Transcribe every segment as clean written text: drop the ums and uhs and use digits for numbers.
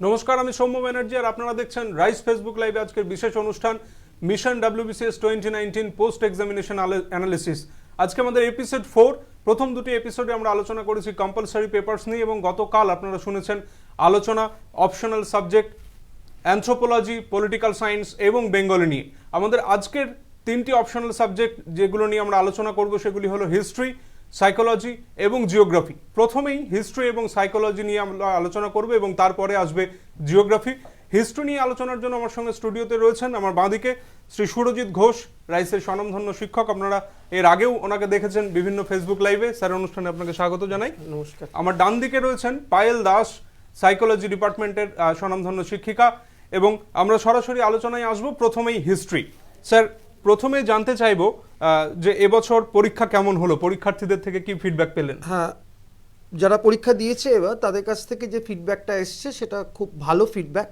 নমস্কার, আমি সৌম্য ব্যানার্জি আর আপনারা দেখছেন রাইস ফেসবুক লাইভে আজকের বিশেষ অনুষ্ঠান mission WBCS 2019 post examination analysis. আজকে আমাদের এপিসোড 4। প্রথম দুটি এপিসোডে আমরা আলোচনা করেছি কম্পালসারি পেপারস নিয়ে এবং গতকাল আপনারা শুনেছেন আলোচনা optional subject anthropology, political science এবং বেঙ্গলি নিয়ে। আমাদের আজকের তিনটি অপশনাল সাবজেক্ট যেগুলো নিয়ে আমরা আলোচনা করব সেগুলি হলো হিস্ট্রি, সাইকোলজি এবং জিওগ্রাফি। প্রথমেই হিস্ট্রি এবং সাইকোলজি নিয়ে আমরা আলোচনা করব এবং তারপরে আসবে জিওগ্রাফি। হিস্ট্রি নিয়ে আলোচনার জন্য আমার সঙ্গে স্টুডিওতে রয়েছেন আমার বাঁদিকে শ্রী সুরজিৎ ঘোষ, রাইসের স্বনামধন্য শিক্ষক। আপনারা এর আগেও ওনাকে দেখেছেন বিভিন্ন ফেসবুক লাইভে। স্যার, অনুষ্ঠানে আপনাকে স্বাগত জানাই। নমস্কার। আমার ডান দিকে রয়েছেন পায়েল দাস, সাইকোলজি ডিপার্টমেন্টের স্বনামধন্য শিক্ষিকা, এবং আমরা সরাসরি আলোচনায় আসব। প্রথমেই হিস্ট্রি। স্যার, প্রথমে জানতে চাইবো যে এবছর পরীক্ষা কেমন হলো, পরীক্ষার্থীদের থেকে কি ফিডব্যাক পেলেন? হ্যাঁ, যারা পরীক্ষা দিয়েছে এবার তাদের কাছ থেকে যে ফিডব্যাকটা এসছে সেটা খুব ভালো ফিডব্যাক,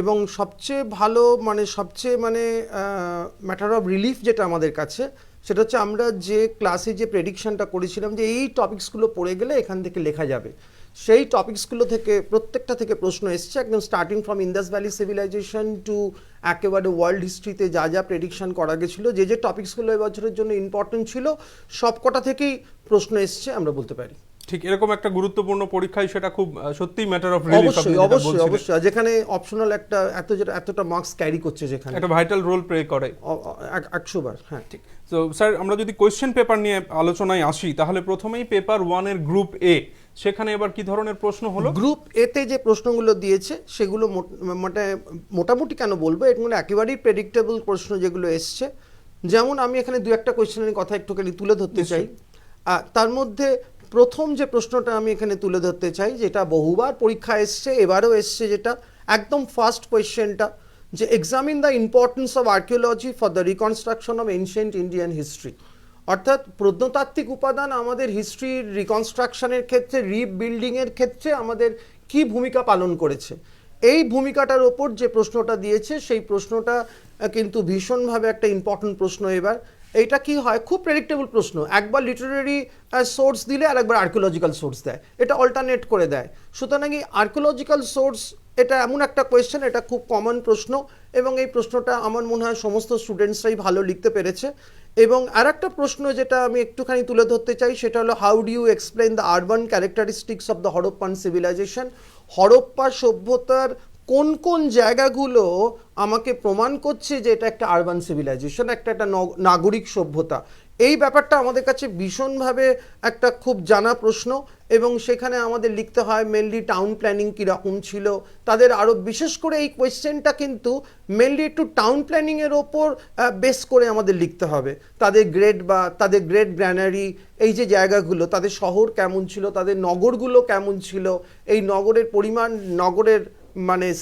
এবং সবচেয়ে ম্যাটার অফ রিলিফ যেটা আমাদের কাছে সেটা হচ্ছে আমরা যে ক্লাসে যে প্রেডিকশনটা করেছিলাম যে এই টপিকসগুলো পড়ে গেলে এখান থেকে লেখা যাবে, সেই টপিকসগুলো থেকে প্রত্যেকটা থেকে প্রশ্ন এসছে, একদম starting from Indus valley civilization to একেবারে ওয়ার্ল্ড হিস্ট্রিতে যা যা প্রেডিকশন করা গেছিলো, যে টপিকসগুলো এবছরের জন্য ইম্পর্টেন্ট ছিল সবকটা থেকেই প্রশ্ন এসছে আমরা বলতে পারি। ঠিক এরকম একটা গুরুত্বপূর্ণ পরীক্ষায় সেটা খুব সত্যিই ম্যাটার অফ রিলিফ। অবশ্যই যেখানে অপশনাল একটা এতটা মার্কস ক্যারি করছে, যেখানে একটা ভাইটাল রোল প্লে করে 100 বার। হ্যাঁ, ঠিক। তো স্যার, আমরা যদি কোয়েশ্চেন পেপার নিয়ে আলোচনায় আসি তাহলে প্রথমেই পেপার 1 এর গ্রুপ এ, সেখানে এবার কি ধরনের প্রশ্ন হলো? গ্রুপ এতে যে প্রশ্নগুলো দিয়েছে সেগুলো মোটামুটি কেন বলবো, এগুলো একেবারেই প্রেডিক্টেবল প্রশ্ন যেগুলো এসছে। যেমন আমি এখানে দু একটা কোয়েশ্চেনের কথা একটুখানি তুলে ধরতে চাই। তার মধ্যে প্রথম যে প্রশ্নটা আমি এখানে তুলে ধরতে চাই, যেটা বহুবার পরীক্ষা এসছে, এবারও এসছে, যেটা একদম ফার্স্ট কোয়েশ্চেনটা, যে examine the importance of archaeology for the reconstruction of ancient Indian history. অর্থাৎ প্রত্নতাত্ত্বিক উপাদান আমাদের হিস্ট্রির রিকনস্ট্রাকশনের ক্ষেত্রে, রিবিল্ডিংয়ের ক্ষেত্রে আমাদের কি ভূমিকা পালন করেছে, এই ভূমিকাটার ওপর যে প্রশ্নটা দিয়েছে সেই প্রশ্নটা কিন্তু ভীষণভাবে একটা ইম্পর্টেন্ট প্রশ্ন। এবার এইটা কি হয়, খুব প্রেডিক্টেবল প্রশ্ন, একবার লিটারেরি সোর্স দিলে আর একবার আর্কিওলজিক্যাল সোর্স দেয়, এটা অল্টারনেট করে দেয়। সুতরাং এই আর্কিওলজিক্যাল সোর্স এটা এমন একটা কোয়েশ্চেন, এটা খুব কমন প্রশ্ন, এবং এই প্রশ্নটা আমার মনে হয় সমস্ত স্টুডেন্টসরাই ভালো লিখতে পেরেছে। এবং আর একটা প্রশ্ন যেটা আমি একটুখানি তুলে ধরতে চাই সেটা হলো, how do you explain the urban characteristics of the Harappan civilization. Harappa সভ্যতার কোন কোন জায়গাগুলো আমাকে প্রমাণ করছে যে এটা একটা আরবান সিভিলাইজেশন, একটা নাগরিক সভ্যতা। এই ব্যাপারটা আমাদের কাছে ভীষণভাবে একটা খুব জানা প্রশ্ন, এবং সেখানে আমাদের লিখতে হয় মেনলি টাউন প্ল্যানিং কীরকম ছিল তাদের। আরও বিশেষ করে এই কোয়েশ্চেনটা কিন্তু মেনলি একটু টাউন প্ল্যানিংয়ের ওপর বেস করে আমাদের লিখতে হবে। তাদের গ্রেড বা তাদের গ্রেড গ্র্যানারি, এই যে জায়গাগুলো, তাদের শহর কেমন ছিল, তাদের নগরগুলো কেমন ছিল, এই নগরের পরিমাণ, নগরের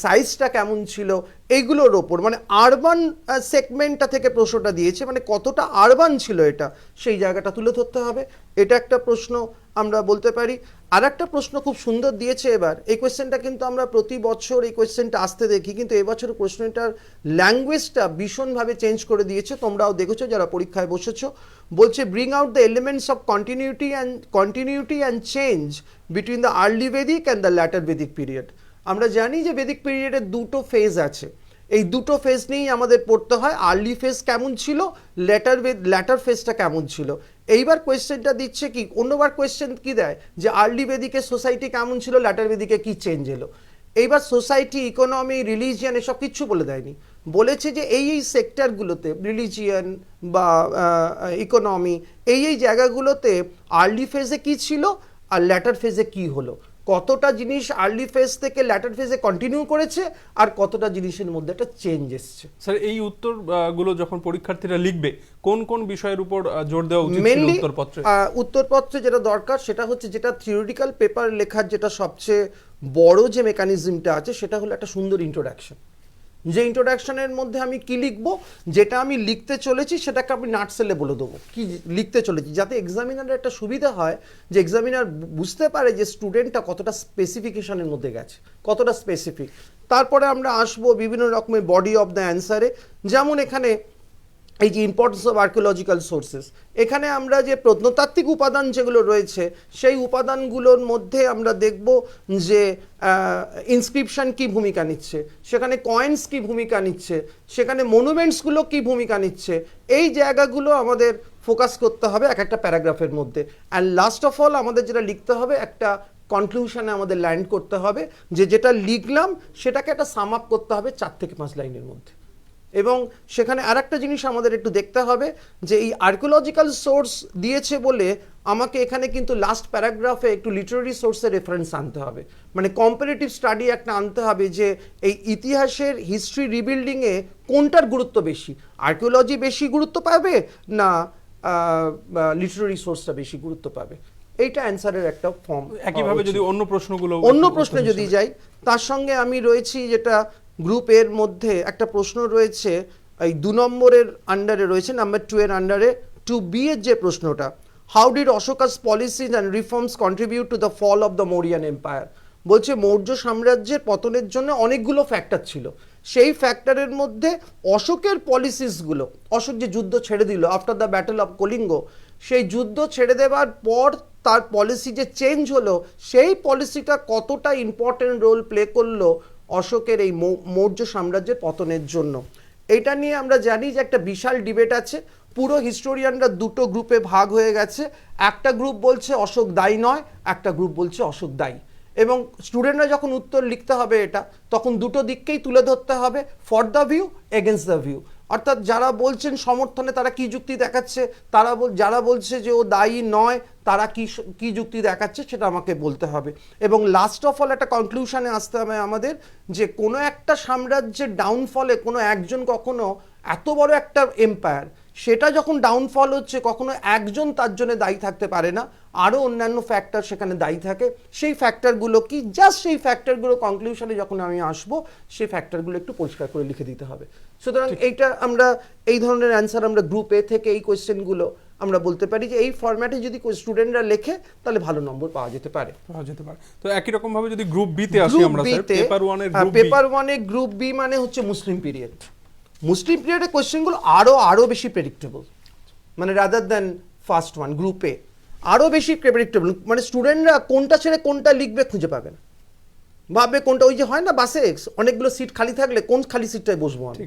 সাইজটা কেমন ছিল, এইগুলোর ওপর আরবান সেগমেন্টটা থেকে প্রশ্নটা দিয়েছে, কতটা আরবান ছিল এটা, সেই জায়গাটা তুলে ধরতে হবে। এটা একটা প্রশ্ন আমরা বলতে পারি। আর একটা প্রশ্ন খুব সুন্দর দিয়েছে এবার, এই কোয়েশ্চেনটা কিন্তু আমরা প্রতি বছর এই কোয়েশ্চেনটা আসতে দেখি, কিন্তু এবছর কোয়েশ্চেনটার ল্যাঙ্গুয়েজটা ভীষণভাবে চেঞ্জ করে দিয়েছে, তোমরাও দেখেছো যারা পরীক্ষায় বসেছো। বলছে, bring out the elements of continuity and change between the early Vedic and the later Vedic period. আমরা জানি যে বেদিক পিরিয়ডের দুটো ফেজ আছে, এই দুটো ফেজ নিয়েই আমাদের পড়তে হয়। আর্লি ফেজ কেমন ছিল, ল্যাটার ফেজটা কেমন ছিল। এইবার কোয়েশ্চেনটা দিচ্ছে কি, অন্যবার কোয়েশ্চেন কি দেয় যে আর্লি বেদিকের সোসাইটি কেমন ছিল, ল্যাটার বেদিকে কি চেঞ্জ এলো। এইবার সোসাইটি, ইকোনমি, রিলিজিয়ান এসব কিচ্ছু বলে দেয়নি, বলেছে যে এই সেক্টরগুলোতে, রিলিজিয়ান বা ইকোনমি, এই জায়গাগুলোতে আর্লি ফেজে কি ছিল আর ল্যাটার ফেজে কি হলো, কতটা জিনিস আর্লি ফেজ থেকে ল্যাটার ফেজে কন্টিনিউ করেছে আর কতটা জিনিসের মধ্যে একটা চেঞ্জ এসছে। স্যার, এই উত্তরগুলো যখন পরীক্ষার্থীরা লিখবে কোন কোন বিষয়ের উপর জোর দেওয়া উচিত ছিল উত্তরপত্রে? উত্তরপত্রে যেটা দরকার সেটা হচ্ছে, যেটা থিওরিটিক্যাল পেপার লেখার যেটা সবচেয়ে বড় যে মেকানিজমটা আছে সেটা হলো একটা সুন্দর ইন্ট্রোডাকশন। যে ইন্ট্রোডাকশনের মধ্যে আমি কি লিখব, যেটা আমি লিখতে চলেছি সেটাকে আমি নাটসেলে বলে দেবো কি লিখতে চলেছি, যাতে এক্সামিনারের একটা সুবিধা হয়, যে এক্সামিনার বুঝতে পারে যে স্টুডেন্টটা কতটা স্পেসিফিকেশনের মধ্যে গেছে, কতটা স্পেসিফিক। তারপরে আমরা আসবো বিভিন্ন রকমের বডি অফ দ্য অ্যান্সারে। যেমন এখানে এই যে ইম্পর্টেন্স অফ আর্কিওলজিক্যাল সোর্সেস, এখানে আমরা যে প্রত্নতাত্ত্বিক উপাদান যেগুলো রয়েছে সেই উপাদানগুলোর মধ্যে আমরা দেখব যে ইনস্ক্রিপশন কি ভূমিকা নিচ্ছে, সেখানে কয়েন্স কি ভূমিকা নিচ্ছে, সেখানে মনুমেন্টসগুলো কি ভূমিকা নিচ্ছে, এই জায়গাগুলো আমাদের ফোকাস করতে হবে এক একটা প্যারাগ্রাফের মধ্যে। অ্যান্ড লাস্ট অফ অল আমাদের যেটা লিখতে হবে, একটা কনক্লুশনে আমাদের ল্যান্ড করতে হবে, যে যেটা লিখলাম সেটাকে একটা সাম আপ করতে হবে 4 থেকে 5 লাইনের মধ্যে। এবং সেখানে আর একটা জিনিস আমাদের একটু দেখতে হবে যে এই আর্কিওলজিক্যাল সোর্স দিয়েছে বলে আমাকে এখানে কিন্তু লাস্ট প্যারাগ্রাফে একটু লিটারারি সোর্সের রেফারেন্স আনতে হবে, মানে কম্পারেটিভ স্টাডি একটা আনতে হবে যে এই ইতিহাসের হিস্ট্রি রিবিল্ডিংয়ে কোনটার গুরুত্ব বেশি, আর্কিওলজি বেশি গুরুত্ব পাবে না লিটারারি সোর্সটা বেশি গুরুত্ব পাবে। এইটা অ্যান্সারের একটা ফর্ম। একইভাবে যদি অন্য প্রশ্নে যদি যাই, তার সঙ্গে আমি রয়েছি যেটা গ্রুপ এর মধ্যে একটা প্রশ্ন রয়েছে এই 2 নম্বরের আন্ডারে রয়েছে, নাম্বার 2 এর আন্ডারে 2B এর যে প্রশ্নটা, how did Ashoka's policies and reforms contribute to the fall of the Mauryan empire. বলছে মৌর্য সাম্রাজ্যের পতনের জন্য অনেকগুলো ফ্যাক্টর ছিল, সেই ফ্যাক্টরের মধ্যে অশোকের পলিসিসগুলো, অশোক যে যুদ্ধ ছেড়ে দিল after the battle of Kalinga, সেই যুদ্ধ ছেড়ে দেওয়ার পর তার পলিসি যে চেঞ্জ হলো, সেই পলিসিটা কতটা ইম্পর্টেন্ট রোল প্লে করলো অশোকের এই মৌর্য সাম্রাজ্যের পতনের জন্য। এটা নিয়ে আমরা জানি যে একটা বিশাল ডিবেট আছে, পুরো হিস্টোরিয়ানরা 2টো গ্রুপে ভাগ হয়ে গেছে। একটা গ্রুপ বলছে অশোক দায়ী নয়, একটা গ্রুপ বলছে অশোক দায়ী। এবং স্টুডেন্টরা যখন উত্তর লিখতে হবে এটা, তখন দুটো দিককেই তুলে ধরতে হবে, for the view against the view. অর্থাৎ যারা বলছেন সমর্থনে তারা কি যুক্তি দেখাচ্ছে, যারা বলছে যে ও দায়ী নয় তারা কি যুক্তি দেখাচ্ছে সেটা আমাকে বলতে হবে। এবং লাস্ট অফ অল একটা কনক্লুশনে আসতে হবে আমাদের, যে কোনো একটা সাম্রাজ্যের ডাউনফলে কোনো একজন কখনো এত বড় একটা এম্পায়ার, সেটা যখন ডাউনফল হচ্ছে কখনো একজন তার জন্য দায়ী থাকতে পারে না, আরও অন্যান্য ফ্যাক্টর সেখানে দায়ী থাকে। সেই ফ্যাক্টরগুলো কি, জাস্ট সেই ফ্যাক্টরগুলো কনক্লুশনে যখন আমি আসবো সেই ফ্যাক্টরগুলো একটু পরিষ্কার করে লিখে দিতে হবে। সুতরাং এইটা আমরা এই ধরনের অ্যান্সার আমরা গ্রুপ এ থেকে এই কোয়েশ্চেনগুলো আমরা বলতে পারি যে এই ফরম্যাটে যদি স্টুডেন্টরা লেখে তাহলে ভালো নম্বর পাওয়া যেতে পারে। তো একই রকম ভাবে যদি গ্রুপ বি তে আসি আমরা, স্যার পেপার 1 এর গ্রুপ বি মানে হচ্ছে মুসলিম পিরিয়ড। মুসলিম পিরিয়ডের কোয়েশ্চেনগুলো আরো বেশি প্রেডিক্টেবল, মানে রাদার দ্যান ফার্স্ট ওয়ান। গ্রুপে আরো বেশি প্রেডিক্টেবল, মানে স্টুডেন্টরা কোনটা ছেড়ে কোনটা লিখবে খুঁজে পাবে না, ভাববে কোনটা, ওই যে হয় না বাসে অনেকগুলো সিট খালি থাকলে কোন খালি সিটটায় বসবো আমি,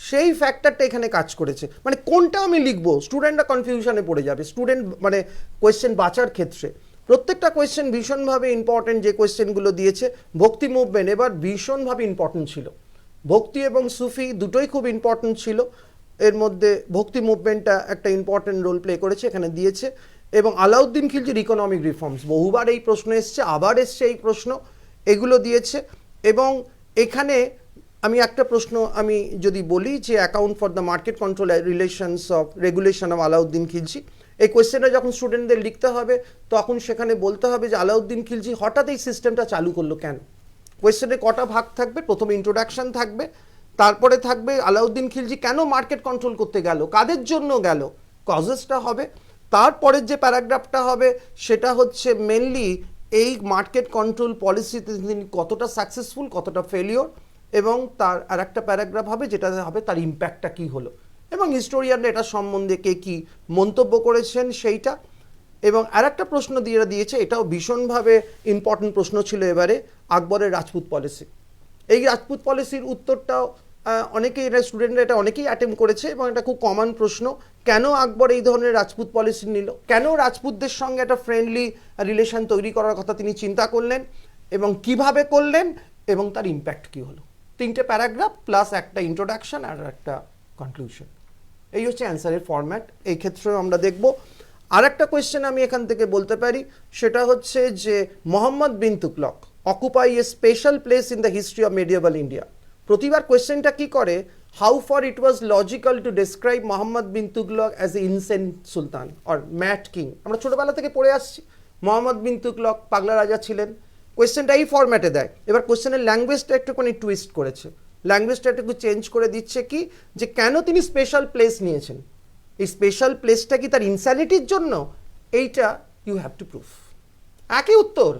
সেই ফ্যাক্টরটা এখানে কাজ করেছে। মানে কোনটা আমি লিখবো, স্টুডেন্টরা কনফিউশনে পড়ে যাবে। স্টুডেন্ট মানে কোয়েশ্চেন বাঁচার ক্ষেত্রে প্রত্যেকটা কোয়েশ্চেন ভীষণভাবে ইম্পর্টেন্ট। যে কোয়েশ্চেনগুলো দিয়েছে ভক্তি মুভমেন্ট এবার ভীষণভাবে ইম্পর্টেন্ট ছিল, ভক্তি এবং সুফি দুটোই খুব ইম্পর্টেন্ট ছিল। এর মধ্যে ভক্তি মুভমেন্টটা একটা ইম্পর্টেন্ট রোল প্লে করেছে, এখানে দিয়েছে। এবং আলাউদ্দিন খিলজির ইকোনমিক রিফর্মস, বহুবার এই প্রশ্ন এসছে, আবার এসছে এই প্রশ্ন, এগুলো দিয়েছে। এবং এখানে আমি একটা প্রশ্ন আমি যদি বলি যে account for the market control relations of regulation of Alauddin Khilji, এই কোয়েশ্চেনটা যখন স্টুডেন্টদের লিখতে হবে তখন সেখানে বলতে হবে যে আলাউদ্দিন খিলজি হঠাৎ এই সিস্টেমটা চালু করলো কেন। কোয়েশ্চেনে কটা ভাগ থাকবে, প্রথমে ইন্ট্রোডাকশন থাকবে, তারপরে থাকবে আলাউদ্দিন খিলজি কেন মার্কেট কন্ট্রোল করতে গেল, কাদের জন্য গেল, কজেসটা হবে। তারপরের যে প্যারাগ্রাফটা হবে সেটা হচ্ছে মেনলি এই মার্কেট কন্ট্রোল পলিসিতে তিনি কতটা সাকসেসফুল, কতটা ফেলিওর, এবং তার আর একটা প্যারাগ্রাফ হবে যেটা হবে তার ইম্প্যাক্টটা কী হলো, এবং হিস্টোরিয়ানরা এটা সম্বন্ধে কে কী মন্তব্য করেছেন সেইটা। এবং আর একটা প্রশ্ন দিয়েছে, এটাও ভীষণভাবে ইম্পর্টেন্ট প্রশ্ন ছিল এবারে, আকবরের রাজপুত পলিসি। এই রাজপুত পলিসির উত্তরটাও অনেকেই স্টুডেন্টরা এটা অনেকেই অ্যাটেম্প করেছে, এবং এটা খুব কমন প্রশ্ন, কেন আকবর এই ধরনের রাজপুত পলিসি নিল, কেন রাজপুতদের সঙ্গে একটা ফ্রেন্ডলি রিলেশন তৈরি করার কথা তিনি চিন্তা করলেন, এবং কিভাবে করলেন, এবং তার ইম্প্যাক্ট কী হলো। 3টে প্যারাগ্রাফ প্লাস একটা ইন্ট্রোডাকশন আর একটা কনক্লুশন, এই হচ্ছে অ্যান্সারের ফরম্যাট। এই ক্ষেত্রেও আমরা দেখব। আর একটা কোয়েশ্চেন আমি এখান থেকে বলতে পারি, সেটা হচ্ছে যে Muhammad bin Tughlaq occupy a special place in the history of medieval India. প্রতিবার কোয়েশ্চেনটা কি করে, how far it was logical to describe Muhammad bin Tughlaq as a insane sultan or mad king. আমরা ছোটবেলা থেকে পড়ে আসছি মোহাম্মদ বিন তুগলক পাগলা রাজা ছিলেন। কোয়েশ্চেনটা এই ফরম্যাটে দেয়। এবার কোয়েশ্চেনের ল্যাঙ্গুয়েজটা একটুখানি টুইস্ট করেছে, ল্যাঙ্গুয়েজটা একটু চেঞ্জ করে দিচ্ছে কি, যে কেন তিনি স্পেশাল প্লেস নিয়েছেন, এই স্পেশাল প্লেসটা কি তার ইনস্যানিটির জন্য, এইটা ইউ হ্যাভ টু প্রুফ। একই উত্তর,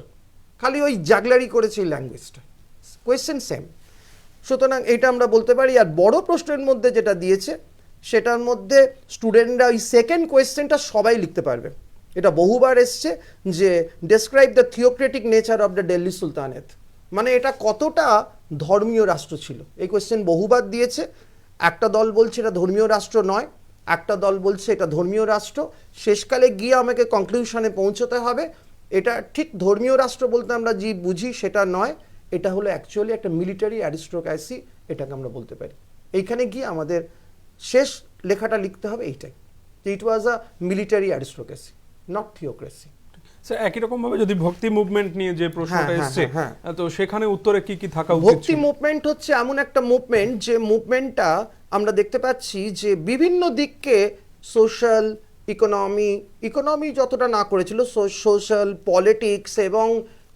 খালি ওই জাগলারি করেছে এই ল্যাঙ্গুয়েজটা, কোয়েশ্চেন সেম। সুতরাং এইটা আমরা বলতে পারি। আর বড় প্রশ্নের মধ্যে যেটা দিয়েছে সেটার মধ্যে স্টুডেন্টরা ওই সেকেন্ড কোয়েশ্চেনটা সবাই লিখতে পারবে। এটা বহুবার এসছে যে describe the theocratic nature of the Delhi sultanate, মানে এটা কতটা ধর্মীয় রাষ্ট্র ছিল। এই কোয়েশ্চেন বহুবার দিয়েছে। একটা দল বলছে এটা ধর্মীয় রাষ্ট্র নয়, একটা দল বলছে এটা ধর্মীয় রাষ্ট্র। শেষকালে গিয়ে আমাকে কনক্লুশনে পৌঁছতে হবে এটা ঠিক ধর্মীয় রাষ্ট্র বলতে আমরা যে বুঝি সেটা নয়, এটা হলো অ্যাকচুয়ালি একটা মিলিটারি অ্যারিস্টোক্রেসি, এটাকে আমরা বলতে পারি। এইখানে গিয়ে আমাদের শেষ লেখাটা লিখতে হবে এইটাই, যে it was a military aristocracy, not theocracy. Sir একই রকম ভাবে যদি ভক্তি মুভমেন্ট নিয়ে যে প্রশ্নটা এসছে, তো সেখানে উত্তরে কি কি থাকা উচিত? ভক্তি মুভমেন্ট হচ্ছে এমন একটা মুভমেন্ট যে মুভমেন্টটা আমরা দেখতে পাচ্ছি যে বিভিন্ন দিককে সোশ্যাল, ইকোনমি যতটা না করেছিল, সোশ্যাল, পলিটিক্স এবং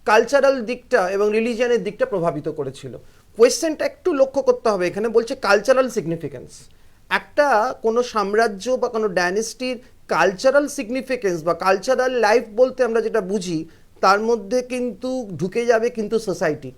কালচারাল দিকটা এবং রিলিজিয়ানের দিকটা প্রভাবিত করেছিল। কোয়েশ্চেনটা একটু লক্ষ্য করতে হবে, এখানে বলছে কালচারাল সিগনিফিকেন্স। একটা কোনো সাম্রাজ্য বা কোনো ডাইনেস্টির কালচারাল সিগনিফিকেন্স বা কালচারাল লাইফ বলতে আমরা যেটা বুঝি তার মধ্যে কিন্তু ঢুকে যাবে কিন্তু সোসাইটি,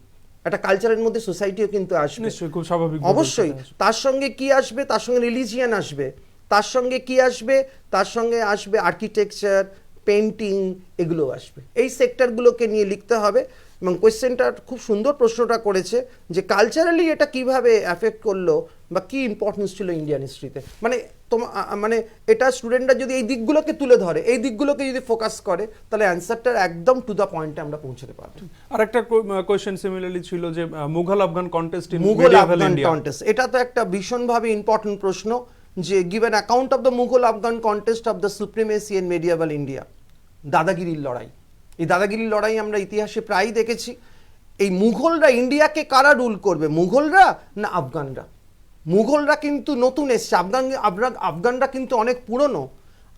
একটা কালচারের মধ্যে সোসাইটিও কিন্তু আসবে, নিশ্চয়ই, খুব স্বাভাবিক। অবশ্যই। তার সঙ্গে কি আসবে? তার সঙ্গে রিলিজিয়ান আসবে। তার সঙ্গে কি আসবে? তার সঙ্গে আসবে আর্কিটেকচার, পেন্টিং, এগুলো আসবে। এই সেক্টরগুলোকে নিয়ে লিখতে হবে। এবং কোয়েশ্চেনটা খুব সুন্দর প্রশ্নটা করেছে যে কালচারালি এটা কিভাবে অ্যাফেক্ট করলো বা কি ইম্পর্টেন্স ছিল ইন্ডিয়ান হিস্ট্রিতে। মানে এটা স্টুডেন্টরা যদি এই দিকগুলোকে তুলে ধরে, এই দিকগুলোকে যদি ফোকাস করে, তাহলে অ্যান্সারটা একদম টু দ্য পয়েন্টে আমরা পৌঁছতে পারবো। আরেকটা কোয়েশ্চেন সিমিলারলি ছিল যে Mughal Afghan contest in Mughal Afghan contest, এটা তো একটা ভীষণভাবে ইম্পর্টেন্ট প্রশ্ন যে give an account of the Mughal Afghan contest of the supremacy in medieval India. দাদাগিরির লড়াই, এই দাদাগিরির লড়াই আমরা ইতিহাসে প্রায়ই দেখেছি। এই মুঘলরা ইন্ডিয়াকে কারা রুল করবে, মুঘলরা না আফগানরা? মুঘলরা কিন্তু নতুন এসছে, আফগানরা কিন্তু অনেক পুরনো।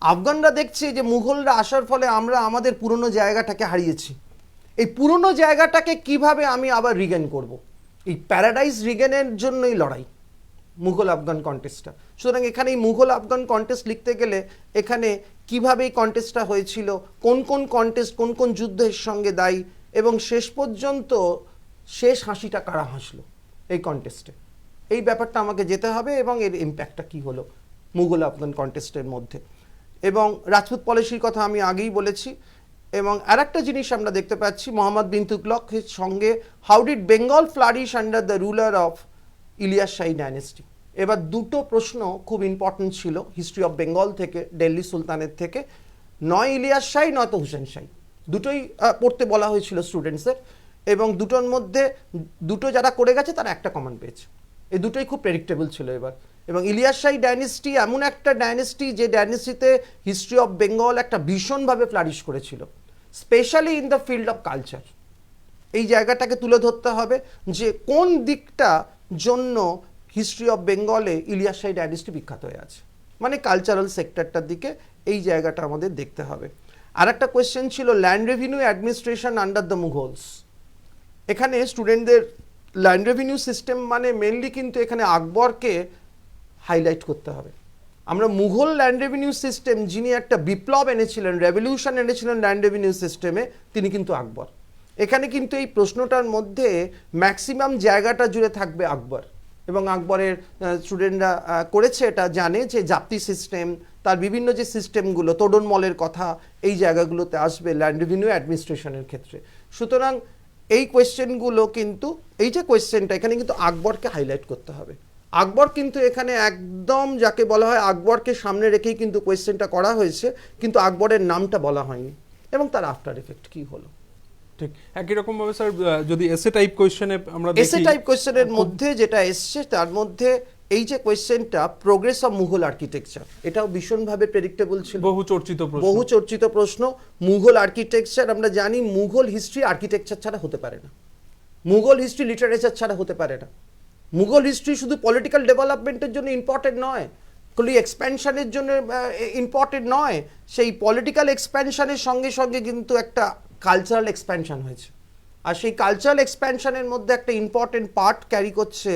আফগানরা দেখছে যে মুঘলরা আসার ফলে আমরা আমাদের পুরনো জায়গাটাকে হারিয়েছি, এই পুরনো জায়গাটাকে কিভাবে আমি আবার রিগেন করব, এই প্যারাডাইস রিগেনের জন্যই লড়াই মুঘল আফগান কন্টেস্টটা। সুতরাং এখানে এই মুঘল আফগান কন্টেস্ট লিখতে গেলে এখানে কিভাবে এই কন্টেস্টটা হয়েছিল, কোন কোন কন্টেস্ট কোন কোন যুদ্ধের সঙ্গে দায়ী, এবং শেষ পর্যন্ত শেষ হাসিটা কারা হাসলো এই কন্টেস্টে, এই ব্যাপারটা আমাকে যেতে হবে এবং এর ইম্প্যাক্টটা কি হলো মুঘল আফগান কন্টেস্টের মধ্যে। এবং রাজপুত পলিসির কথা আমি আগেই বলেছি। এবং আর একটা জিনিস আমরা দেখতে পাচ্ছি মোহাম্মদ বিন তুগলকের সঙ্গে how did Bengal flourish under the ruler of Ilyas Shahi dynasty. এবার দুটো প্রশ্ন খুব ইম্পর্টেন্ট ছিল হিস্ট্রি অফ বেঙ্গল থেকে, দিল্লি সুলতানের থেকে, নয় ইলিয়াস শাহী নয়তো হুসেন শাহী, দুটোই পড়তে বলা হয়েছিল স্টুডেন্টসের। এবং দুটোর মধ্যে দুটো যারা করে গেছে তারা একটা কমন পেয়েছে, এই দুটোই খুব প্রেডিক্টেবল ছিল এবার। এবং ইলিয়াস শাহী ডাইনেস্টি এমন একটা ডাইনেস্টি যে ডাইনেস্টিতে হিস্ট্রি অফ বেঙ্গল একটা ভীষণভাবে ফ্লারিশ করেছিল, specially in the field of culture. এই জায়গাটাকে তুলে ধরতে হবে যে কোন দিকটা জন্য হিস্ট্রি অফ বেঙ্গলে ইলিয়াস শাহী ডাইনেস্টি বিখ্যাত হয়ে আছে, মানে কালচারাল সেক্টরটার দিকে এই জায়গাটা আমাদের দেখতে হবে। আর একটা কোয়েশ্চেন ছিল land revenue administration under the Mughals. এখানে স্টুডেন্টদের ল্যান্ড রেভিনিউ সিস্টেম মানে মেনলি কিন্তু এখানে আকবরকে হাইলাইট করতে হবে। আমরা মুঘল ল্যান্ড রেভিনিউ সিস্টেম, যিনি একটা বিপ্লব এনেছিলেন, রেভলিউশন এনেছিলেন ল্যান্ড রেভিনিউ সিস্টেমে, তিনি কিন্তু আকবর। এখানে কিন্তু এই প্রশ্নটার মধ্যে ম্যাক্সিমাম জায়গাটা জুড়ে থাকবে আকবর। এবং আকবরের স্টুডেন্টরা করেছে এটা জানে যে জাপ্তি সিস্টেম, তার বিভিন্ন যে সিস্টেমগুলো, তোডনমলের কথা, এই জায়গাগুলোতে আসবে ল্যান্ড রেভিনিউ অ্যাডমিনিস্ট্রেশনের ক্ষেত্রে। সুতরাং এই কোয়েশ্চেনগুলো কিন্তু, এই যে কোয়েশ্চেনটা এখানে কিন্তু আকবরকে হাইলাইট করতে হবে। আকবর কিন্তু এখানে একদম যাকে বলা হয় আকবরকে সামনে রেখেই কিন্তু কোয়েশ্চেনটা করা হয়েছে, কিন্তু আকবরের নামটা বলা হয়নি এবং তার আফটার এফেক্ট কি হলো। ঠিক একই রকম ভাবে স্যার যদি এসএ টাইপ কোশ্চেনে আমরা দেখি, এসএ টাইপ কোশ্চেনের মধ্যে যেটা এসছে তার মধ্যে এই যে কোয়েশ্চেনটা প্রোগ্রেস অফ মুঘল আর্কিটেকচার, এটাও ভীষণভাবে প্রেডিক্টেবল ছিল, বহু চর্চিত প্রশ্ন। মুঘল আর্কিটেকচার আমরা জানি মুঘল হিস্ট্রি আর্কিটেকচার ছাড়া হতে পারে না, মুঘল হিস্ট্রি লিটারেচার ছাড়া হতে পারে না। মুঘল হিস্ট্রি শুধু পলিটিক্যাল ডেভেলপমেন্টের জন্য ইম্পর্টেন্ট নয়, কোনো এক্সপ্যানশনের জন্য ইম্পর্টেন্ট নয়, সেই পলিটিক্যাল এক্সপ্যানশনের সঙ্গে সঙ্গে কিন্তু একটা কালচারাল এক্সপ্যানশন হয়েছে। আর সেই কালচারাল এক্সপ্যানশনের মধ্যে একটা ইম্পর্টেন্ট পার্ট ক্যারি করছে,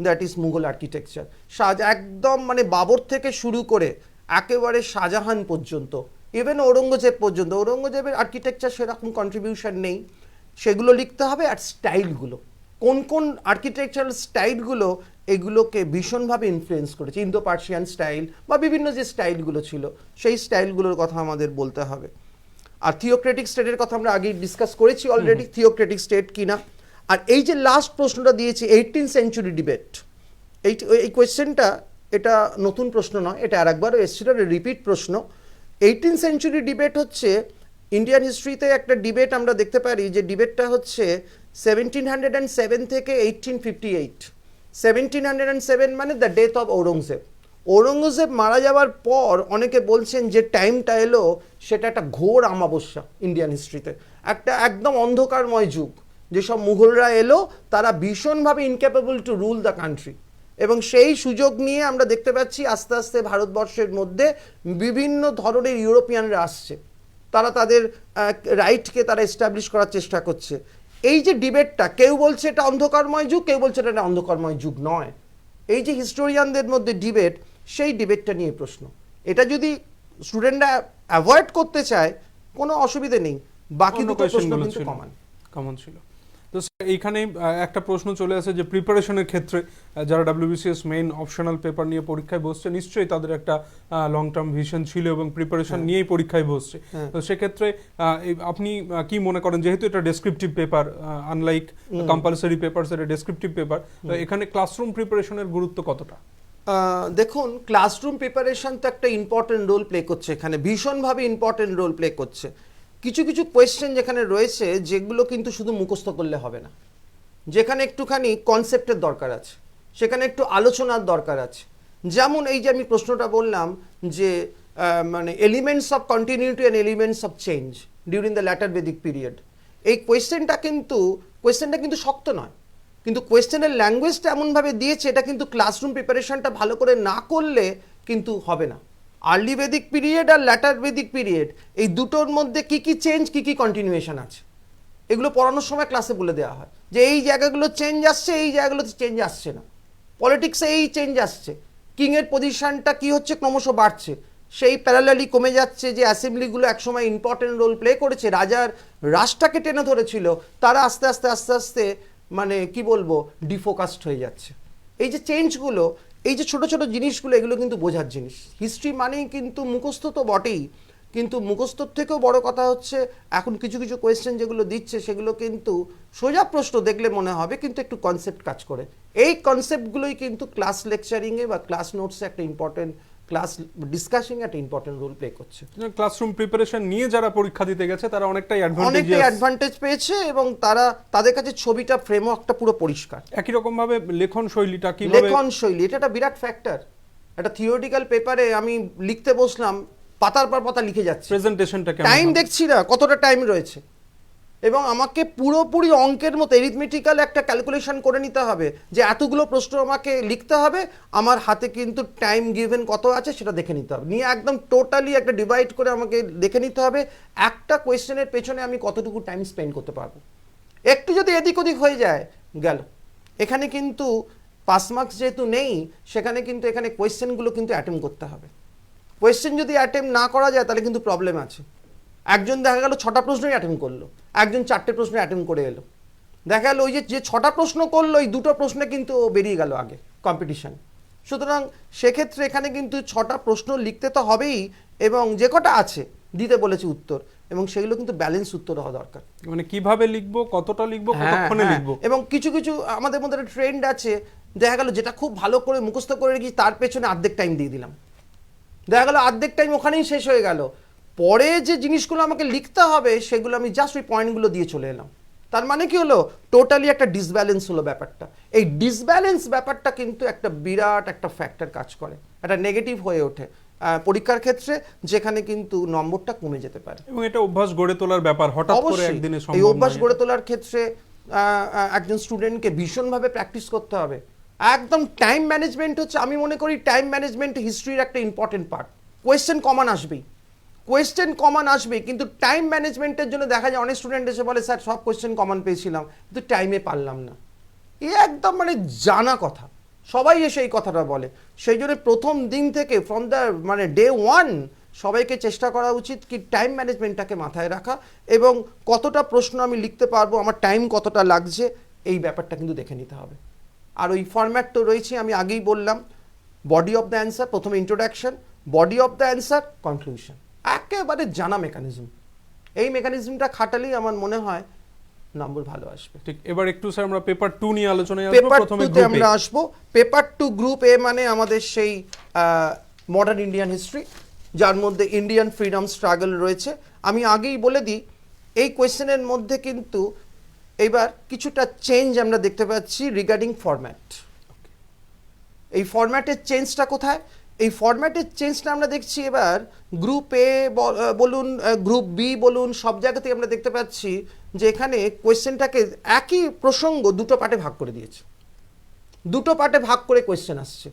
দ্যাট ইজ মুঘল আর্কিটেকচার। একদম মানে বাবর থেকে শুরু করে একেবারে শাহজাহান পর্যন্ত, ইভেন ঔরঙ্গজেব পর্যন্ত, ঔরঙ্গজেবের আর্কিটেকচার সেরকম কন্ট্রিবিউশন নেই, সেগুলো লিখতে হবে। আর স্টাইলগুলো, কোন কোন আর্কিটেকচারাল স্টাইলগুলো এগুলোকে ভীষণভাবে ইনফ্লুয়েন্স করেছে, ইন্দো পার্সিয়ান স্টাইল বা বিভিন্ন যে স্টাইলগুলো ছিল সেই স্টাইলগুলোর কথা আমাদের বলতে হবে। আর থিওক্রেটিক স্টেটের কথা আমরা আগেই ডিসকাস করেছি অলরেডি, থিওক্রেটিক স্টেট কিনা। আর এই যে লাস্ট প্রশ্নটা দিয়েছি 18th সেঞ্চুরি ডিবেট, এই কোয়েশ্চেনটা এটা নতুন প্রশ্ন নয়, এটা আরেকবারও এসেছিল, রিপিট প্রশ্ন। 18th সেঞ্চুরি ডিবেট হচ্ছে ইন্ডিয়ান হিস্ট্রিতে একটা ডিবেট আমরা দেখতে পারি, যে ডিবেটটা হচ্ছে 1707 থেকে 1858। 1707 মানে the death of Aurangzeb. Aurangzeb মারা যাওয়ার পর অনেকে বলছেন যে টাইমটা এলো সেটা একটা ঘোর অমাবস্যা ইন্ডিয়ান হিস্ট্রিতে, একটা একদম অন্ধকারময় যুগ। যেসব মুঘলরা এলো তারা ভীষণভাবে incapable to rule the country, এবং সেই সুযোগ নিয়ে আমরা দেখতে পাচ্ছি আস্তে আস্তে ভারতবর্ষের মধ্যে বিভিন্ন ধরনের ইউরোপিয়ানরা আসছে, তারা তাদের রাইটকে তারা এস্টাবলিশ করার চেষ্টা করছে। এই যে ডিবেটটা, কেউ বলছে এটা অন্ধকারময় যুগ, কেউ বলছে এটা অন্ধকারময় যুগ নয়। এই যে হিস্টোরিয়ানদের মধ্যে ডিবেট, সেই ডিবেটটা নিয়ে প্রশ্ন। এটা যদি স্টুডেন্টরা অ্যাভয়েড করতে চায় কোনো অসুবিধে নেই, বাকি দুটো প্রশ্ন কিন্তু কমন ছিল। তো এইখানে একটা প্রশ্ন চলে আসে যে প্রিপারেশনের ক্ষেত্রে যারা WBCS মেইন অপশনাল পেপার নিয়ে পরীক্ষায় বসছে, নিশ্চয়ই তাদের একটা লং টার্ম ভিশন ছিল এবং প্রিপারেশন নিয়েই পরীক্ষায় বসছে। তো সেক্ষেত্রে আপনি কি মনে করেন, যেহেতু এটা descriptive paper, unlike compulsory papers, এটা ডেসক্রিপটিভ পেপার, তো এখানে ক্লাসরুম প্রিপারেশনের গুরুত্ব কতটা? দেখুন, ক্লাসরুম প্রিপারেশন তো একটা ইম্পর্টেন্ট রোল প্লে করছে, এখানে ভীষণভাবে ইম্পর্টেন্ট রোল প্লে করছে। কিছু কিছু কোয়েশ্চেন যেখানে রয়েছে যেগুলো কিন্তু শুধু মুখস্থ করলে হবে না, যেখানে একটুখানি কনসেপ্টের দরকার আছে, সেখানে একটু আলোচনার দরকার আছে। যেমন এই যে আমি প্রশ্নটা বললাম যে মানে elements of continuity and elements of change during the later Vedic period, এই কোয়েশ্চেনটা কিন্তু শক্ত নয়, কিন্তু কোয়েশ্চেনের ল্যাঙ্গুয়েজটা এমনভাবে দিয়েছে, এটা কিন্তু ক্লাসরুম প্রিপারেশনটা ভালো করে না করলে কিন্তু হবে না। আর্লি বেদিক পিরিয়ড আর ল্যাটার বেদিক পিরিয়ড, এই দুটোর মধ্যে কি কি চেঞ্জ, কি কি কন্টিনিউয়েশন আছে, এগুলো পড়ানোর সময় ক্লাসে বলে দেওয়া হয় যে এই জায়গাগুলো চেঞ্জ আসছে, এই জায়গাগুলোতে চেঞ্জ আসছে না। পলিটিক্সে এই চেঞ্জ আসছে, কিংয়ের পজিশনটা কি হচ্ছে, ক্রমশ বাড়ছে, সেই প্যারালালি কমে যাচ্ছে। যে অ্যাসেম্বলিগুলো একসময় ইম্পর্টেন্ট রোল প্লে করেছে, রাজার রাজটাকে টেনে ধরেছিল, তারা আস্তে আস্তে আস্তে আস্তে মানে কি বলবো ডিফোকাসড হয়ে যাচ্ছে। এই যে চেঞ্জগুলো, এই যে ছোট ছোট জিনিসগুলো, এগুলো কিন্তু বোঝার জিনিস। হিস্ট্রি মানেই কিন্তু মুখস্থ তো বটেই, কিন্তু মুখস্থর থেকেও বড় কথা হচ্ছে এখন কিছু কিছু কোয়েশ্চেন যেগুলো দিচ্ছে সেগুলো কিন্তু সোজা প্রশ্ন দেখলে মনে হবে, কিন্তু একটু কনসেপ্ট কাজ করে। এই কনসেপ্টগুলোই কিন্তু ক্লাস লেকচারিংয়ে বা ক্লাস নোটসে একটা ইম্পর্টেন্ট, ক্লাস ডিসকাশিং একটা ইম্পর্টেন্ট রোল প্লে করছে। ক্লাসরুম প্রিপারেশন নিয়ে যারা পরীক্ষা দিতে গেছে তারা অনেকটাই অ্যাডভান্টেজ পেয়েছে, এবং তাদের কাছে ছবিটা ফ্রেমওয়ার্কটা পুরো পরিষ্কার। একই রকম ভাবে লেখন শৈলীটা, লেখন শৈলী এটা একটা বিরাট ফ্যাক্টর। একটা থিওরিটিক্যাল পেপারে আমি লিখতে বসলাম, পাতার পর পাতা লিখে যাচ্ছে, প্রেজেন্টেশনটা টাইম দেখছি না কতটা টাইম রয়েছে, এবং আমাকে পুরোপুরি অঙ্কের মতো এরিথমেটিক্যাল একটা ক্যালকুলেশন করে নিতে হবে যে এতগুলো প্রশ্ন আমাকে লিখতে হবে, আমার হাতে কিন্তু টাইম গিভেন কত আছে সেটা দেখে নিতে হবে, নিয়ে একদম টোটালি একটা ডিভাইড করে আমাকে দেখে নিতে হবে একটা কোয়েশ্চেনের পেছনে আমি কতটুকু টাইম স্পেন্ড করতে পারবো। একটু যদি এদিক ওদিক হয়ে যায় গেল। এখানে কিন্তু পাস মার্কস যেহেতু নেই, সেখানে কিন্তু এখানে কোয়েশ্চেনগুলো কিন্তু অ্যাটেম্প করতে হবে। কোয়েশ্চেন যদি অ্যাটেম্প না করা যায় তাহলে কিন্তু প্রবলেম আছে। একজন দেখা গেল 6টা প্রশ্নই অ্যাটেম্প করলো, একজন 4টে প্রশ্ন অ্যাটেম্প করে এলো, দেখা গেল ওই যে 6টা প্রশ্ন করলো, এই 2টো প্রশ্নে কিন্তু বেরিয়ে গেল আগে কম্পিটিশন। সুতরাং সেক্ষেত্রে এখানে কিন্তু 6টা প্রশ্ন লিখতে তো হবেই, এবং যে কটা আছে দিতে বলেছে উত্তর, এবং সেগুলো কিন্তু ব্যালেন্স উত্তর হওয়া দরকার। মানে কিভাবে লিখবো, কতটা লিখবো, কতক্ষণে লিখবো। এবং কিছু কিছু আমাদের মধ্যে একটা ট্রেন্ড আছে, দেখা গেল যেটা খুব ভালো করে মুখস্থ করে রেখেছি তার পেছনে অর্ধেক টাইম দিয়ে দিলাম, দেখা গেল অর্ধেক টাইম ওখানেই শেষ হয়ে গেল। পরে যে জিনিসগুলো আমাকে লিখতে হবে সেগুলো আমি জাস্ট ওই পয়েন্টগুলো দিয়ে চলে এলাম। তার মানে কি হলো, টোটালি একটা ডিসব্যালেন্স হলো ব্যাপারটা। এই ডিসব্যালেন্স ব্যাপারটা কিন্তু একটা বিরাট একটা ফ্যাক্টর কাজ করে, একটা নেগেটিভ হয়ে ওঠে পরীক্ষার ক্ষেত্রে, যেখানে কিন্তু নম্বরটা কমে যেতে পারে। এবং এটা অভ্যাস গড়ে তোলার ব্যাপার, হঠাৎ করে একদিনে সম্ভব নয়। এই অভ্যাস গড়ে তোলার ক্ষেত্রে একজন স্টুডেন্টকে ভীষণভাবে প্র্যাকটিস করতে হবে। একদম টাইম ম্যানেজমেন্ট হচ্ছে, আমি মনে করি টাইম ম্যানেজমেন্ট হিস্ট্রির একটা ইম্পর্টেন্ট পার্ট। কোয়েশ্চেন কমন আসবেই, কিন্তু টাইম ম্যানেজমেন্টের জন্য দেখা যায় অনেক স্টুডেন্ট এসে বলে স্যার সব কোয়েশ্চেন কমন পেয়েছিলাম কিন্তু টাইমে পারলাম না। একদম মানে জানা কথা, সবাই এসে এই কথাটা বলে। সেই জন্য প্রথম দিন থেকে ফ্রম দ্য মানে ডে 1 সবাইকে চেষ্টা করা উচিত কি টাইম ম্যানেজমেন্টটাকে মাথায় রাখা, এবং কতটা প্রশ্ন আমি লিখতে পারবো, আমার টাইম কতটা লাগছে, এই ব্যাপারটা কিন্তু দেখে নিতে হবে। আর ওই ফরম্যাট তো রয়েছে, আমি আগেই বললাম, বডি অফ দ্য অ্যান্সার, প্রথমে introduction, body of the answer, conclusion, একেবারে জানা মেকানিজম। এই মেকানিজমটা খাটালেই আমার মনে হয় নম্বর ভালো আসবে। ঠিক, এবার একটু স্যার আমরা পেপার 2 নিয়ে আলোচনায় আসব। পেপার প্রথমে 2 তে আমরা আসব। পেপার 2 গ্রুপ এ মানে আমাদের সেই মডার্ন ইন্ডিয়ান হিস্ট্রি, যার মধ্যে ইন্ডিয়ান ফ্রিডম স্ট্রাগল রয়েছে। আমি আগেই বলে দিই, এই কোয়েশ্চেনের মধ্যে কিন্তু এবার কিছুটা চেঞ্জ আমরা দেখতে পাচ্ছি রিগার্ডিং ফরম্যাট। এই ফরম্যাটের চেঞ্জটা কোথায়? এই ফরম্যাটের চেঞ্জটা আমরা দেখছি এবার গ্রুপ এ বলুন, গ্রুপ বি বলুন, সব জায়গাতেই আমরা দেখতে পাচ্ছি যে এখানে কোয়েশ্চেনটাকে একই প্রসঙ্গ দুটো পার্টে ভাগ করে দিয়েছে, দুটো পার্টে ভাগ করে কোয়েশ্চেন আসছে।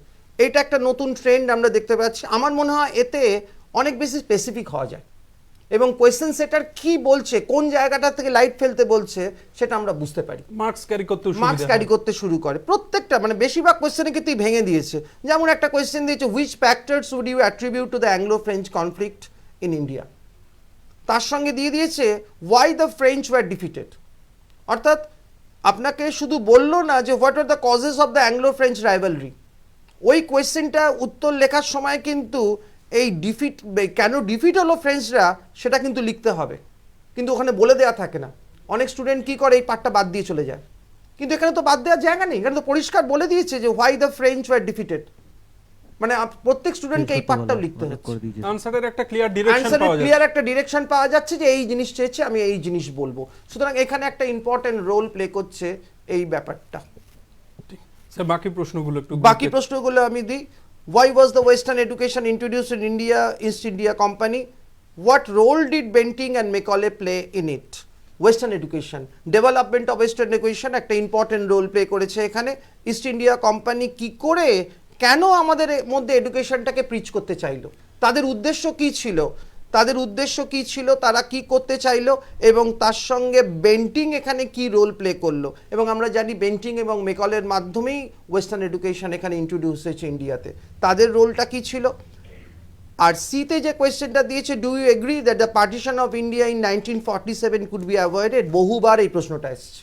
এটা একটা নতুন ট্রেন্ড আমরা দেখতে পাচ্ছি। আমার মনে হয় এতে অনেক বেশি স্পেসিফিক হওয়া যায় এবং কোয়েশ্চেন সেটার কি বলছে, কোন জায়গাটা থেকে লাইট ফেলতে বলছে, সেটা আমরা বুঝতে পারি। মার্কস ক্যারি করতে শুরু করে প্রত্যেকটা, মানে বেশিরভাগ কোয়েশ্চেনে কিন্তু ভেঙে দিয়েছে। যেমন একটা কোয়েশ্চেন দিয়েছে, which factors would you attribute to the Anglo French conflict in India. তার সঙ্গে দিয়ে দিয়েছে why the French war defeated. অর্থাৎ আপনাকে শুধু বললো না যে what are the causes of the Anglo French rivalry, ওই কোয়েশ্চেনটা উত্তর লেখার সময় কিন্তু এই ডিফিট, কেন ডিফিট হলো ফ্রেঞ্চরা, সেটা কিন্তু লিখতে হবে, কিন্তু ওখানে বলে দেওয়া থাকে না। অনেক স্টুডেন্ট কি করে, এই পার্টটা বাদ দিয়ে চলে যায়, কিন্তু এখানে তো বাদ দেওয়ার জায়গা নেই, এখানে তো পরিষ্কার বলে দিয়েছে যে why the French war defeated. মানে প্রত্যেক স্টুডেন্টকে এই পার্টটাও লিখতে হচ্ছে। আনসারের একটা ক্লিয়ার ডিরেকশন পাওয়া যাচ্ছে, ক্লিয়ার একটা ডিরেকশন পাওয়া যাচ্ছে যে এই জিনিস চেয়েছে, আমি এই জিনিস বলবো। সুতরাং এখানে একটা ইম্পর্টেন্ট রোল প্লে করছে এই ব্যাপারটা। স্যার বাকি প্রশ্নগুলো আমি দিই। Why was the Western education introduced in India, East India Company? What role did Bentinck and Macaulay play in it? Western education, development of Western education একটা ইম্পর্টেন্ট রোল প্লে করেছে এখানে। ইস্ট ইন্ডিয়া কোম্পানি কি করে, কেন আমাদের মধ্যে এডুকেশনটাকে preach করতে চাইলো, তাদের উদ্দেশ্য কি ছিল, তারা কি করতে চাইলো, এবং তার সঙ্গে বেন্টিং এখানে কি রোল প্লে করলো। এবং আমরা জানি বেন্টিং এবং মেকলের মাধ্যমেই ওয়েস্টার্ন এডুকেশন এখানে ইন্ট্রোডিউস হয়েছে ইন্ডিয়াতে, তাদের রোলটা কি ছিল। আর সিতে যে কোয়েশ্চেনটা দিয়েছে, do you agree that the partition of India in 1947 could be avoided, বহুবার এই প্রশ্নটা এসছে।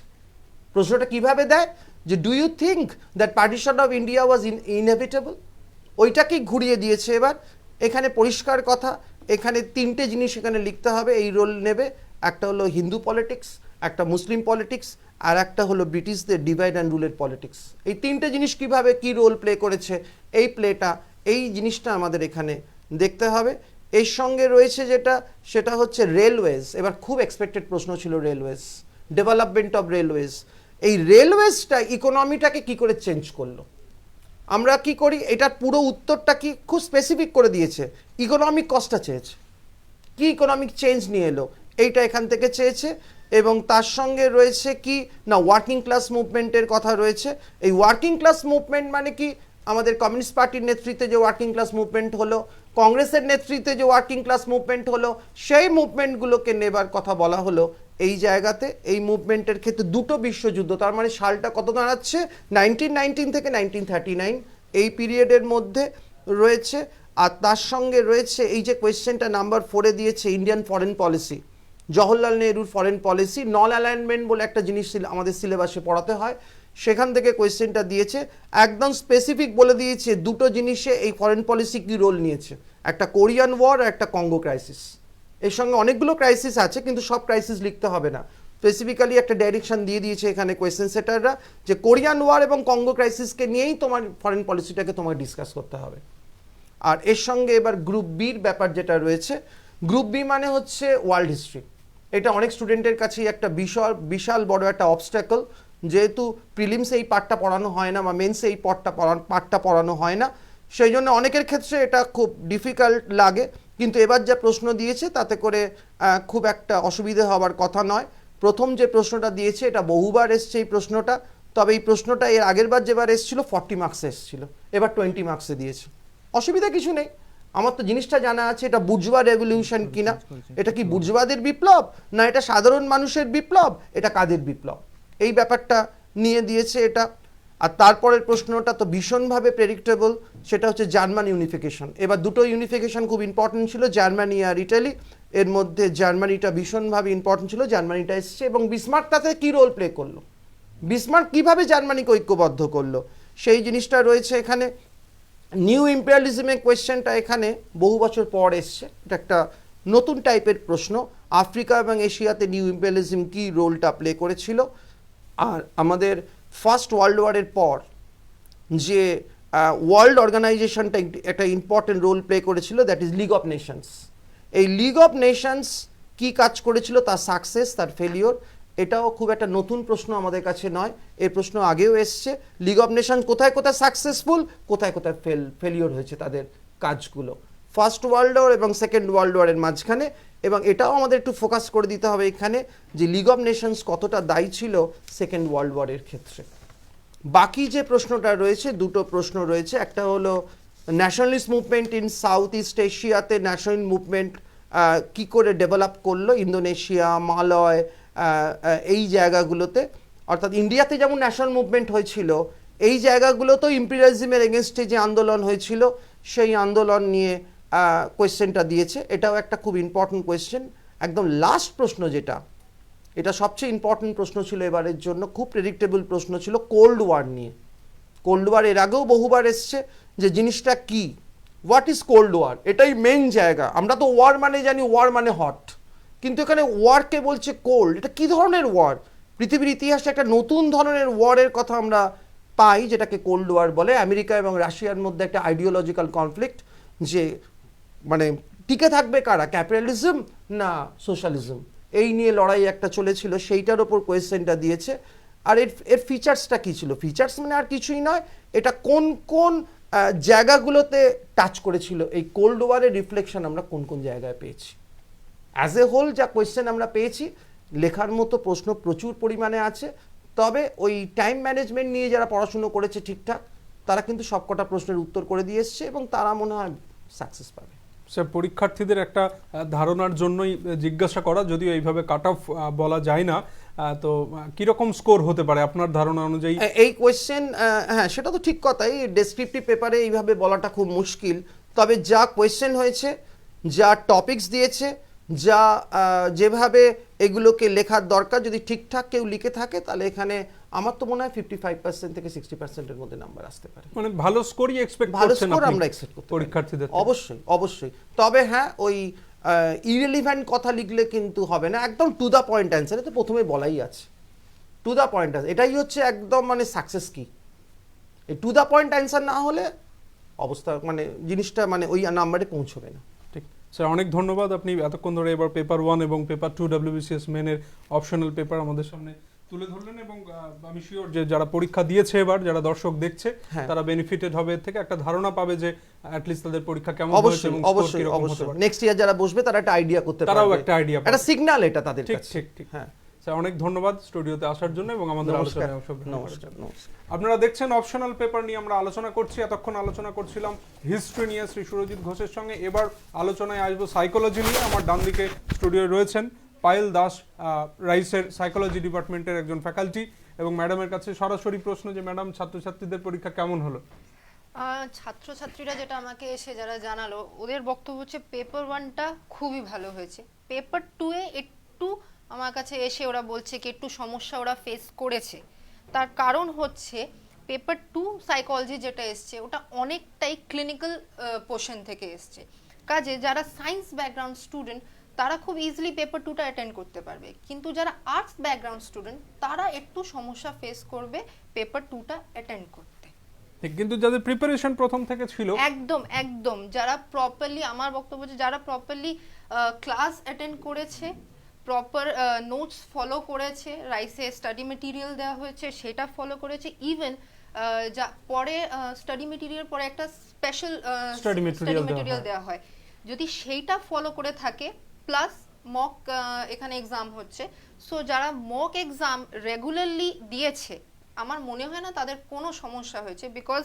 প্রশ্নটা কিভাবে দেয়, যে do you think that partition of India was inevitable, ওইটাকেই ঘুরিয়ে দিয়েছে। এবার এখানে পরিষ্কার কথা, এখানে তিনটে জিনিস এখানে লিখতে হবে, এই রোল নেবে। একটা হলো হিন্দু পলিটিক্স, একটা মুসলিম পলিটিক্স, আর একটা হলো ব্রিটিশদের ডিভাইড অ্যান্ড রুলের পলিটিক্স। এই তিনটে জিনিস কিভাবে কি রোল প্লে করেছে, এই জিনিসটা আমাদের এখানে দেখতে হবে। এর সঙ্গে রয়েছে সেটা হচ্ছে রেলওয়েজ। এবার খুব এক্সপেক্টেড প্রশ্ন ছিল রেলওয়েজ, ডেভেলপমেন্ট অফ রেলওয়েজ। এই রেলওয়েজটা ইকোনমিটাকে কি করে চেঞ্জ করলো, আমরা কি করি, এটার পুরো উত্তরটা কি খুব স্পেসিফিক করে দিয়েছে। ইকোনমিক কস্টটা চেয়েছে, কি ইকোনমিক চেঞ্জ নিয়ে এলো, এইটা এখান থেকে চেয়েছে। এবং তার সঙ্গে রয়েছে কি না, ওয়ার্কিং ক্লাস মুভমেন্টের কথা রয়েছে। এই ওয়ার্কিং ক্লাস মুভমেন্ট মানে কি, আমাদের কমিউনিস্ট পার্টির নেতৃত্বে যে ওয়ার্কিং ক্লাস মুভমেন্ট হলো, কংগ্রেসের নেতৃত্বে যে ওয়ার্কিং ক্লাস মুভমেন্ট হলো, সেই মুভমেন্টগুলোকে নেবার কথা বলা হলো এই জায়গাতে। এই মুভমেন্টের ক্ষেত্রে দুটো বিশ্বযুদ্ধ, তার মানে সালটা কত দাঁড়াচ্ছে, 1919 থেকে 1939, এই পিরিয়ডের মধ্যে রয়েছে। আর তার সঙ্গে রয়েছে এই যে কোয়েশ্চেনটা নাম্বার 4-এ দিয়েছে, ইন্ডিয়ান ফরেন পলিসি, জওহরলাল নেহরুর ফরেন পলিসি, নন অ্যালাইনমেন্ট বলে একটা জিনিস আমাদের সিলেবাসে পড়াতে হয়, সেখান থেকে কোয়েশ্চেনটা দিয়েছে। একদম স্পেসিফিক বলে দিয়েছে দুটো জিনিসে এই ফরেন পলিসি কি রোল নিয়েছে, একটা কোরিয়ান ওয়ার আর একটা কঙ্গো ক্রাইসিস। এর সঙ্গে অনেকগুলো ক্রাইসিস আছে, কিন্তু সব ক্রাইসিস লিখতে হবে না, স্পেসিফিক্যালি একটা ডাইরেকশন দিয়ে দিয়েছে এখানে কোয়েশ্চেন সেটাররা, যে কোরিয়ান ওয়ার এবং কঙ্গো ক্রাইসিসকে নিয়েই তোমার ফরেন পলিসিটাকে তোমাকে ডিসকাস করতে হবে। আর এর সঙ্গে এবার গ্রুপ বির ব্যাপার যেটা রয়েছে, গ্রুপ বি মানে হচ্ছে ওয়ার্ল্ড হিস্ট্রি। এটা অনেক স্টুডেন্টের কাছেই একটা বিশাল বড় একটা অবস্ট্যাকল, যেহেতু প্রিলিমসে এই পার্টটা পড়ানো হয় না বা মেন্সে এই পার্টটা পড়ানো হয় না, সেই জন্য অনেকের ক্ষেত্রে এটা খুব ডিফিকাল্ট লাগে। কিন্তু এবার যা প্রশ্ন দিয়েছে তাতে করে খুব একটা অসুবিধে হওয়ার কথা নয়। প্রথম যে প্রশ্নটা দিয়েছে এটা বহুবার এসছে এই প্রশ্নটা, তবে এই প্রশ্নটা এর আগের বার যেবার এসেছিল 40 মার্কসে এসেছিল, এবার 20 মার্কসে দিয়েছে। অসুবিধা কিছু নেই, আমার তো জিনিসটা জানা আছে এটা বুর্জোয়া রেভলিউশন কিনা, এটা কি বুর্জোয়াদের বিপ্লব না এটা সাধারণ মানুষের বিপ্লব, এটা কাদের বিপ্লব, এই ব্যাপারটা নিয়ে দিয়েছে এটা। আর তারপরের প্রশ্নটা তো ভীষণভাবে প্রেডিক্টেবল, সেটা হচ্ছে জার্মান ইউনিফিকেশন। এবার দুটো ইউনিফিকেশন খুব ইম্পর্টেন্ট ছিল, জার্মানি আর ইটালি। এর মধ্যে জার্মানিটা ভীষণভাবে ইম্পর্টেন্ট ছিল, জার্মানিটা এসছে। এবং বিসমার্ক তাতে কী রোল প্লে করলো, বিসমার্ক কিভাবে জার্মানিকে ঐক্যবদ্ধ করলো, সেই জিনিসটা রয়েছে এখানে। নিউ ইম্পেরিয়ালিজমের কোয়েশ্চেনটা এখানে বহু বছর পর এসছে, এটা একটা নতুন টাইপের প্রশ্ন। আফ্রিকা এবং এশিয়াতে নিউ ইম্পেরিয়ালিজম কি রোলটা প্লে করেছিল। আর আমাদের ফার্স্ট ওয়ার্ল্ড ওয়ারের পর যে ওয়ার্ল্ড অর্গানাইজেশনটা একটা ইম্পর্টেন্ট রোল প্লে করেছিল, that is league of Nations. এই লিগ অফ নেশনস কি কাজ করেছিল, তার সাকসেস, তার ফেলিওর, এটাও খুব একটা নতুন প্রশ্ন আমাদের কাছে নয়, এই প্রশ্ন আগেও এসছে। লিগ অফ নেশন কোথায় কোথায় সাকসেসফুল, কোথায় কোথায় ফেলিওর হয়েছে তাদের কাজগুলো ফার্স্ট ওয়ার্ল্ড ওয়ার এবং সেকেন্ড ওয়ার্ল্ড ওয়ারের মাঝখানে। এবং এটাও আমাদের একটু ফোকাস করে দিতে হবে এখানে যে লিগ অফ নেশনস কতটা দায়ী ছিল সেকেন্ড ওয়ার্ল্ড ওয়ারের ক্ষেত্রে। বাকি যে প্রশ্নটা রয়েছে, দুটো প্রশ্ন রয়েছে, একটা হলো nationalist movement in south east এশিয়াতে ন্যাশনাল মুভমেন্ট কি করে ডেভেলপ করলো ইন্দোনেশিয়া, মালয়, এই জায়গাগুলোতে। অর্থাৎ ইন্ডিয়াতে যেমন ন্যাশনাল মুভমেন্ট হয়েছিল, এই জায়গাগুলোতেও ইম্পিরিয়ালিজমের এগেনস্টে যে আন্দোলন হয়েছিল সেই আন্দোলন নিয়ে কোয়েশ্চেনটা দিয়েছে। এটাও একটা খুব ইম্পর্টেন্ট কোয়েশ্চেন। একদম লাস্ট প্রশ্ন যেটা, এটা সবচেয়ে ইম্পর্টেন্ট প্রশ্ন ছিল এবারের জন্য, খুব প্রেডিক্টেবল প্রশ্ন ছিল কোল্ড ওয়ার নিয়ে। কোল্ড ওয়ার এর আগেও বহুবার এসছে যে জিনিসটা কি, হোয়াট ইজ কোল্ড ওয়ার, এটাই মেইন জায়গা। আমরা তো ওয়ার মানে জানি ওয়ার মানে হট, কিন্তু এখানে ওয়ারকে বলছে কোল্ড। এটা কি ধরনের ওয়ার? পৃথিবীর ইতিহাসে একটা নতুন ধরনের ওয়ারের কথা আমরা পাই যেটাকে কোল্ড ওয়ার বলে। আমেরিকা এবং রাশিয়ার মধ্যে একটা আইডিওলজিক্যাল কনফ্লিক্ট, যে মানে টিকে থাকবে কারা, ক্যাপিটালিজম না সোশ্যালিজম, এই নিয়ে লড়াই একটা চলেছিল, সেইটার ওপর কোয়েশ্চেনটা দিয়েছে। আর এর ফিচার্সটা কী ছিল? ফিচার্স মানে আর কিছুই নয়, এটা কোন কোন জায়গাগুলোতে টাচ করেছিল, এই কোল্ড ওয়ারের রিফ্লেকশন আমরা কোন কোন জায়গায় পেয়েছি। অ্যাজ এ হোল যা কোয়েশ্চেন আমরা পেয়েছি, লেখার মতো প্রশ্ন প্রচুর পরিমাণে আছে। তবে ওই টাইম ম্যানেজমেন্ট নিয়ে যারা পড়াশুনো করেছে ঠিকঠাক, তারা কিন্তু সবকটা প্রশ্নের উত্তর করে দিয়ে এসছে এবং তারা মনে হয় সাকসেস পাবে। স্যার, পরীক্ষার্থীদের একটা ধারণার জন্যই জিজ্ঞাসা করা, যদিও এইভাবে কাট অফ বলা যায় না, তো কিরকম স্কোর হতে পারে আপনার ধারণা অনুযায়ী? এই কোয়েশ্চেন, হ্যাঁ সেটা তো ঠিক কথাই, ডেসক্রিপটিভ পেপারে এইভাবে বলাটা খুব মুশকিল। তবে যা কোয়েশ্চেন হয়েছে, যা টপিকস দিয়েছে, যা যেভাবে এগুলোকে লেখার দরকার, যদি ঠিকঠাক কেউ লিখে থাকে তাহলে এখানে আমার তো মনে হয় 55% থেকে 60%-এর মধ্যে নাম্বার আসতে পারে। মানে ভালো স্কোরই এক্সপেক্ট করছেন? ভালো স্কোর আমরা এক্সপেক্ট করতে পরীক্ষার্থীদের অবশ্যই অবশ্যই। তবে হ্যাঁ, ওই ইরেলিভেন্ট কথা লিখলে কিন্তু হবে না, একদম টু দ্য পয়েন্ট অ্যান্সার। তো প্রথমে বলাই আছে টু দ্য পয়েন্ট অ্যান্সার, এটাই হচ্ছে একদম মানে সাকসেস কি। এই টু দ্য পয়েন্ট অ্যান্সার না হলে অবস্থা মানে জিনিসটা মানে ওই নাম্বারে পৌঁছবে না। ঠিক স্যার, অনেক ধন্যবাদ। আপনি এতক্ষণ ধরে এবার পেপার 1 এবং পেপার 2 WBCS মেনের অপশনাল পেপার আমাদের সামনে তুলে ধরলেন, এবং আমি শিওর যে যারা পরীক্ষা দিয়েছে এবার, যারা দর্শক দেখছে, তারা বেনিফিটেড হবে এর থেকে, একটা ধারণা পাবে যে অ্যাটলিস্ট তাদের পরীক্ষা কেমন হয়েছে এবং স্কোর কিরকম হতে পারে। নেক্সট ইয়ার যারা বসবে তারা একটা আইডিয়া করতে পারবে, তারাও একটা আইডিয়া পাবে, একটা সিগন্যাল এটা তাদের কাছে। ঠিক ঠিক। হ্যাঁ স্যার, অনেক ধন্যবাদ স্টুডিওতে আসার জন্য এবং আমাদের আলোচনায় অংশগ্রহণ করার জন্য। আপনারা দেখছেন অপশনাল পেপার নিয়ে আমরা আলোচনা করছি। এতক্ষণ আলোচনা করছিলাম হিস্ট্রি নিয়ে শ্রী সুরজিৎ ঘোষের সঙ্গে। এবার আলোচনায় আসবো সাইকোলজি নিয়ে। আমার ডান দিকে স্টুডিওয়ে রয়েছেন পায়েল দাস, রাইসের সাইকোলজি ডিপার্টমেন্টের একজন ফ্যাকাল্টি, এবং ম্যাডামের কাছে সরাসরি প্রশ্ন যে ম্যাডাম, ছাত্রছাত্রীদের পরীক্ষা কেমন হলো? ছাত্রছাত্রীরা যেটা আমাকে এসে যারা জানালো, ওদের বক্তব্য হচ্ছে পেপার 1টা খুবই ভালো হয়েছে, পেপার 2-এ একটু আমার কাছে এসে ওরা বলছে কি একটু সমস্যা ওরা ফেস করেছে। তার কারণ হচ্ছে পেপার 2 সাইকোলজি যেটা এসছে ওটা অনেকটাই ক্লিনিক্যাল পোর্শন থেকে এসছে, কাজে যারা সায়েন্স ব্যাকগ্রাউন্ড স্টুডেন্ট তারা খুব ইজিলি পেপার 2টা অ্যাটেন্ড করতে পারবে, কিন্তু যারা আর্টস ব্যাকগ্রাউন্ড স্টুডেন্ট তারা একটু সমস্যা ফেস করবে পেপার 2টা অ্যাটেন্ড করতে। কিন্তু যাদের প্রিপারেশন প্রথম থেকে ছিল, একদম একদম যারা প্রপারলি, আমার বক্তব্য যে যারা প্রপারলি ক্লাস অ্যাটেন্ড করেছে, প্রপার নোটস ফলো করেছে, রাইসে স্টাডি মেটেরিয়াল দেওয়া হয়েছে সেটা ফলো করেছে, ইভেন যা পরে স্টাডি মেটেরিয়াল পরে একটা স্পেশাল স্টাডি মেটেরিয়াল দেওয়া হয়, যদি সেইটা ফলো করে থাকে, প্লাস মক এখানে এক্সাম হচ্ছে, সো যারা মক এক্সাম রেগুলারলি দিয়েছে আমার মনে হয় না তাদের কোনো সমস্যা হয়েছে, বিকজ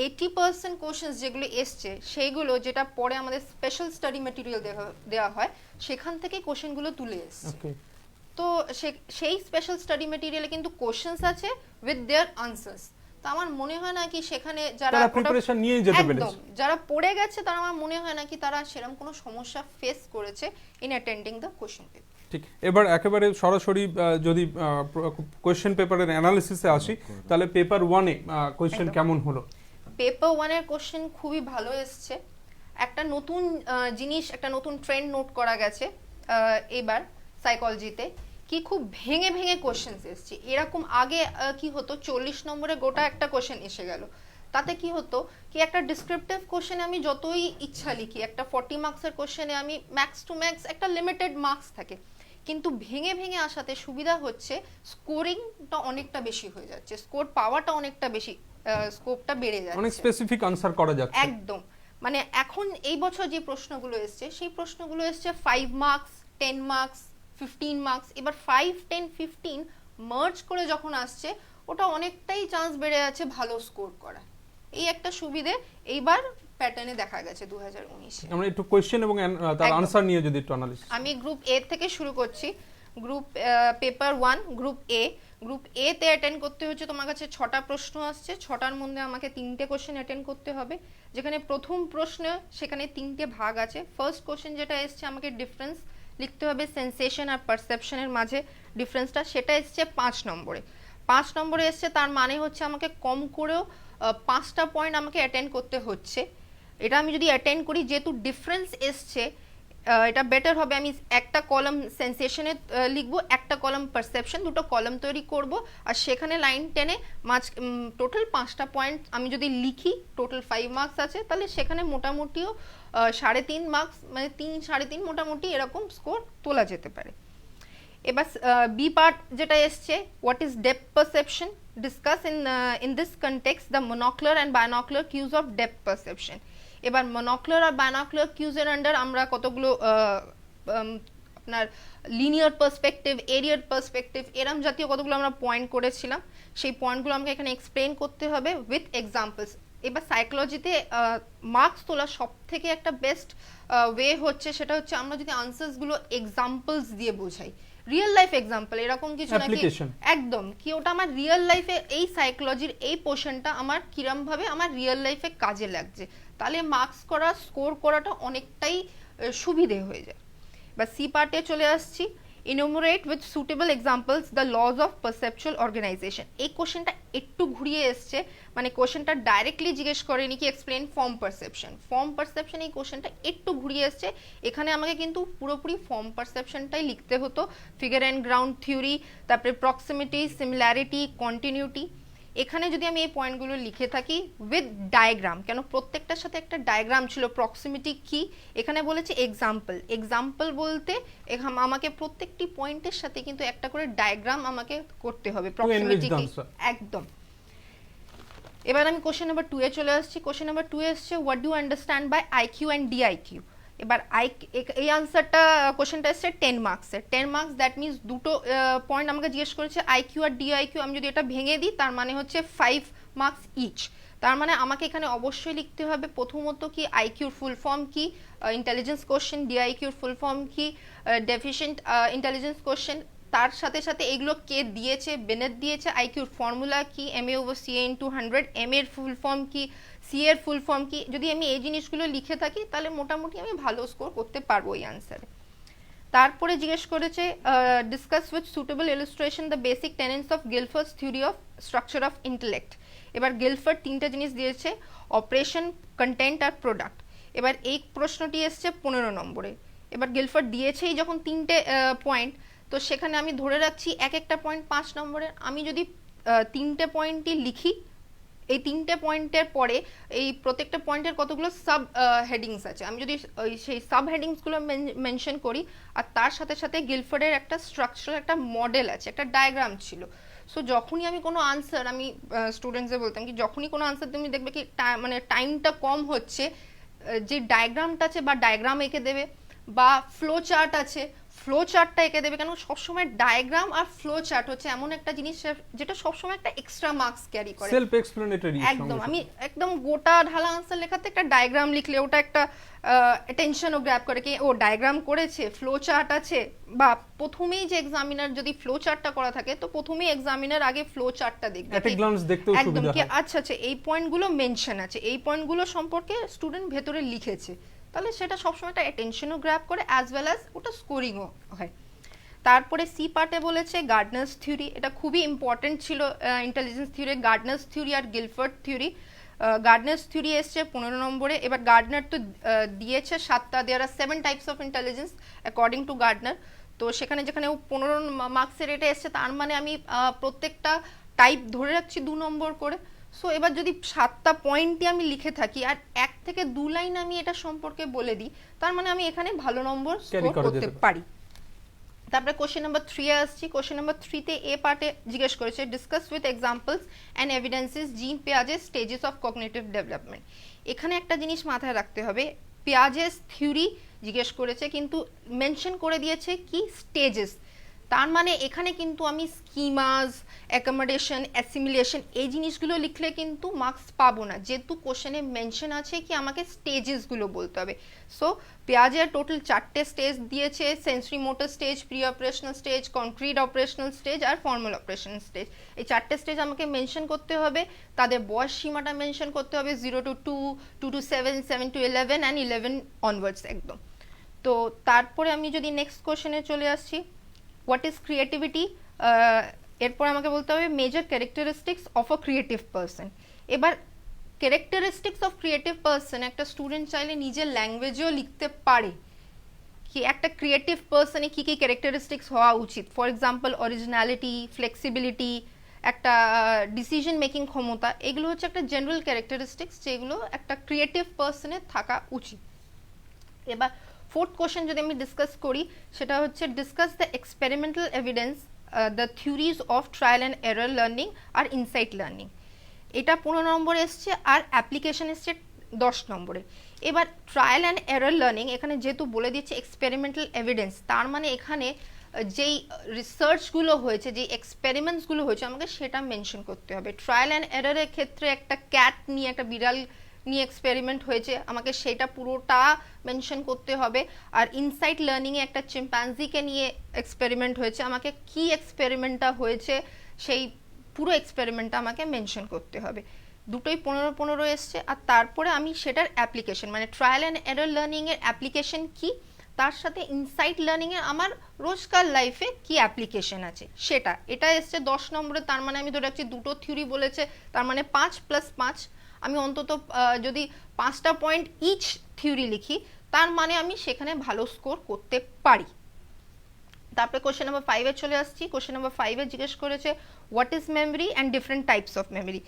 80% কোশ্চেন্স যেগুলো এসছে সেইগুলো যেটা পরে আমাদের স্পেশাল স্টাডি মেটেরিয়াল দেওয়া হয় সেখান থেকে কোশ্চেনগুলো তুলে এসছে। তো সেই স্পেশাল স্টাডি মেটেরিয়ালে কিন্তু কোশ্চেন্স আছে উইথ দেয়ার আনসার্স। তো আমার মনে হয় না কি সেখানে যারা প্রিপারেশন নিয়ে যেতে পেরেছে, যারা পড়ে গেছে, তারা আমার মনে হয় না কি তারা সেরকম কোনো সমস্যা ফেস করেছে in attending the question paper. ঠিক, এবার একেবারে সরাসরি যদি কোয়েশ্চেন পেপারের অ্যানালিসিসে আসি, তাহলে পেপার 1-এ কোয়েশ্চেন একদম। কেমন হলো? পেপার ওয়ানের কোশ্চেন খুবই ভালো এসছে। একটা নতুন জিনিস, একটা নতুন ট্রেন্ড নোট করা গেছে এবার সাইকোলজিতে, কি খুব ভেঙে ভেঙে কোশ্চেন এসছে। এরকম আগে কি হতো 40 নম্বরে গোটা একটা কোশ্চেন এসে গেল, তাতে কি হতো কি একটা ডিসক্রিপটিভ কোশ্চেনে আমি যতই ইচ্ছা লিখি, একটা 40 মার্কসের কোশ্চেনে আমি ম্যাক্স টু ম্যাক্স একটা লিমিটেড মার্কস থাকে, কিন্তু ভেঙে ভেঙে আসাতে সুবিধা হচ্ছে স্কোরিংটা অনেকটা বেশি হয়ে যাচ্ছে, স্কোর পাওয়াটা অনেকটা বেশি, স্কোপটা বেড়ে অনেক যাচ্ছে স্পেসিফিক আনসার করা যাচ্ছে। একদম। মানে এখন এই বছর যে প্রশ্নগুলো এসছে, সেই প্রশ্নগুলো এসছে 5 মার্কস, 10 মার্কস, 15 মার্কস। এবার 5, 10, 15 মার্জ করে যখন আসছে, ওটা অনেকটাই চান্স বেড়ে যাচ্ছে ভালো স্কোর করা। এই একটা সুবিধে এইবার প্যাটার্নে দেখা গেছে 2019-এ। আমরা একটু কোয়েশ্চেন এবং তার একদম। আনসার নিয়ে যদি একটু অ্যানালিসিস। আমি গ্রুপ এ থেকে শুরু করছি। গ্রুপ পেপার 1 গ্রুপ এ। গ্রুপ এ তে অ্যাটেন্ড করতে হচ্ছে তোমার কাছে 6টা প্রশ্ন আসছে, 6টার মধ্যে আমাকে 3টে কোশ্চেন অ্যাটেন্ড করতে হবে। যেখানে প্রথম প্রশ্ন, সেখানে 3টে ভাগ আছে। ফার্স্ট কোশ্চেন যেটা এসছে, আমাকে ডিফারেন্স লিখতে হবে সেন্সেশন আর পারসেপশনের মাঝে ডিফারেন্সটা, সেটা এসছে 5 নম্বরে। 5 নম্বরে এসছে, তার মানে হচ্ছে আমাকে কম করেও 5টা পয়েন্ট আমাকে অ্যাটেন্ড করতে হচ্ছে। এটা আমি যদি অ্যাটেন্ড করি, যেহেতু ডিফারেন্স এসছে, এটা বেটার হবে আমি একটা কলাম সেন্সেশনে লিখবো, একটা কলাম পারসেপশন, দুটো কলাম তৈরি করব, আর সেখানে লাইন টেনে টোটাল 5টা পয়েন্ট আমি যদি লিখি, টোটাল 5 মার্কস আছে, তাহলে সেখানে মোটামুটিও 3.5 মার্কস, মানে 3, 3.5 মোটামুটি এরকম স্কোর তোলা যেতে পারে। এবার বি পার্ট যেটা এসছে, what is depth perception, discuss in this context the monocular and binocular cues of depth perception. এবার মনোকুলার আর বায়োনোকুলার কিউজের আন্ডার আমরা কতগুলো আপনার লিনিয়ার পার্সপেক্টিভ, এরিয়ার পার্সপেক্টিভ, এরম জাতীয় কতগুলো আমরা পয়েন্ট করেছিলাম, সেই পয়েন্টগুলো আমাকে এখানে এক্সপ্লেন করতে হবে উইথ এক্সাম্পলস। এবার সাইকোলজিতে মার্কস তোলা সব থেকে একটা বেস্ট ওয়ে হচ্ছে, সেটা হচ্ছে আমরা যদি আনসার্সগুলো এক্সাম্পলস দিয়ে বোঝাই, রিয়েল লাইফ এক্সাম্পল, এরকম কিছু নাকি Application। একদম, কি ওটা আমার রিয়েল লাইফে, এই সাইকোলজির এই পোর্শনটা আমার কিরম ভাবে আমার রিয়েল লাইফে কাজে লাগছে, তাহলে মার্কস করা, স্কোর করাটা অনেকটাই সুবিধে হয়ে যায়। বা সি পার্টে চলে আসছি, enumerate with suitable examples the laws of perceptual organization। এই কোশ্চেনটা একটু ঘুরিয়ে এসছে, মানে কোশ্চেনটা ডাইরেক্টলি জিজ্ঞেস করেনি কি explain form perception. Form perception এই কোশ্চেনটা একটু ঘুরিয়ে এসছে, এখানে আমাকে কিন্তু পুরোপুরি ফর্ম পারসেপশনটাই লিখতে হতো, ফিগার অ্যান্ড গ্রাউন্ড থিওরি, তারপরে প্রক্সিমিটি, সিমিলারিটি, কন্টিনিউটি। এখানে যদি আমি এই পয়েন্টগুলো লিখে থাকি উইথ ডায়াগ্রাম, কেন প্রত্যেকটার সাথে একটা ডায়াগ্রাম ছিল, প্রক্সিমিটি কি, এখানে বলেছে এক্সাম্পল। এক্সাম্পল বলতে আমাকে প্রত্যেকটি পয়েন্টের সাথে কিন্তু একটা করে ডায়াগ্রাম আমাকে করতে হবে, প্রক্সিমিটি কি, একদম। এবার আমি কোশ্চেন নাম্বার 2 এ চলে আসছি। কোশ্চেন নাম্বার 2 এ এসছে, what do understand by IQ and DIQ. এবার এই আনসারটা কোশ্চেনটা এসছে 10 মার্কসের। 10 মার্কস, দ্যাট মিনস দুটো পয়েন্ট আমাকে জিজ্ঞেস করেছে আইকিউ আর ডিআইকিউ, আমি যদি এটা ভেঙে দিই, তার মানে হচ্ছে 5 মার্কস ইচ। তার মানে আমাকে এখানে অবশ্যই লিখতে হবে প্রথমত কি আইকিউর ফুল ফর্ম কি, ইন্টেলিজেন্স কোশ্চেন, ডিআইকিউর ফুল ফর্ম কি, ডেফিশিয়েন্ট ইন্টেলিজেন্স কোশ্চেন, তার সাথে সাথে এগুলো কে দিয়েছে, বেনেট দিয়েছে, আইকিউর ফর্মুলা কি, MA/CA × 100, এম এর ফুল ফর্ম কি, সি এর ফুল ফর্ম কি। যদি আমি এই জিনিসগুলো লিখে থাকি, তাহলে মোটামুটি আমি ভালো স্কোর করতে পারবো এই আনসারে। তারপরে জিজ্ঞেস করেছে, discuss with suitable illustration the basic tenants of Guilford's theory of structure of intellect. এবার গিলফার্ড 3টে জিনিস দিয়েছে, অপারেশন, কন্টেন্ট আর প্রোডাক্ট। এবার এই প্রশ্নটি এসছে 15 নম্বরে। এবার গিলফার্ড দিয়েছেই যখন 3টে পয়েন্ট, তো সেখানে আমি ধরে রাখছি এক একটা পয়েন্ট 5 নম্বরের। আমি যদি 3টে পয়েন্টই লিখি, এই 3টে পয়েন্টের পরে এই প্রত্যেকটা পয়েন্টের কতগুলো সাব হেডিংস আছে, আমি যদি সেই সাব হেডিংসগুলো মেনশন করি, আর তার সাথে সাথে গিলফার্ডের একটা স্ট্রাকচারাল একটা মডেল আছে, একটা ডায়াগ্রাম ছিল। সো যখনই আমি কোনো আনসার, আমি স্টুডেন্টসদের বলতাম কি যখনই কোনো আনসার তুমি দেখবে কি মানে টাইমটা কম হচ্ছে, যে ডায়াগ্রামটা আছে বা ডায়াগ্রাম এঁকে দেবে, বা ফ্লো চার্ট আছে, ফ্লো চার্টটা এঁকে দেবে। কেন সবসময় ডায়াগ্রাম আর ফ্লো চার্ট হচ্ছে এমন একটা জিনিস যেটা সবসময় একটা এক্সট্রা মার্কস ক্যারি করে, সেলফ এক্সপ্লেনেটরি। একদম। আমি একদম গোটা ঢালা আনসার লেখাতে একটা ডায়াগ্রাম লিখলে ওটা একটা অ্যাটেনশনও গ্র্যাব করে, কি ও ডায়াগ্রাম করেছে, ফ্লো চার্ট আছে। বা প্রথমেই যে এক্সামিনার যদি ফ্লো চার্টটা করা থাকে, তো প্রথমেই এক্সামিনার আগে ফ্লো চার্টটা দেখবে, এট এ গ্ল্যান্স দেখতেও একদম, সুবিধা কি হয়। আচ্ছা আচ্ছা এই পয়েন্টগুলো মেনশন আছে, এই পয়েন্টগুলো সম্পর্কে স্টুডেন্ট ভেতরে লিখেছে, তাহলে সেটা সবসময় একটা অ্যাটেনশনও গ্র্যাব করে, অ্যাজ ওয়েল অ্যাজ ওটা স্কোরিংও হয়। তারপরে সি পার্টে বলেছে গার্ডনার্স থিওরি, এটা খুবই ইম্পর্টেন্ট ছিল ইন্টেলিজেন্স থিওরি, গার্ডনার্স থিওরি আর গিলফোর্ড থিওরি। গার্ডনার্স থিওরি এসছে 15 নম্বরে। এবার গার্ডনার তো দিয়েছে 7টা, দেয়ার আর 7 types of intelligence according to Gairdner. তো সেখানে যেখানে ও 15 মার্কসের এটা এসছে, তার মানে আমি প্রত্যেকটা টাইপ ধরে রাখছি 2 নম্বর করে। সো এবার যদি 7টা পয়েন্টই আমি লিখে থাকি আর 1 থেকে 2 লাইন আমি এটা সম্পর্কে বলে দিই, তার মানে আমি এখানে ভালো নম্বর স্কোর করতে পারি। তারপরে কোশ্চেন নাম্বার 3 এ আসছি। কোশ্চেন নাম্বার 3 তে এ পার্টে জিজ্ঞেস করেছে discuss with examples and evidences জিন পিয়াজেস স্টেজেস অফ কগনিটিভ ডেভেলপমেন্ট। এখানে একটা জিনিস মাথায় রাখতে হবে, পিয়াজেস থিওরি জিজ্ঞেস করেছে কিন্তু মেনশন করে দিয়েছে কি স্টেজেস। তার মানে এখানে কিন্তু আমি স্কিমাস, অ্যাকোমোডেশন, অ্যাসিমিলেশন এই জিনিসগুলো লিখলে কিন্তু মার্কস পাবো না, যেহেতু কোশ্চেনে মেনশন আছে কি আমাকে স্টেজেসগুলো বলতে হবে। সো পেঁয়াজের টোটাল 4টে স্টেজ দিয়েছে, sensory motor stage, pre operational stage, concrete operational stage আর ফর্মাল অপারেশনাল স্টেজ। এই 4টে স্টেজ আমাকে মেনশন করতে হবে, তাদের বয়স সীমাটা মেনশন করতে হবে 0 to 2, 2 to 7, 7 to 11 and 11 onwards একদম। তো তারপরে আমি যদি নেক্সট কোশ্চেনে চলে আসছি, হোয়াট ইজ ক্রিয়েটিভিটি, এরপর আমাকে বলতে হবে major characteristics of a creative person. এবার ক্যারেক্টারিস্টিক্স অফ ক্রিয়েটিভ পারসন একটা স্টুডেন্ট চাইলে নিজের ল্যাঙ্গুয়েজেও লিখতে পারে কি একটা ক্রিয়েটিভ পারসনে কী কী ক্যারেক্টারিস্টিক্স হওয়া উচিত। ফর এক্সাম্পল অরিজিনালিটি, ফ্লেক্সিবিলিটি, একটা ডিসিশন মেকিং ক্ষমতা, এগুলো হচ্ছে একটা জেনারেল ক্যারেক্টারিস্টিক্স যেগুলো একটা ক্রিয়েটিভ পারসনের থাকা উচিত। এবার ফোর্থ কোশ্চেন যদি আমি ডিসকাস করি, সেটা হচ্ছে discuss the experimental evidence, the theories of trial and error learning আর ইনসাইট লার্নিং। এটা 15 নম্বরে এসছে আর অ্যাপ্লিকেশন এসছে 10 নম্বরে। এবার ট্রায়াল অ্যান্ড এরর লার্নিং এখানে যেহেতু বলে দিচ্ছে এক্সপেরিমেন্টাল এভিডেন্স, তার মানে এখানে যেই রিসার্চগুলো হয়েছে, যেই এক্সপেরিমেন্টসগুলো হয়েছে আমাকে সেটা মেনশন করতে হবে। ট্রায়াল অ্যান্ড এররের ক্ষেত্রে একটা ক্যাট নিয়ে, একটা বিড়াল নিয়ে এক্সপেরিমেন্ট হয়েছে, আমাকে সেটা পুরোটা মেনশন করতে হবে। আর ইনসাইট লার্নিংয়ে একটা চিম্পাঞ্জিকে নিয়ে এক্সপেরিমেন্ট হয়েছে, আমাকে কি এক্সপেরিমেন্টটা হয়েছে সেই পুরো এক্সপেরিমেন্টটা আমাকে মেনশন করতে হবে। দুটোই 15-15 এসছে। আর তারপরে আমি সেটার অ্যাপ্লিকেশন, মানে ট্রায়াল অ্যান্ড এরর লার্নিংয়ের অ্যাপ্লিকেশন কি, তার সাথে ইনসাইট লার্নিংয়ে আমার রোজকার লাইফে কি অ্যাপ্লিকেশন আছে সেটা, এটা এসছে 10 নম্বরে। তার মানে আমি ধরে রাখছি দুটো থিওরি বলেছে, তার মানে 5 + 5, আমি অন্তত যদি 5টা পয়েন্ট ইচ থিওরি লিখি, তার মানে আমি সেখানে ভালো স্কোর করতে পারি। তারপরে কোশ্চেন নাম্বার 5 চলে আসছি। কোশ্চেন নাম্বার 5 জিজ্ঞেস করেছে what is memory and different types of memory.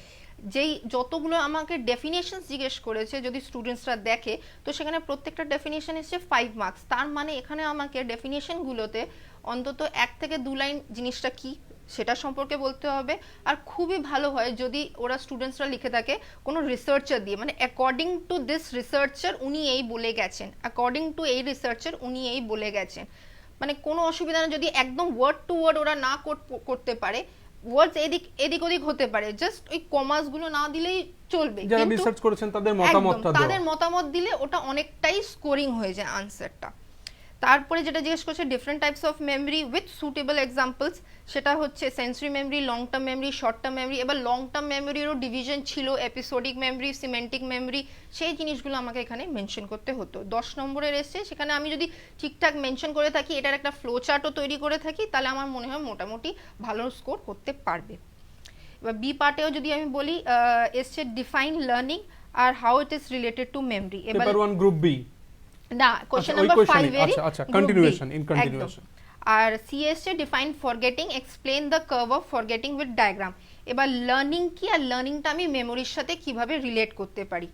যেই যতগুলো আমাকে ডেফিনেশনস জিজ্ঞেস করেছে, যদি স্টুডেন্টসরা দেখে তো সেখানে প্রত্যেকটা ডেফিনেশন এসছে 5 মার্কস। তার মানে এখানে আমাকে ডেফিনেশনগুলোতে অন্তত 1 থেকে 2 লাইন জিনিসটা কি সেটা সম্পর্কে বলতে হবে। আর খুবই ভালো হয় যদি ওরা স্টুডেন্টসরা লিখে থাকে কোনো রিসার্চার দিয়ে, মানে অ্যাকর্ডিং টু দিস রিসার্চার উনি এই বলে গেছেন, অ্যাকর্ডিং টু এই রিসার্চার উনি এই বলে গেছেন, মানে কোনো অসুবিধা না যদি একদম ওয়ার্ড টু ওয়ার্ড ওরা না করতে পারে, ওয়ার্ডস এদিক ওদিক হতে পারে, জাস্ট ওই কমাস গুলো না দিলেই চলবে। যারা রিসার্চ করেছেন তাদের মতামতটা দাও, তাদের মতামত দিলে ওটা অনেকটাই স্কোরিং হয়ে যায় আনসারটা। তারপরে যেটা জিজ্ঞেস করছে different types of memory with suitable examples, সেটা হচ্ছে sensory memory, long term memory, short term memory. এবার লং টার্ম মেমরিরও ডিভিশন ছিল, এপিসোডিক মেমরি, সিমেন্টিক মেমরি, সেই জিনিসগুলো আমাকে এখানে মেনশন করতে হতো। 10 নম্বরের এসছে, সেখানে আমি যদি ঠিকঠাক মেনশন করে থাকি, এটার একটা ফ্লো চার্টও তৈরি করে থাকি, তাহলে আমার মনে হয় মোটামুটি ভালো স্কোর করতে পারবে। এবার বি পার্টেও যদি আমি বলি, এসছে ডিফাইন লার্নিং আর how it is related to memory. এবার পেপার 1 গ্রুপ বি না, কোশ্চেন নাম্বার 5 এর আচ্ছা কন্টিনিউয়েশন, ইন কন্টিনিউয়েশন। আর CSA define forgetting, explain the curve of forgetting with diagram. এবার লার্নিং কি আর লার্নিংটা আমি মেমোরির সাথে কিভাবে রিলেট করতে পারি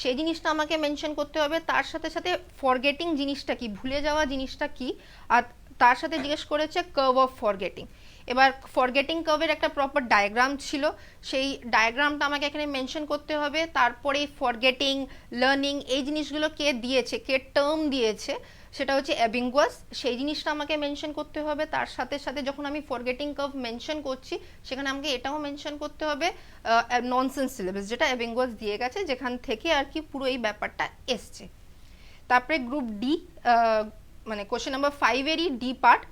সেই জিনিসটা আমাকে মেনশন করতে হবে। তার সাথে সাথে ফরগেটিং জিনিসটা কি, ভুলে যাওয়া জিনিসটা কি, আর তার সাথে জিজ্ঞেস করেছে কার্ভ অফ ফরগেটিং। এবার ফরগেটিং কার্ভের একটা প্রপার ডায়াগ্রাম ছিল, সেই ডায়াগ্রামটা আমাকে এখানে মেনশন করতে হবে। তারপরে ফরগেটিং, লার্নিং এই জিনিসগুলো কে দিয়েছে, কে টার্ম দিয়েছে, সেটা হচ্ছে এবিঙ্গুয়াস, সেই জিনিসটা আমাকে মেনশন করতে হবে। তার সাথে সাথে যখন আমি ফরগেটিং কার্ভ মেনশন করছি, সেখানে আমাকে এটাও মেনশন করতে হবে ননসেন্স সিলেবাস, যেটা এবিঙ্গুয়াস দিয়ে গেছে, যেখান থেকে আর কি পুরো এই ব্যাপারটা এসছে। তারপরে গ্রুপ ডি, মানে কোশ্চেন নাম্বার 5 এরই D part,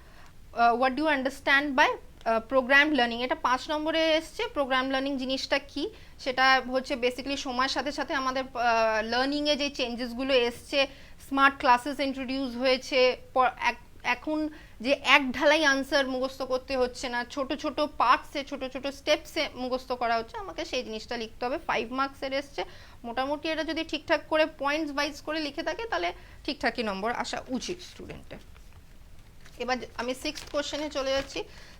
what do understand by programme learning. এটা 5 নম্বরে এসছে। প্রোগ্রাম লার্নিং জিনিসটা কি, সেটা হচ্ছে বেসিক্যালি সময়ের সাথে সাথে আমাদের লার্নিংয়ে যে চেঞ্জেসগুলো এসছে, স্মার্ট ক্লাসেস ইন্ট্রোডিউস হয়েছে, এখন যে এক ঢালাই আনসার মুখস্থ করতে হচ্ছে না, ছোট ছোট পার্টসে ছোট ছোট স্টেপসে মুখস্থ করা হচ্ছে, আমাকে সেই জিনিসটা লিখতে হবে। 5 মার্কসের এসছে, মোটামুটি এটা যদি ঠিকঠাক করে পয়েন্টস ওয়াইজ করে লিখে থাকে তাহলে ঠিকঠাকই নম্বর আসা উচিত স্টুডেন্টের। এবার আমি 6th কোশ্চেনে চলে যাচ্ছি।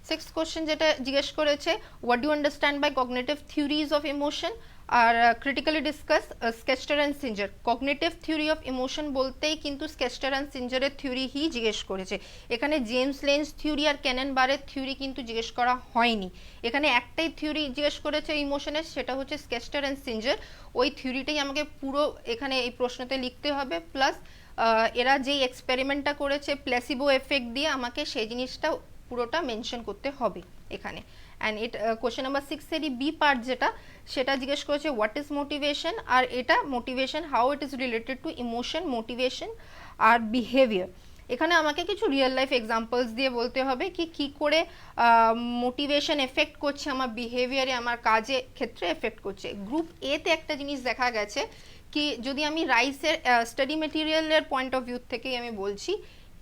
6th কোশ্চেন যেটা জিজ্ঞেস করেছে, what do understand by cognitive theories of emotion, আর critically discuss Schachter and Singer. Cognitive theory of emotion বলতেই কিন্তু স্কেস্টার অ্যান্ড সিঞ্জারের থিওরি হি জিজ্ঞেস করেছে। এখানে জেমস লেন্স থিওরি আর কেনেন বারের থিওরি কিন্তু জিজ্ঞেস করা হয়নি। এখানে একটাই থিওরি জিজ্ঞেস করেছে ইমোশনের, সেটা হচ্ছে স্কেস্টার অ্যান্ড সিঞ্জার। ওই থিওরিটাই আমাকে পুরো এখানে এই প্রশ্নতে লিখতে হবে, প্লাস এরা যেই এক্সপেরিমেন্টটা করেছে প্লেসিবো এফেক্ট দিয়ে, আমাকে সেই জিনিসটা পুরোটা মেনশন করতে হবে এখানে। অ্যান্ড এটা কোশ্চেন নাম্বার 6 এরই বি পার্ট যেটা, সেটা জিজ্ঞেস করেছে হোয়াট ইজ মোটিভেশন, আর এটা motivation how it is related to emotion, motivation আর বিহেভিয়ার। এখানে আমাকে কিছু রিয়েল লাইফ এক্সাম্পলস দিয়ে বলতে হবে কি কি করে মোটিভেশন এফেক্ট করছে আমার বিহেভিয়ারে, আমার কাজে ক্ষেত্রে এফেক্ট করছে। গ্রুপ এতে একটা জিনিস দেখা গেছে কি, যদি আমি রাইসের স্টাডি মেটেরিয়ালের পয়েন্ট অফ ভিউ থেকেই আমি বলছি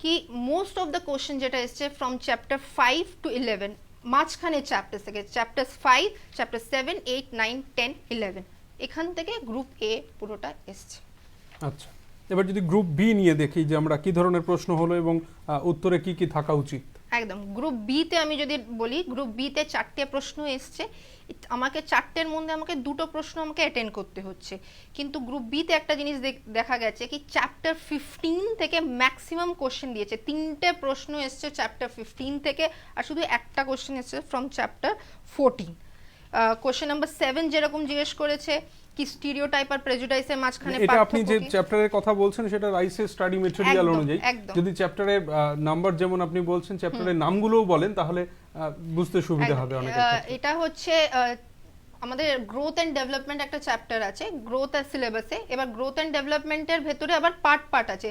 কি, মোস্ট অফ দ্য কোশ্চেন যেটা এসছে ফ্রম চ্যাপ্টার 5 to 11, মাঝখানে চ্যাপ্টার থেকে চ্যাপ্টার 5, চ্যাপ্টার 7, 8, 9, 10, 11, এখান থেকে গ্রুপ এ পুরোটা এসছে। আচ্ছা, এবার যদি গ্রুপ বি নিয়ে দেখি যে আমরা কি ধরনের প্রশ্ন হলো এবং উত্তরে কি কি থাকা উচিত। একদম, গ্রুপ বিতে আমি যদি বলি, গ্রুপ বিতে 4টে প্রশ্ন এসছে, আমাকে 4টের মধ্যে আমাকে 2টো প্রশ্ন আমাকে অ্যাটেন্ড করতে হচ্ছে। কিন্তু গ্রুপ বিতে একটা জিনিস দেখা গেছে কি, চ্যাপ্টার 15 থেকে ম্যাক্সিমাম কোশ্চেন দিয়েছে। 3টে প্রশ্ন এসছে চ্যাপ্টার 15 থেকে, আর শুধু একটা কোশ্চেন এসছে ফ্রম চ্যাপ্টার 14। কোশ্চেন নাম্বার 7 যেরকম জিজ্ঞেস করেছে কি, স্টিরিওটাইপ আর প্রেজুডাইসের মাঝখানে এটা আপনি পার্থক্য যে কি? চ্যাপ্টারের কথা বলছেন সেটা রাইসের স্টাডি মেটেরিয়াল একদম, অনুযায়ী, একদম। যদি চ্যাপ্টারের নাম্বার যেমন আপনি বলছেন চ্যাপ্টারের নামগুলোও বলেন তাহলে বুঝতে সুবিধা হবে অনেকের ক্ষেত্রে। এটা হচ্ছে আমাদের গ্রোথ এন্ড ডেভেলপমেন্ট একটা চ্যাপ্টার আছে গ্রোথ আর সিলেবাসে। এবার গ্রোথ এন্ড ডেভেলপমেন্টের ভেতরে আবার পার্ট আছে,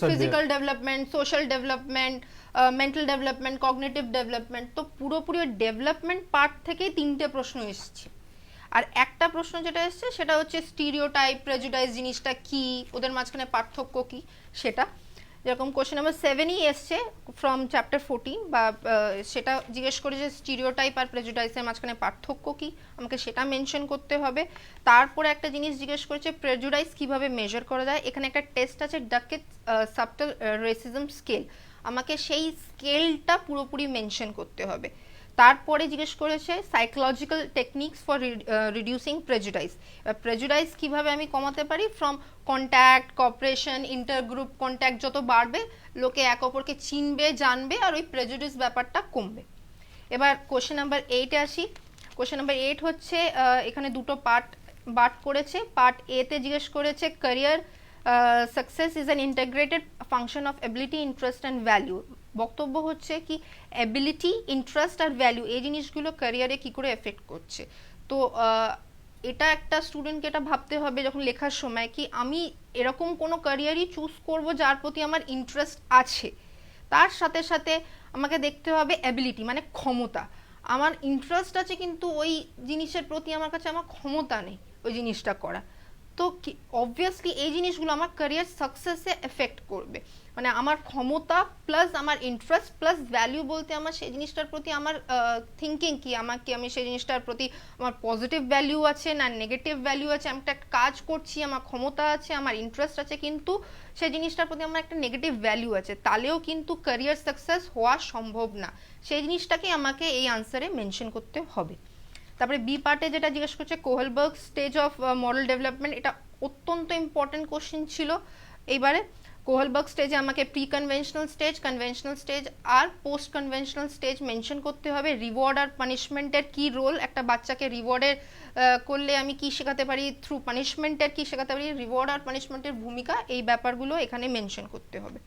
physical development, social development, mental development, cognitive development. তো পুরোপুরি ডেভেলপমেন্ট পার্ট থেকেই 3টে প্রশ্ন এসেছে। আর একটা প্রশ্ন যেটা এসছে সেটা হচ্ছে স্টিরিওটাইপ, প্রেজুডাইস জিনিসটা কি, ওদের মাঝখানে পার্থক্য কি সেটা। যেরকম কোশ্চেন নাম্বার 7ই এসছে ফ্রম চ্যাপ্টার 14, বা সেটা জিজ্ঞেস করে যে স্টিরিওটাইপ আর প্রেজুডাইসের মাঝখানে পার্থক্য কি, আমাকে সেটা মেনশন করতে হবে। তারপরে একটা জিনিস জিজ্ঞেস করেছে প্রেজুডাইস কিভাবে মেজার করা যায়। এখানে একটা টেস্ট আছে ডাকেট সাবটাল রেসিজম স্কেল, আমাকে সেই স্কেলটা পুরোপুরি মেনশন করতে হবে। তারপরে জিজ্ঞেস করেছে psychological techniques for reducing prejudice, prejudice কিভাবে আমি কমাতে পারি from contact, cooperation, intergroup contact যত বাড়বে লোকে এক অপরকে চিনবে, জানবে, আর ওই প্রেজুডিস ব্যাপারটা কমবে। এবার কোশ্চেন নাম্বার 8-এ আসি। কোশ্চেন নাম্বার 8 হচ্ছে এখানে 2টো পার্ট করেছে। পার্ট এতে জিজ্ঞেস করেছে career success is an integrated function of ability, interest and value. বক্তব্য হচ্ছে কি, এবিলিটি, ইন্টারেস্ট আর ভ্যালু এই জিনিসগুলো ক্যারিয়ারে কি করে এফেক্ট করছে। তো এটা একটা স্টুডেন্টকে এটা ভাবতে হবে যখন লেখার সময় কি, আমি এরকম কোনো ক্যারিয়ারই চুজ করব যার প্রতি আমার ইন্টারেস্ট আছে, তার সাথে সাথে আমাকে দেখতে হবে এবিলিটি মানে ক্ষমতা। আমার ইন্টারেস্ট আছে কিন্তু ওই জিনিসের প্রতি আমার কাছে আমার ক্ষমতা নেই ওই জিনিসটা করা। তো অবভিয়াসলি এই জিনিসগুলো আমার ক্যারিয়ার সাকসেসে এফেক্ট করবে। মানে আমার ক্ষমতা প্লাস আমার ইন্টারেস্ট প্লাস ভ্যালু বলতে আমার সেই জিনিসটার প্রতি আমার থিঙ্কিং কি, আমি সেই জিনিসটার প্রতি আমার পজিটিভ ভ্যালু আছে না নেগেটিভ ভ্যালু আছে। আমি একটা কাজ করছি, আমার ক্ষমতা আছে, আমার ইন্টারেস্ট আছে, কিন্তু সেই জিনিসটার প্রতি আমার একটা নেগেটিভ ভ্যালু আছে, তাহলেও কিন্তু ক্যারিয়ার সাকসেস হওয়া সম্ভব না। সেই জিনিসটাকে আমাকে এই আনসারে মেনশন করতে হবে। তারপরে বি পার্টে যেটা জিজ্ঞেস করছে Kohlberg stage of moral development, এটা অত্যন্ত ইম্পর্টেন্ট কোশ্চেন ছিল। এইবারে কোহেলবার্গ স্টেজে আমাকে pre conventional stage, conventional stage আর পোস্ট কনভেনশনাল স্টেজ মেনশন করতে হবে। রিওয়ার্ড আর পানিশমেন্টের কি রোল, একটা বাচ্চাকে রিওয়ার্ডের করলে আমি কি শেখাতে পারি, থ্রু পানিশমেন্টের কি শেখাতে পারি, রিওয়ার্ড আর পানিশমেন্টের ভূমিকা, এই ব্যাপারগুলো এখানে মেনশন করতে হবে।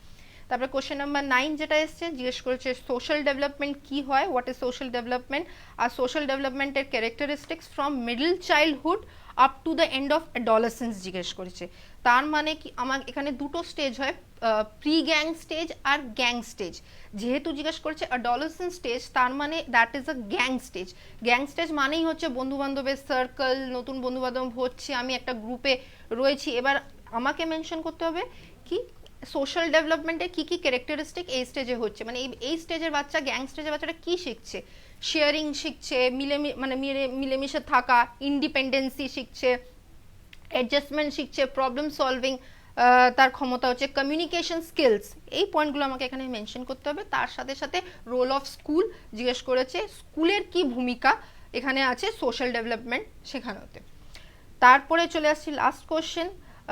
তারপরে কোশ্চেন নাম্বার 9 যেটা এসছে জিজ্ঞেস করেছে সোশ্যাল ডেভেলপমেন্ট কি হয়, হোয়াট ইজ সোশ্যাল ডেভেলপমেন্ট, আর সোশ্যাল ডেভেলপমেন্টের characteristics from middle childhood up to the end of adolescence জিজ্ঞেস করেছে। তার মানে কি, আমার এখানে 2টো স্টেজ হয়, প্রি গ্যাং স্টেজ আর গ্যাং স্টেজ। যেহেতু জিজ্ঞেস করেছে অ্যাডোলেসেন্স স্টেজ, তার মানে that is a gang stage. Gang stage মানেই হচ্ছে বন্ধু বান্ধবের সার্কেল, নতুন বন্ধু বান্ধব হচ্ছে, আমি একটা গ্রুপে রয়েছি। এবার আমাকে মেনশন করতে হবে কি সোশ্যাল ডেভেলপমেন্টের কি কি ক্যারেক্টারিস্টিক এই স্টেজে হচ্ছে, মানে এই স্টেজের বাচ্চা, গ্যাং স্টেজের বাচ্চাটা কি শিখছে, শেয়ারিং শিখছে, মিলেমিশে থাকা, ইন্ডিপেন্ডেন্সি শিখছে, অ্যাডজাস্টমেন্ট শিখছে, প্রবলেম সলভিং তার ক্ষমতা হচ্ছে, কমিউনিকেশন স্কিলস, এই পয়েন্টগুলো আমাকে এখানে মেনশন করতে হবে। তার সাথে সাথে রোল অফ স্কুল জিজ্ঞেস করেছে, স্কুলের কি ভূমিকা এখানে আছে সোশ্যাল ডেভেলপমেন্ট শেখানোতে। তারপরে চলে আসছি লাস্ট কোশ্চেন,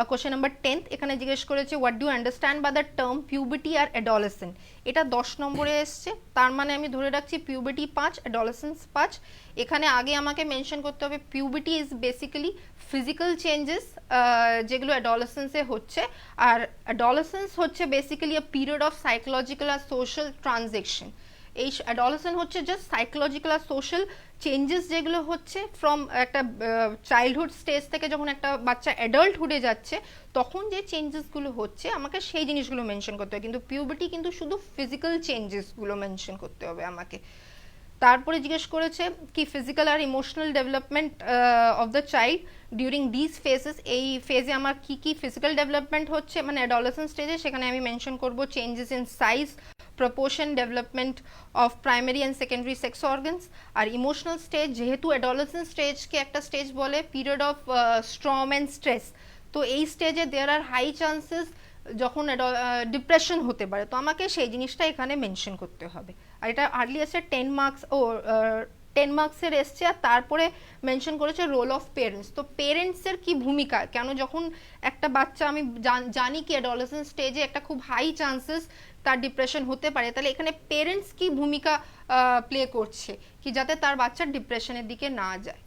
কোশ্চেন নাম্বার 10। এখানে জিজ্ঞেস করেছে what do understand by the term puberty আর অ্যাডোলেসেন্ট। এটা 10 নম্বরে এসছে, তার মানে আমি ধরে রাখছি পিউবার্টি 5, অ্যাডোলেসেন্স 5। এখানে আগে আমাকে মেনশন করতে হবে puberty is basically physical changes যেগুলো অ্যাডোলেসেন্সে হচ্ছে, আর অ্যাডোলেসেন্স হচ্ছে basically a period of psychological আর সোশ্যাল ট্রানজেকশন। এই অ্যাডোলেসেন্ট হচ্ছে জাস্ট সাইকোলজিক্যাল আর সোশ্যাল চেঞ্জেস যেগুলো হচ্ছে ফ্রম একটা চাইল্ডহুড স্টেজ থেকে যখন একটা বাচ্চা অ্যাডাল্টহুডে যাচ্ছে তখন যে চেঞ্জেসগুলো হচ্ছে আমাকে সেই জিনিসগুলো মেনশন করতে হবে, কিন্তু পিউবার্টি কিন্তু শুধু ফিজিক্যাল চেঞ্জেসগুলো মেনশন করতে হবে আমাকে। তারপরে জিজ্ঞেস করেছে কি ফিজিক্যাল আর emotional development of the child during this phases, এই ফেজে আমার কি কি ফিজিক্যাল ডেভেলপমেন্ট হচ্ছে মানে অ্যাডোলেসেন্ট স্টেজে, সেখানে আমি মেনশন করব changes in size, proportion, development of primary and secondary sex organs। আর ইমোশনাল স্টেজ যেহেতু অ্যাডোলেসেন্ট স্টেজকে একটা স্টেজ বলে period of storm and stress, তো এই স্টেজে দেয়ার আর হাই চান্সেস যখন ডিপ্রেশন হতে পারে, তো আমাকে সেই জিনিসটা এখানে মেনশন করতে হবে। আর এটা হার্ডলি আসছে 10 মার্কস, 10 মার্কসের এসছে। আর তারপরে মেনশন করেছে রোল অফ পেরেন্টস। তো পেরেন্টসের কি ভূমিকা, কেন যখন একটা বাচ্চা আমি জানি কি অ্যাডোলেসেন্ট স্টেজে একটা খুব হাই চান্সেস তার ডিপ্রেশন হতে পারে, তাহলে এখানে পেরেন্টস কি ভূমিকা প্লে করছে কি যাতে তার বাচ্চার ডিপ্রেশনের দিকে না যায়।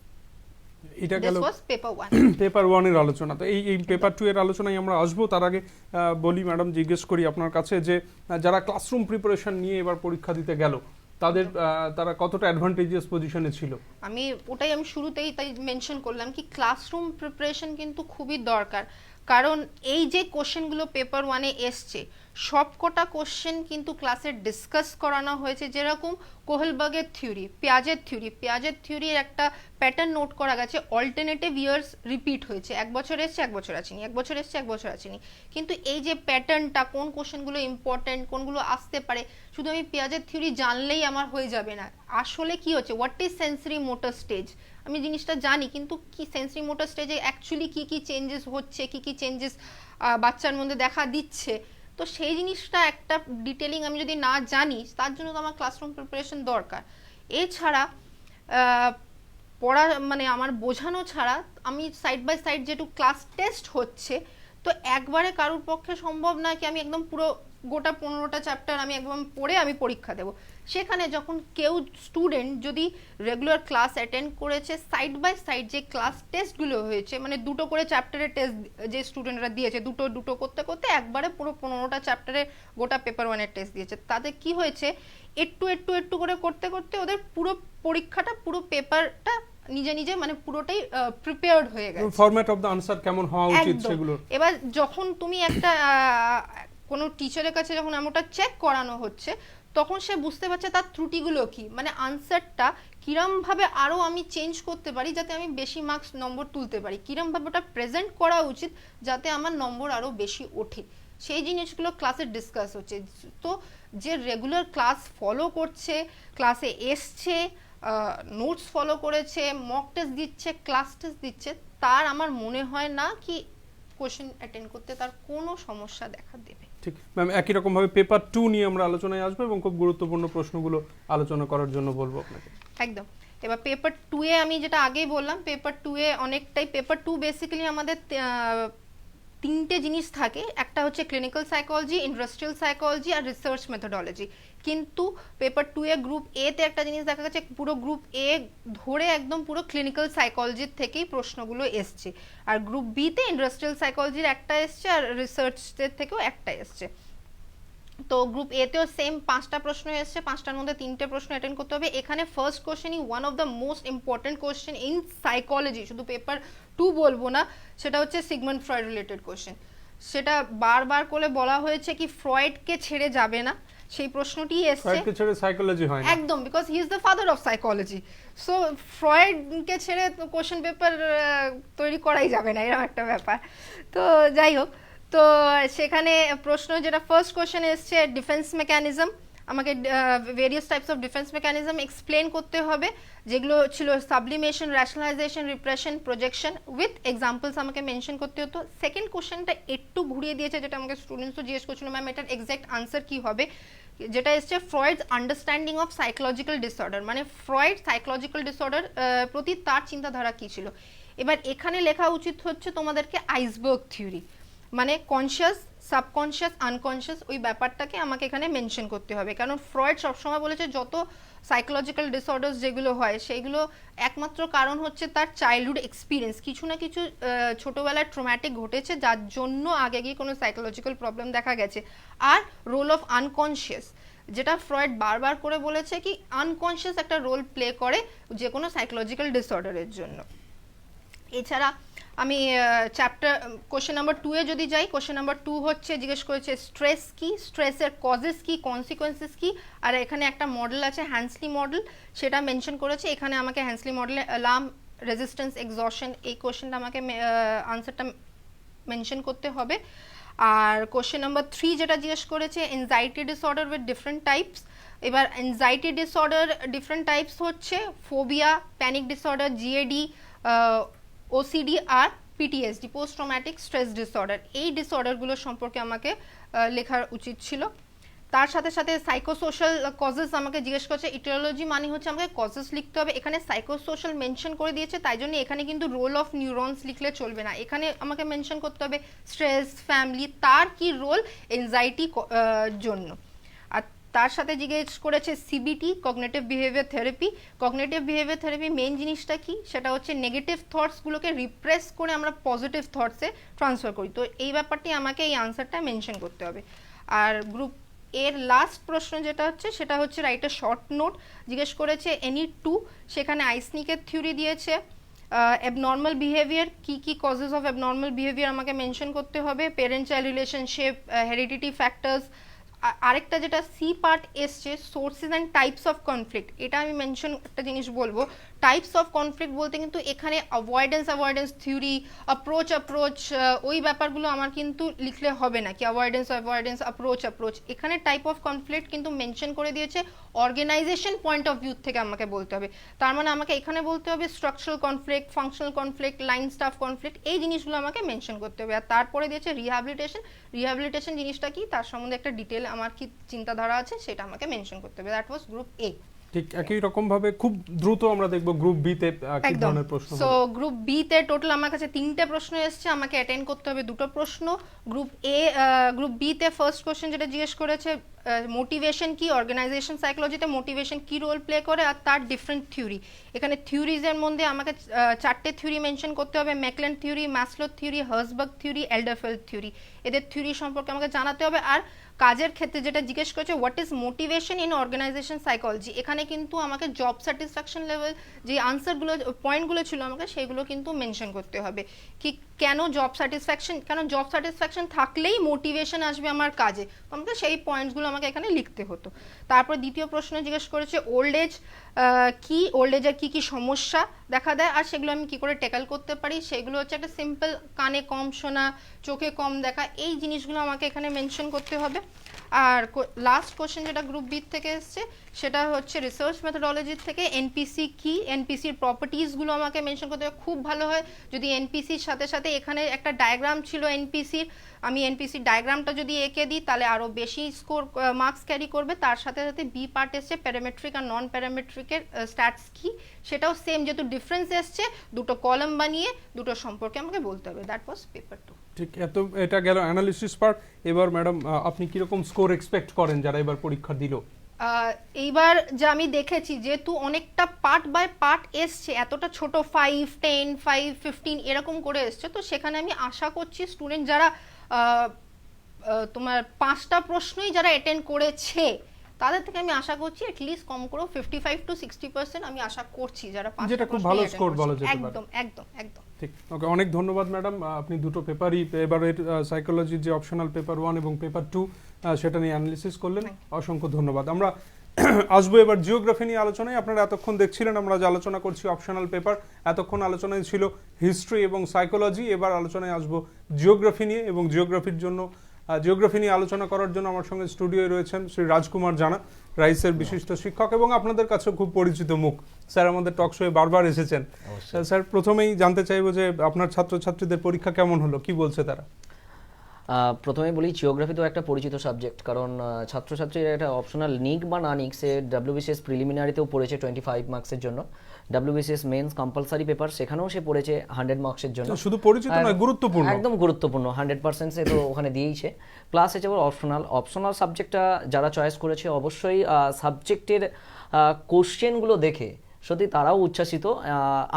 এটা গেল পেপার 1। পেপার 1 এর আলোচনা। তো এই পেপার 2 এর আলোচনায় আমরা আসবো, তার আগে বলি ম্যাডাম, জিজ্ঞেস করি আপনার কাছে যে যারা ক্লাসরুম প্রিপারেশন নিয়ে এবার পরীক্ষা দিতে গেল তারা কতটা অ্যাডভান্টেজিয়াস পজিশনে ছিল। আমি শুরুতেই তাই মেনশন করলাম কি ক্লাসরুম প্রিপারেশন কিন্তু খুবই দরকার, কারণ এই যে কোশ্চেনগুলো পেপার 1-এ এসছে সবকটা কোশ্চেন কিন্তু ক্লাসে ডিসকাস করানো হয়েছে, যেরকম কোহেলবার্গের থিওরি, পেঁয়াজের থিওরির একটা প্যাটার্ন নোট করা গেছে, অল্টারনেটিভ ইয়ার্স রিপিট হয়েছে, এক বছর এসছে এক বছর আসেনি, এক বছর এসছে এক বছর আসেনি, কিন্তু এই যে প্যাটার্নটা কোন কোশ্চেনগুলো ইম্পর্টেন্ট কোনগুলো আসতে পারে শুধু আমি পেঁয়াজের থিওরি জানলেই আমার হয়ে যাবে না। আসলে কি হচ্ছে, what is sensory motor stage, আমি জিনিসটা জানি কিন্তু কি সেন্সরি মোটর স্টেজে অ্যাকচুয়ালি কি কি চেঞ্জেস হচ্ছে, কি কি চেঞ্জেস বাচ্চার মধ্যে দেখা দিচ্ছে, তো সেই জিনিসটা একটা ডিটেলিং আমি যদি না জানি তার জন্য তো আমার ক্লাসরুম প্রিপারেশন দরকার। এছাড়া পড়া মানে আমার বোঝানো ছাড়া আমি সাইড বাই সাইড যেটু ক্লাস টেস্ট হচ্ছে, তো একবারে কারোর পক্ষে সম্ভব না কি আমি একদম পুরো গোটা 15টা চ্যাপ্টার আমি একদম পড়ে আমি পরীক্ষা দেব। সেখানে যখন কেউ স্টুডেন্ট যদি রেগুলার ক্লাস অ্যাটেন্ড করেছে, সাইড বাই সাইড যে ক্লাস টেস্টগুলো হয়েছে মানে দুটো করে চ্যাপ্টারের টেস্ট যে স্টুডেন্টরা দিয়েছে, দুটো করতে করতে একবারে পুরো 15টা চ্যাপ্টারে গোটা পেপার 1-এর টেস্ট দিয়েছে, তাতে কি হয়েছে একটু করে করতে করতে ওদের পুরো পরীক্ষাটা পুরো পেপারটা নিজে নিজে মানে পুরোটাই প্রিপেয়ার্ড হয়ে গেছে, ফরম্যাট অফ দ্য আনসার কেমন হওয়া উচিত সেগুলো। এবার যখন তুমি একটা কোনো টিচারের কাছে যখন এমনটা চেক করানো হচ্ছে তখন সে বুঝতে পারছে তার ত্রুটিগুলো কি, মানে আনসারটা কিরমভাবে আরও আমি চেঞ্জ করতে পারি যাতে আমি বেশি মার্কস নম্বর তুলতে পারি, কিরমভাবে ওটা প্রেজেন্ট করা উচিত যাতে আমার নম্বর আরও বেশি ওঠে, সেই জিনিসগুলো ক্লাসে ডিসকাস হচ্ছে। তো যে রেগুলার ক্লাস ফলো করছে, ক্লাসে এসছে, নোটস ফলো করেছে, মক টেস্ট দিচ্ছে, ক্লাস টেস্ট দিচ্ছে, তার আমার মনে হয় না কি কোশ্চেন অ্যাটেন্ড করতে তার কোনো সমস্যা দেখা দেবে। ঠিক ম্যাম, একই রকম ভাবে পেপার 2 নিয়ে আমরা আলোচনায় আসবো এবং খুব গুরুত্বপূর্ণ প্রশ্নগুলো আলোচনা করার জন্য বলবো আপনাকে। একদম। এবার পেপার 2-এ আমি যেটা আগেই বললাম, পেপার 2-এ অনেকটাই পেপার 2 বেসিক্যালি আমাদের 3টে জিনিস থাকে, একটা হচ্ছে ক্লিনিক্যাল সাইকোলজি, ইন্ডাস্ট্রিয়াল সাইকোলজি আর রিসার্চ মেথোডোলজি, কিন্তু পেপার 2-এ গ্রুপ এতে একটা জিনিস দেখা গেছে পুরো গ্রুপ এ ধরে একদম পুরো ক্লিনিক্যাল সাইকোলজির থেকেই প্রশ্নগুলো এসছে, আর গ্রুপ বিতে ইন্ডাস্ট্রিয়াল সাইকোলজির একটা এসছে আর রিসার্চের থেকেও একটা এসছে। তো গ্রুপ এতেও সেম 5টা প্রশ্ন এসছে, 5টার মধ্যে 3টে প্রশ্ন অ্যাটেন্ড করতে হবে। এখানে ফার্স্ট কোশ্চেনই one of the most important question in psychology, শুধু পেপার 2 বলবো না, সেটা হচ্ছে সিগমন্ড ফ্রয়েড রিলেটেড কোশ্চেন। সেটা বারবার করে বলা হয়েছে কি ফ্রয়েডকে ছেড়ে যাবে না, সেই প্রশ্নটি এসছে, ফ্রয়েডকে ছেড়ে সাইকোলজি হয় না একদম, because he is the father of psychology, so ফ্রয়েডকে ছেড়ে কোশ্চেন পেপার তৈরি করাই যাবে না, এরকম একটা ব্যাপার। তো যাই হোক, তো সেখানে প্রশ্ন যেটা ফার্স্ট কোশ্চেন এসছে ডিফেন্স মেকানিজম, আমাকে various types of defence mechanism explain করতে হবে, যেগুলো ছিল sublimation, rationalisation, repression, projection with examples আমাকে মেনশন করতে হতো। সেকেন্ড কোশ্চেনটা একটু ঘুরিয়ে দিয়েছে, যেটা আমাকে স্টুডেন্টসও জিজ্ঞেস করছিল ম্যাম এটার এক্সাক্ট আনসার কি হবে, যেটা এসছে ফ্রয়েডস আন্ডারস্ট্যান্ডিং অফ সাইকোলজিক্যাল ডিসঅর্ডার, মানে ফ্রয়েড সাইকোলজিক্যাল ডিসঅর্ডার প্রতি তার চিন্তাধারা কি ছিল। এবার এখানে লেখা উচিত হচ্ছে তোমাদেরকে আইসবার্গ থিওরি, মানে কনসিয়াস, সাবকনসিয়াস, আনকনসিয়াস, ওই ব্যাপারটাকে আমাকে এখানে মেনশন করতে হবে। কারণ ফ্রয়েড সবসময় বলেছে যত সাইকোলজিক্যাল ডিসঅর্ডার্স যেগুলো হয় সেগুলো একমাত্র কারণ হচ্ছে তার চাইল্ডহুড এক্সপিরিয়েন্স, কিছু না কিছু ছোটোবেলায় ট্রমাটিক ঘটেছে যার জন্য আগে গিয়ে কোনো সাইকোলজিক্যাল প্রবলেম দেখা গেছে। আর রোল অফ আনকনসিয়াস, যেটা ফ্রয়েড বারবার করে বলেছে কি আনকনসিয়াস একটা রোল প্লে করে যে কোনো সাইকোলজিক্যাল ডিসঅর্ডারের জন্য। এছাড়া আমি চ্যাপ্টার কোশ্চেন নাম্বার 2 এ যদি যাই, কোশ্চেন নাম্বার 2 হচ্ছে জিজ্ঞেস করেছে স্ট্রেস কি, স্ট্রেসের কজেস কি, কনসিকোয়েন্সেস কি, আর এখানে একটা মডেল আছে হ্যান্সলি মডেল, সেটা মেনশন করেছে। এখানে আমাকে হ্যান্সলি মডেলে অ্যালার্ম, রেজিস্ট্যান্স, এক্সজশন, এই কোশ্চেনটা আমাকে আনসারটা মেনশন করতে হবে। আর কোশ্চেন নাম্বার 3 যেটা জিজ্ঞেস করেছে anxiety disorder with different types. এবার এনজাইটি ডিসঅর্ডার ডিফারেন্ট টাইপস হচ্ছে phobia, panic disorder, GAD, OCD আর PTSD, post traumatic stress disorder. এই ডিসঅর্ডারগুলো সম্পর্কে আমাকে লেখার উচিত ছিল। তার সাথে সাথে সাইকোসোশ্যাল কজেস আমাকে জিজ্ঞেস করছে, ইটিওলজি মানে হচ্ছে আমাকে কজেস লিখতে হবে, এখানে সাইকোসোশ্যাল মেনশন করে দিয়েছে, তাই জন্য এখানে কিন্তু রোল অফ নিউরনস লিখলে চলবে না, এখানে আমাকে মেনশন করতে হবে স্ট্রেস, ফ্যামিলি, তার কি রোল এনজাইটি জন্য। আর তার সাথে জিজ্ঞেস করেছে CBT, cognitive behaviour therapy. Cognitive behaviour therapy main জিনিসটা কি, সেটা হচ্ছে নেগেটিভ থটসগুলোকে রিপ্রেস করে আমরা পজিটিভ থটসে ট্রান্সফার করি, তো এই ব্যাপারটি আমাকে এই আনসারটা মেনশন করতে হবে। আর গ্রুপ এর লাস্ট প্রশ্ন যেটা হচ্ছে সেটা হচ্ছে রাইট এ শর্ট নোট, জিজ্ঞেস করেছে এনি টু, সেখানে আইসনিকের থিওরি দিয়েছে। অ্যাবনর্মাল বিহেভিয়ার, কি কি কজেস অফ অ্যাবনর্মাল বিহেভিয়ার আমাকে মেনশন করতে হবে, parent child relationship, heredity factors. আরেকটা যেটা সি পার্ট এসছে sources and types of conflict, এটা আমি মেনশন একটা জিনিস বলবো, টাইপস অফ কনফ্লিক্ট বলতে কিন্তু এখানে অ্যাভয়েডেন্স থিওরি, অ্যাপ্রোচ, ওই ব্যাপারগুলো আমার কিন্তু লিখলে হবে না, কি অ্যাভয়েডেন্স, অ্যাপ্রোচ, এখানে টাইপ অফ কনফ্লিক্ট কিন্তু মেনশন করে দিয়েছে অর্গানাইজেশন পয়েন্ট অফ ভিউ থেকে আমাকে বলতে হবে। তার মানে আমাকে এখানে বলতে হবে structural conflict, functional conflict, line staff conflict, এই জিনিসগুলো আমাকে মেনশন করতে হবে। আর তারপরে দিয়েছে রিহ্যাবিলিটেশন জিনিসটা কি, তার সম্বন্ধে একটা ডিটেল আমার কি চিন্তাধারা আছে সেটা আমাকে মেনশন করতে হবে। দ্যাট ওয়াজ গ্রুপ এ। ঠিক একই রকম ভাবে খুব দ্রুত আমরা দেখব গ্রুপ বি তে কি ধরনের প্রশ্ন হবে। সো গ্রুপ বি তে টোটাল আমার কাছে 3টে প্রশ্ন এসেছে, আমাকে অ্যাটেন্ড করতে হবে 2টো প্রশ্ন। গ্রুপ বি তে ফার্স্ট কোশ্চেন যেটা জিজ্ঞেস করেছে মোটিভেশন কি, অর্গানাইজেশন সাইকোলজিতে মোটিভেশন কি রোল প্লে করে আর তার ডিফারেন্ট থিওরি। এখানে থিওরিজের মধ্যে আমাকে 4টে থিওরি মেনশন করতে হবে, McClelland theory, Maslow theory, Herzberg theory, Alderfer theory, এদের থিওরি সম্পর্কে আমাকে জানাতে হবে। আর কাজের ক্ষেত্রে যেটা জিজ্ঞেস করেছে what is motivation in organisation psychology, এখানে কিন্তু আমাকে জব স্যাটিসফ্যাকশন লেভেল যে আনসারগুলো পয়েন্টগুলো ছিল আমাকে সেগুলো কিন্তু মেনশন করতে হবে, কি কেন জব স্যাটিসফ্যাকশন, কারণ জব স্যাটিসফ্যাকশন থাকলেই মোটিভেশন আসবে আমার কাজে, তো আমাকে সেই পয়েন্টসগুলো আমাকে এখানে লিখতে হতো। তারপর দ্বিতীয় প্রশ্ন জিজ্ঞেস করেছে ওল্ড এজ কি, ওল্ড এজের কী কী সমস্যা দেখা দেয় আর সেগুলো আমি কি করে ট্যাকল করতে পারি, সেগুলো হচ্ছে একটা সিম্পল কানে কম শোনা, চোখে কম দেখা, এই জিনিসগুলো আমাকে এখানে মেনশন করতে হবে। আর লাস্ট কোশ্চেন যেটা গ্রুপ বি থেকে এসছে সেটা হচ্ছে রিসার্চ মেথোডোলজি থেকে এনপিসি কি, এনপিসির প্রপার্টিজগুলো আমাকে মেনশন করতে হবে। খুব ভালো হয় যদি এনপিসির সাথে সাথে এখানে একটা ডায়াগ্রাম ছিল এনপিসির, আমি এনপিসির ডায়াগ্রামটা যদি এঁকে দিই তাহলে আরও বেশি স্কোর মার্কস ক্যারি করবে। তার সাথে সাথে বি পার্ট এসছে প্যারামেট্রিক আর নন প্যারামেট্রিকের স্ট্যাটস কি, সেটাও সেম, যেহেতু ডিফারেন্স এসছে দুটো কলাম বানিয়ে দুটো সম্পর্কে আমাকে বলতে হবে। That was paper 2। ঠিক, এটা গেল অ্যানালিসিস পার্ট। এবার ম্যাডাম আপনি কিরকম স্কোর এক্সপেক্ট করেন যারা এবার পরীক্ষা দিল? এইবার যা আমি দেখেছি যেহেতু অনেকটা পার্ট বাই পার্ট এসছে, এতটা ছোট 5, 10, 5, 15 এরকম করে এসছে, তো সেখানে আমি আশা করছি স্টুডেন্ট যারা তোমার 5টা প্রশ্নই যারা অ্যাটেন্ড করেছে তাদের থেকে আমি আশা করছি অ্যাটলিস্ট কম করে 55 to 60% আমি আশা করছি যারা 5টা, যেটা খুব ভালো স্কোর বলা যেতে পারে। একদম ঠিক, ওকে, অনেক ধন্যবাদ ম্যাডাম। আপনি দুটো পেপারই এবারের সাইকোলজির যে অপশনাল পেপার 1 এবং পেপার 2 সেটা নিয়ে অ্যানালিসিস করলেন, অসংখ্য ধন্যবাদ। আমরা আসবো এবার জিওগ্রাফি নিয়ে আলোচনায়। আপনারা এতক্ষণ দেখছিলেন আমরা যে আলোচনা করছি অপশনাল পেপার, এতক্ষণ আলোচনায় ছিল হিস্ট্রি এবং সাইকোলজি। এবার আলোচনায় আসবো জিওগ্রাফি নিয়ে, এবং জিওগ্রাফি নিয়ে আলোচনা করার জন্য আমার সঙ্গে স্টুডিওয়ে রয়েছেন শ্রী রাজকুমার জানা, রাইসের বিশিষ্ট শিক্ষক এবং আপনাদের কাছে খুব পরিচিত মুখ। স্যার আমাদের টক শোয়ে বারবার এসেছেন। স্যার প্রথমেই জানতে চাইবো যে আপনার ছাত্রছাত্রীদের পরীক্ষা কেমন হলো, কি বলছে তারা? প্রথমে বলি জিওগ্রাফি তো একটা পরিচিত সাবজেক্ট, কারণ ছাত্রছাত্রীরা এটা অপশনাল নিক বা না নিক, সে ডাব্লিউবিসিএস প্রিলিমিনারিতেও পড়েছে 25 মার্কসের জন্য, ডাব্লিউবিসিএস মেন্স কম্পালসারি পেপার সেখানেও সে পড়েছে 100 মার্কসের জন্য। শুধু পরিচিত নয়, গুরুত্বপূর্ণ, একদম গুরুত্বপূর্ণ, 100% সে তো ওখানে দিয়েইছে। প্লাস হচ্ছে আবার অপশনাল সাবজেক্টটা যারা চয়েস করেছে অবশ্যই সাবজেক্টের কোশ্চেনগুলো দেখে সত্যি তারাও উচ্ছ্বাসিত।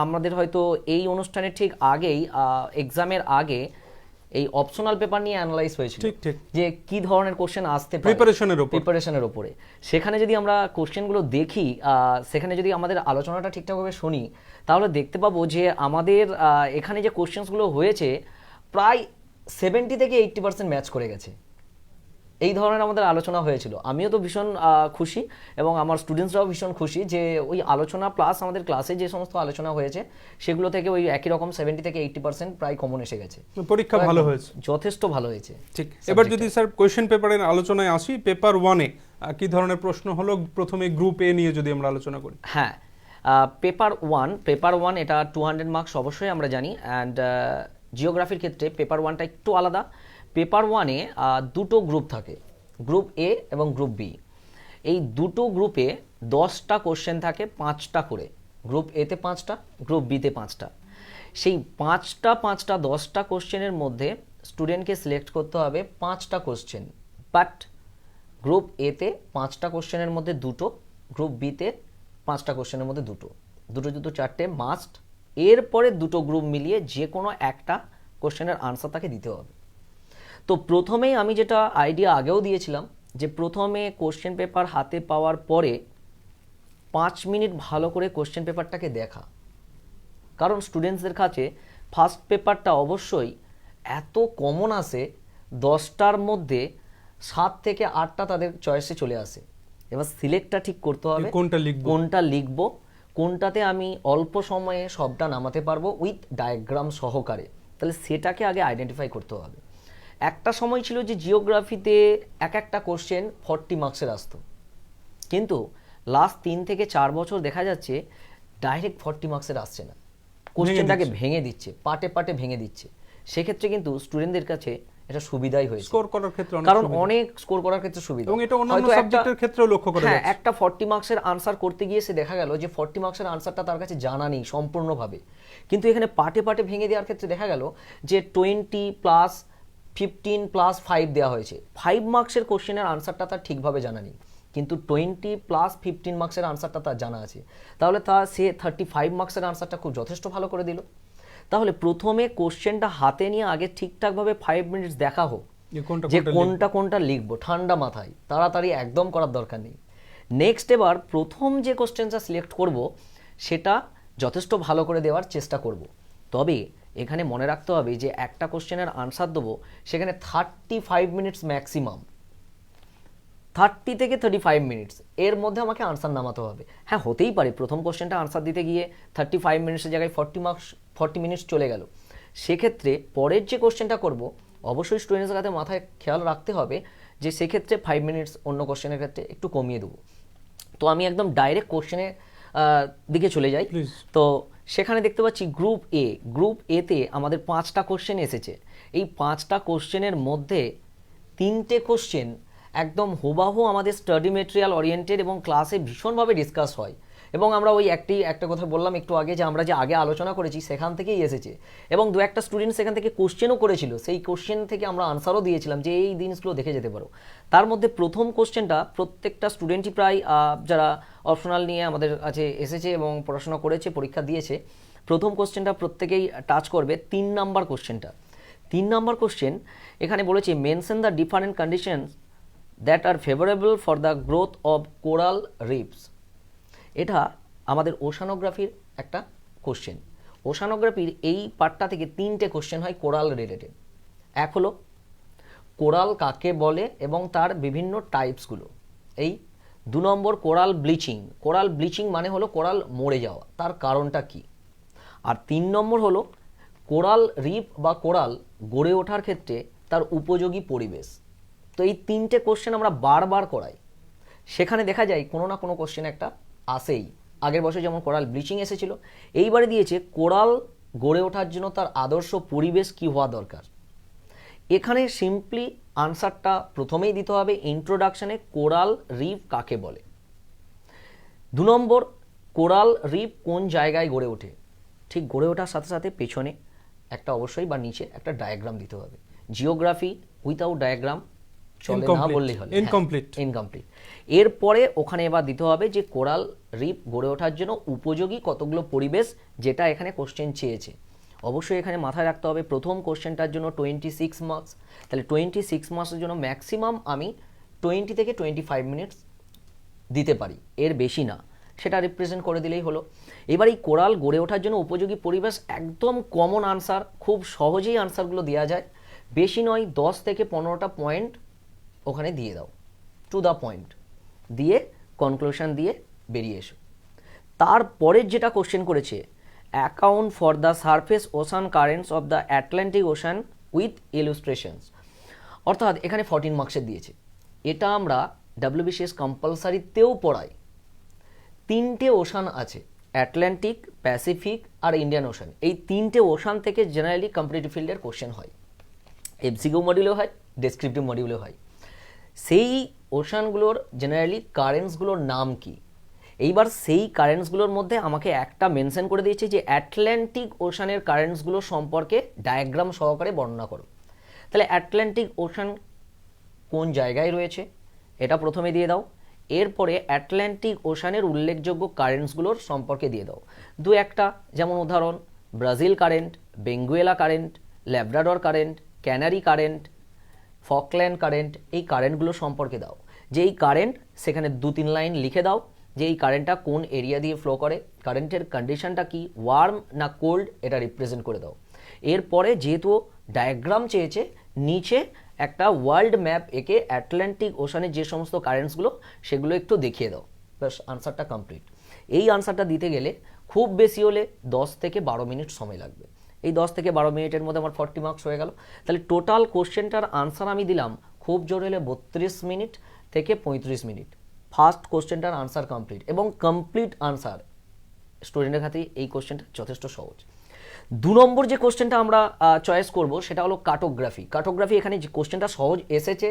আমাদের হয়তো এই অনুষ্ঠানের ঠিক আগেই, এক্সামের আগে এই অপশনাল পেপার নিয়ে অ্যানালাইজ হয়েছিল যে কি ধরনের কোশ্চেন আসতে পারে প্রিপারেশনের উপরে। সেখানে যদি আমরা কোশ্চেনগুলো দেখি, সেখানে যদি আমাদের আলোচনাটা ঠিকঠাকভাবে শুনি, তাহলে দেখতে পাবো যে আমাদের এখানে যে কোশ্চেনগুলো হয়েছে প্রায় 70 থেকে 80% ম্যাচ করে গেছে। এই ধরনের আমাদের আলোচনা হয়েছিল। আমিও তো ভীষণ খুশি এবং আমার স্টুডেন্টসরাও ভীষণ খুশি যে ওই আলোচনা প্লাস আমাদের ক্লাসে যে সমস্ত আলোচনা হয়েছে সেগুলো থেকে ওই একই রকম 70 থেকে 80% প্রায় কমন এসে গেছে। পরীক্ষা ভালো হয়েছে, যথেষ্ট ভালো হয়েছে। ঠিক। এবার যদি স্যার কোশ্চেন পেপারের আলোচনায় আসি, পেপার 1-এ কি ধরনের প্রশ্ন হলো? প্রথমে গ্রুপ এ নিয়ে যদি আমরা আলোচনা করি। হ্যাঁ, পেপার 1 এটা 200 মার্কস অবশ্যই আমরা জানি। অ্যান্ড জিওগ্রাফির ক্ষেত্রে পেপার 1টা একটু আলাদা। পেপার 1-এ দুটো গ্রুপ থাকে, গ্রুপ এ এবং গ্রুপ বি। এই দুটো গ্রুপে 10টা কোশ্চেন থাকে, 5টা করে। গ্রুপ এতে 5টা, গ্রুপ বিতে 5টা। সেই 5টা 10টা কোশ্চেনের মধ্যে স্টুডেন্টকে সিলেক্ট করতে হবে 5টা কোশ্চেন। বাট গ্রুপ এতে 5টা কোশ্চেনের মধ্যে দুটো, গ্রুপ বিতে 5টা কোশ্চেনের মধ্যে দুটো, 4টে মাস্ট। এরপরে দুটো গ্রুপ মিলিয়ে যে কোনো একটা কোশ্চেনের আনসার তাকে দিতে হবে। তো প্রথমেই আমি যেটা আইডিয়া আগেও দিয়েছিলাম যে প্রথমে কোশ্চেন পেপার হাতে পাওয়ার পরে 5 মিনিট ভালো করে কোশ্চেন পেপারটাকে দেখা, কারণ স্টুডেন্টসদের কাছে ফার্স্ট পেপারটা অবশ্যই এত কমন আসে, 10টার মধ্যে 7 থেকে 8টা তাদের চয়েসে চলে আসে। এবার সিলেক্টটা ঠিক করতে হবে কোনটা লিখবো, কোনটাতে আমি অল্প সময়ে সবটা নামাতে পারবো উইথ ডায়াগ্রাম সহকারে, তাহলে সেটাকে আগে আইডেন্টিফাই করতে হবে। একটা সময় ছিল যে জিওগ্রাফিতে একটা কোশ্চেন 40 মার্কসের আসতো, কিন্তু লাস্ট 3 থেকে 4 বছর দেখা যাচ্ছে ডাইরেক্ট 40 মার্কসের আসছে না, কোশ্চেনটাকে ভেঙে দিচ্ছে, পাটে ভেঙে দিচ্ছে। সেক্ষেত্রে কিন্তু স্টুডেন্টদের কাছে এটা সুবিধাই হয়েছে স্কোর করার ক্ষেত্রে, কারণ অনেক স্কোর করার ক্ষেত্রে সুবিধা। এবং এটা অন্যান্য সাবজেক্টের ক্ষেত্রেও লক্ষ্য করা যাচ্ছে। একটা 40 মার্কসের আনসার করতে গিয়ে সে দেখা গেল যে 40 মার্কসের আনসারটা তার কাছে জানা নেই সম্পূর্ণভাবে, কিন্তু এখানে পাটে ভেঙে দেওয়ার ক্ষেত্রে দেখা গেল যে 20 প্লাস 15 প্লাস 5 দেওয়া হয়েছে। 5 মার্কসের কোশ্চেনের আনসারটা তার ঠিকভাবে জানা নেই, কিন্তু 20 প্লাস 15 মার্কসের আনসারটা তার জানা আছে, তাহলে সে 35 মার্কসের আনসারটা খুব যথেষ্ট ভালো করে দিল। তাহলে প্রথমে কোশ্চেনটা হাতে নিয়ে আগে ঠিকঠাকভাবে 5 মিনিটস দেখা হোক যে কোনটা লিখবো, ঠান্ডা মাথায়, তাড়াতাড়ি একদম করার দরকার নেই। নেক্সট এবার প্রথম যে কোশ্চেনটা সিলেক্ট করব সেটা যথেষ্ট ভালো করে দেওয়ার চেষ্টা করব। তবে এখানে মনে রাখতে হবে যে একটা কোশ্চেনের আনসার দেবো সেখানে 35 মিনিটস ম্যাক্সিমাম, 30 থেকে 35 মিনিটস এর মধ্যে আমাকে আনসার নামাতে হবে। হ্যাঁ, হতেই পারে প্রথম কোশ্চেনটা আনসার দিতে গিয়ে 35 মিনিটসের জায়গায় 40 মিনিটস চলে গেল। সেক্ষেত্রে পরের যে কোশ্চেনটা করব অবশ্যই স্টুডেন্টসের কাছে মাথায় খেয়াল রাখতে হবে যে সেক্ষেত্রে 5 মিনিটস অন্য কোশ্চেনের ক্ষেত্রে একটু কমিয়ে দেবো। তো আমি একদম ডাইরেক্ট কোশ্চেনের দিকে চলে যাই। তো সেখানে দেখতে পাচ্ছি গ্রুপ এতে আমাদের 5টা কোশ্চেন এসেছে। এই 5টা কোশ্চেনের মধ্যে 3টে কোশ্চেন একদম হুবাহু আমাদের স্টাডি মেটেরিয়াল ওরিয়েন্টেড এবং ক্লাসে ভীষণভাবে ডিসকাস হয়, এবং আমরা ওই একটা কথা বললাম একটু আগে যে আমরা যে আগে আলোচনা করেছি সেখান থেকেই এসেছে, এবং দু একটা স্টুডেন্ট সেখান থেকে কোশ্চেনও করেছিল, সেই কোশ্চেন থেকে আমরা আনসারও দিয়েছিলাম যে এই জিনিসগুলো দেখে যেতে পারো। তার মধ্যে প্রথম কোশ্চেনটা প্রত্যেকটা স্টুডেন্টই প্রায় যারা অপশনাল নিয়ে আমাদের কাছে এসেছে এবং পড়াশোনা করেছে, পরীক্ষা দিয়েছে, প্রথম কোশ্চেনটা প্রত্যেকেই টাচ করবে। 3 নাম্বার কোশ্চেনটা, 3 নাম্বার কোশ্চেন এখানে বলেছে mention the different conditions that are favourable for the growth of coral reefs. এটা আমাদের ওশানোগ্রাফির একটা কোশ্চেন। ওশানোগ্রাফির এই পার্টটা থেকে 3টে কোশ্চেন হয় কোরাল রিলেটেড। এক হলো কোরাল কাকে বলে এবং তার বিভিন্ন টাইপসগুলো, এই 2 নম্বর কোরাল ব্লিচিং। কোরাল ব্লিচিং মানে হলো কোরাল মরে যাওয়া, তার কারণটা কি। আর 3 নম্বর হলো কোরাল রিফ বা কোরাল গড়ে ওঠার ক্ষেত্রে তার উপযোগী পরিবেশ। তো এই 3টে কোশ্চেন আমরা বারবার করাই, সেখানে দেখা যায় কোনো না কোনো কোশ্চেন একটা আসেই। আগের বছর যেমন কোরাল ব্লিচিং এসেছিল, এইবারে দিয়েছে কোরাল গড়ে ওঠার জন্য তার আদর্শ পরিবেশ কি হওয়া দরকার। এখানে সিম্পলি আনসারটা প্রথমেই দিতে হবে ইন্ট্রোডাকশনে কোরাল রিফ কাকে বলে। 2 নম্বর কোরাল রিফ কোন জায়গায় গড়ে ওঠে, ঠিক গড়ে ওঠার সাথে সাথে পেছনে একটা অবশ্যই বা নিচে একটা ডায়াগ্রাম দিতে হবে। জিওগ্রাফি উইথাউট ডায়াগ্রাম চলে না বললেই হলো, ইনকমপ্লিট। এরপরে ওখানে এবার দিতে হবে যে কোরাল রিফ গড়ে ওঠার জন্য উপযোগী কতগুলো পরিবেশ, যেটা এখানে কোশ্চেন চেয়েছে। অবশ্যই এখানে মাথায় রাখতে হবে প্রথম কোশ্চেনটার জন্য 26 মার্কস, তাহলে 26 মার্কসের জন্য ম্যাক্সিমাম আমি 20 থেকে 25 মিনিটস দিতে পারি, এর বেশি না, সেটা রিপ্রেজেন্ট করে দিলেই হলো। এবার এই কোরাল গড়ে ওঠার জন্য উপযোগী পরিবেশ একদম কমন আনসার, খুব সহজেই আনসারগুলো দেওয়া যায়, বেশি নয় 10 থেকে 15টা পয়েন্ট ওখানে দিয়ে দাও, টু দ্য পয়েন্ট দিয়ে কনক্লুশন দিয়ে বেরিয়ে এসো। তারপরের যেটা কোশ্চেন করেছে account for the surface ocean currents of the Atlantic ocean with illustrations, অর্থাৎ এখানে 14 মার্কসের দিয়েছে। এটা আমরা WBCS কম্পালসারিতেও পড়াই। 3টে ওশান আছে, অ্যাটলান্টিক, প্যাসিফিক আর ইন্ডিয়ান ওশান। এই 3টে ওশান থেকে জেনারেলি কম্পিটিটিভ ফিল্ডের কোশ্চেন হয়, এমসিকিউ মডিউলেও হয়, ডেসক্রিপটিভ মডিউলেও হয়। সেই ওশানগুলোর জেনারেলি কারেন্টসগুলোর নাম কি, এইবার সেই কারেন্টসগুলোর মধ্যে আমাকে একটা মেনশন করে দিয়েছে যে অ্যাটলান্টিক ওশানের কারেন্টসগুলো সম্পর্কে ডায়াগ্রাম সহকারে বর্ণনা করো। তাহলে অ্যাটলান্টিক ওশান কোন জায়গায় রয়েছে এটা প্রথমে দিয়ে দাও, এরপরে অ্যাটলান্টিক ওশানের উল্লেখযোগ্য কারেন্টসগুলোর সম্পর্কে দিয়ে দাও। দু একটা, যেমন উদাহরণ Brazil current, Benguela current, Labrador current, canary current, Falkland current, এই কারেন্টগুলো সম্পর্কে দাও। যে এই কারেন্ট সেখানে 2-3 লাইন লিখে দাও যে এই কারেন্টটা কোন এরিয়া দিয়ে ফ্লো করে, কারেন্টের কন্ডিশনটা কি, ওয়ার্ম না কোল্ড, এটা রিপ্রেজেন্ট করে দাও। এরপরে যেহেতু ডায়াগ্রাম চেয়েছে, নিচে একটা ওয়ার্ল্ড ম্যাপ এঁকে অ্যাটলান্টিক ওশানের যে সমস্ত কারেন্টসগুলো সেগুলো একটু দেখিয়ে দাও, ব্যাস আনসারটা কমপ্লিট। এই আনসারটা দিতে গেলে খুব বেশি হলে 10 থেকে 12 মিনিট সময় লাগবে। এই 10 থেকে 12 মিনিটের মধ্যে আমার 40 মার্কস হয়ে গেল। তাহলে টোটাল কোশ্চেনটার আনসার আমি দিলাম খুব জোর হলে 32 মিনিট থেকে 35 মিনিট। ফার্স্ট কোশ্চেনটার আনসার কমপ্লিট, এবং কমপ্লিট আনসার স্টুডেন্টের খাতে এই কোশ্চেনটা যথেষ্ট সহজ। 2 নম্বর যে কোশ্চেনটা আমরা চয়েস করব সেটা হলো কার্টোগ্রাফি। কার্টোগ্রাফি এখানে যে কোশ্চেনটা সহজ এসেছে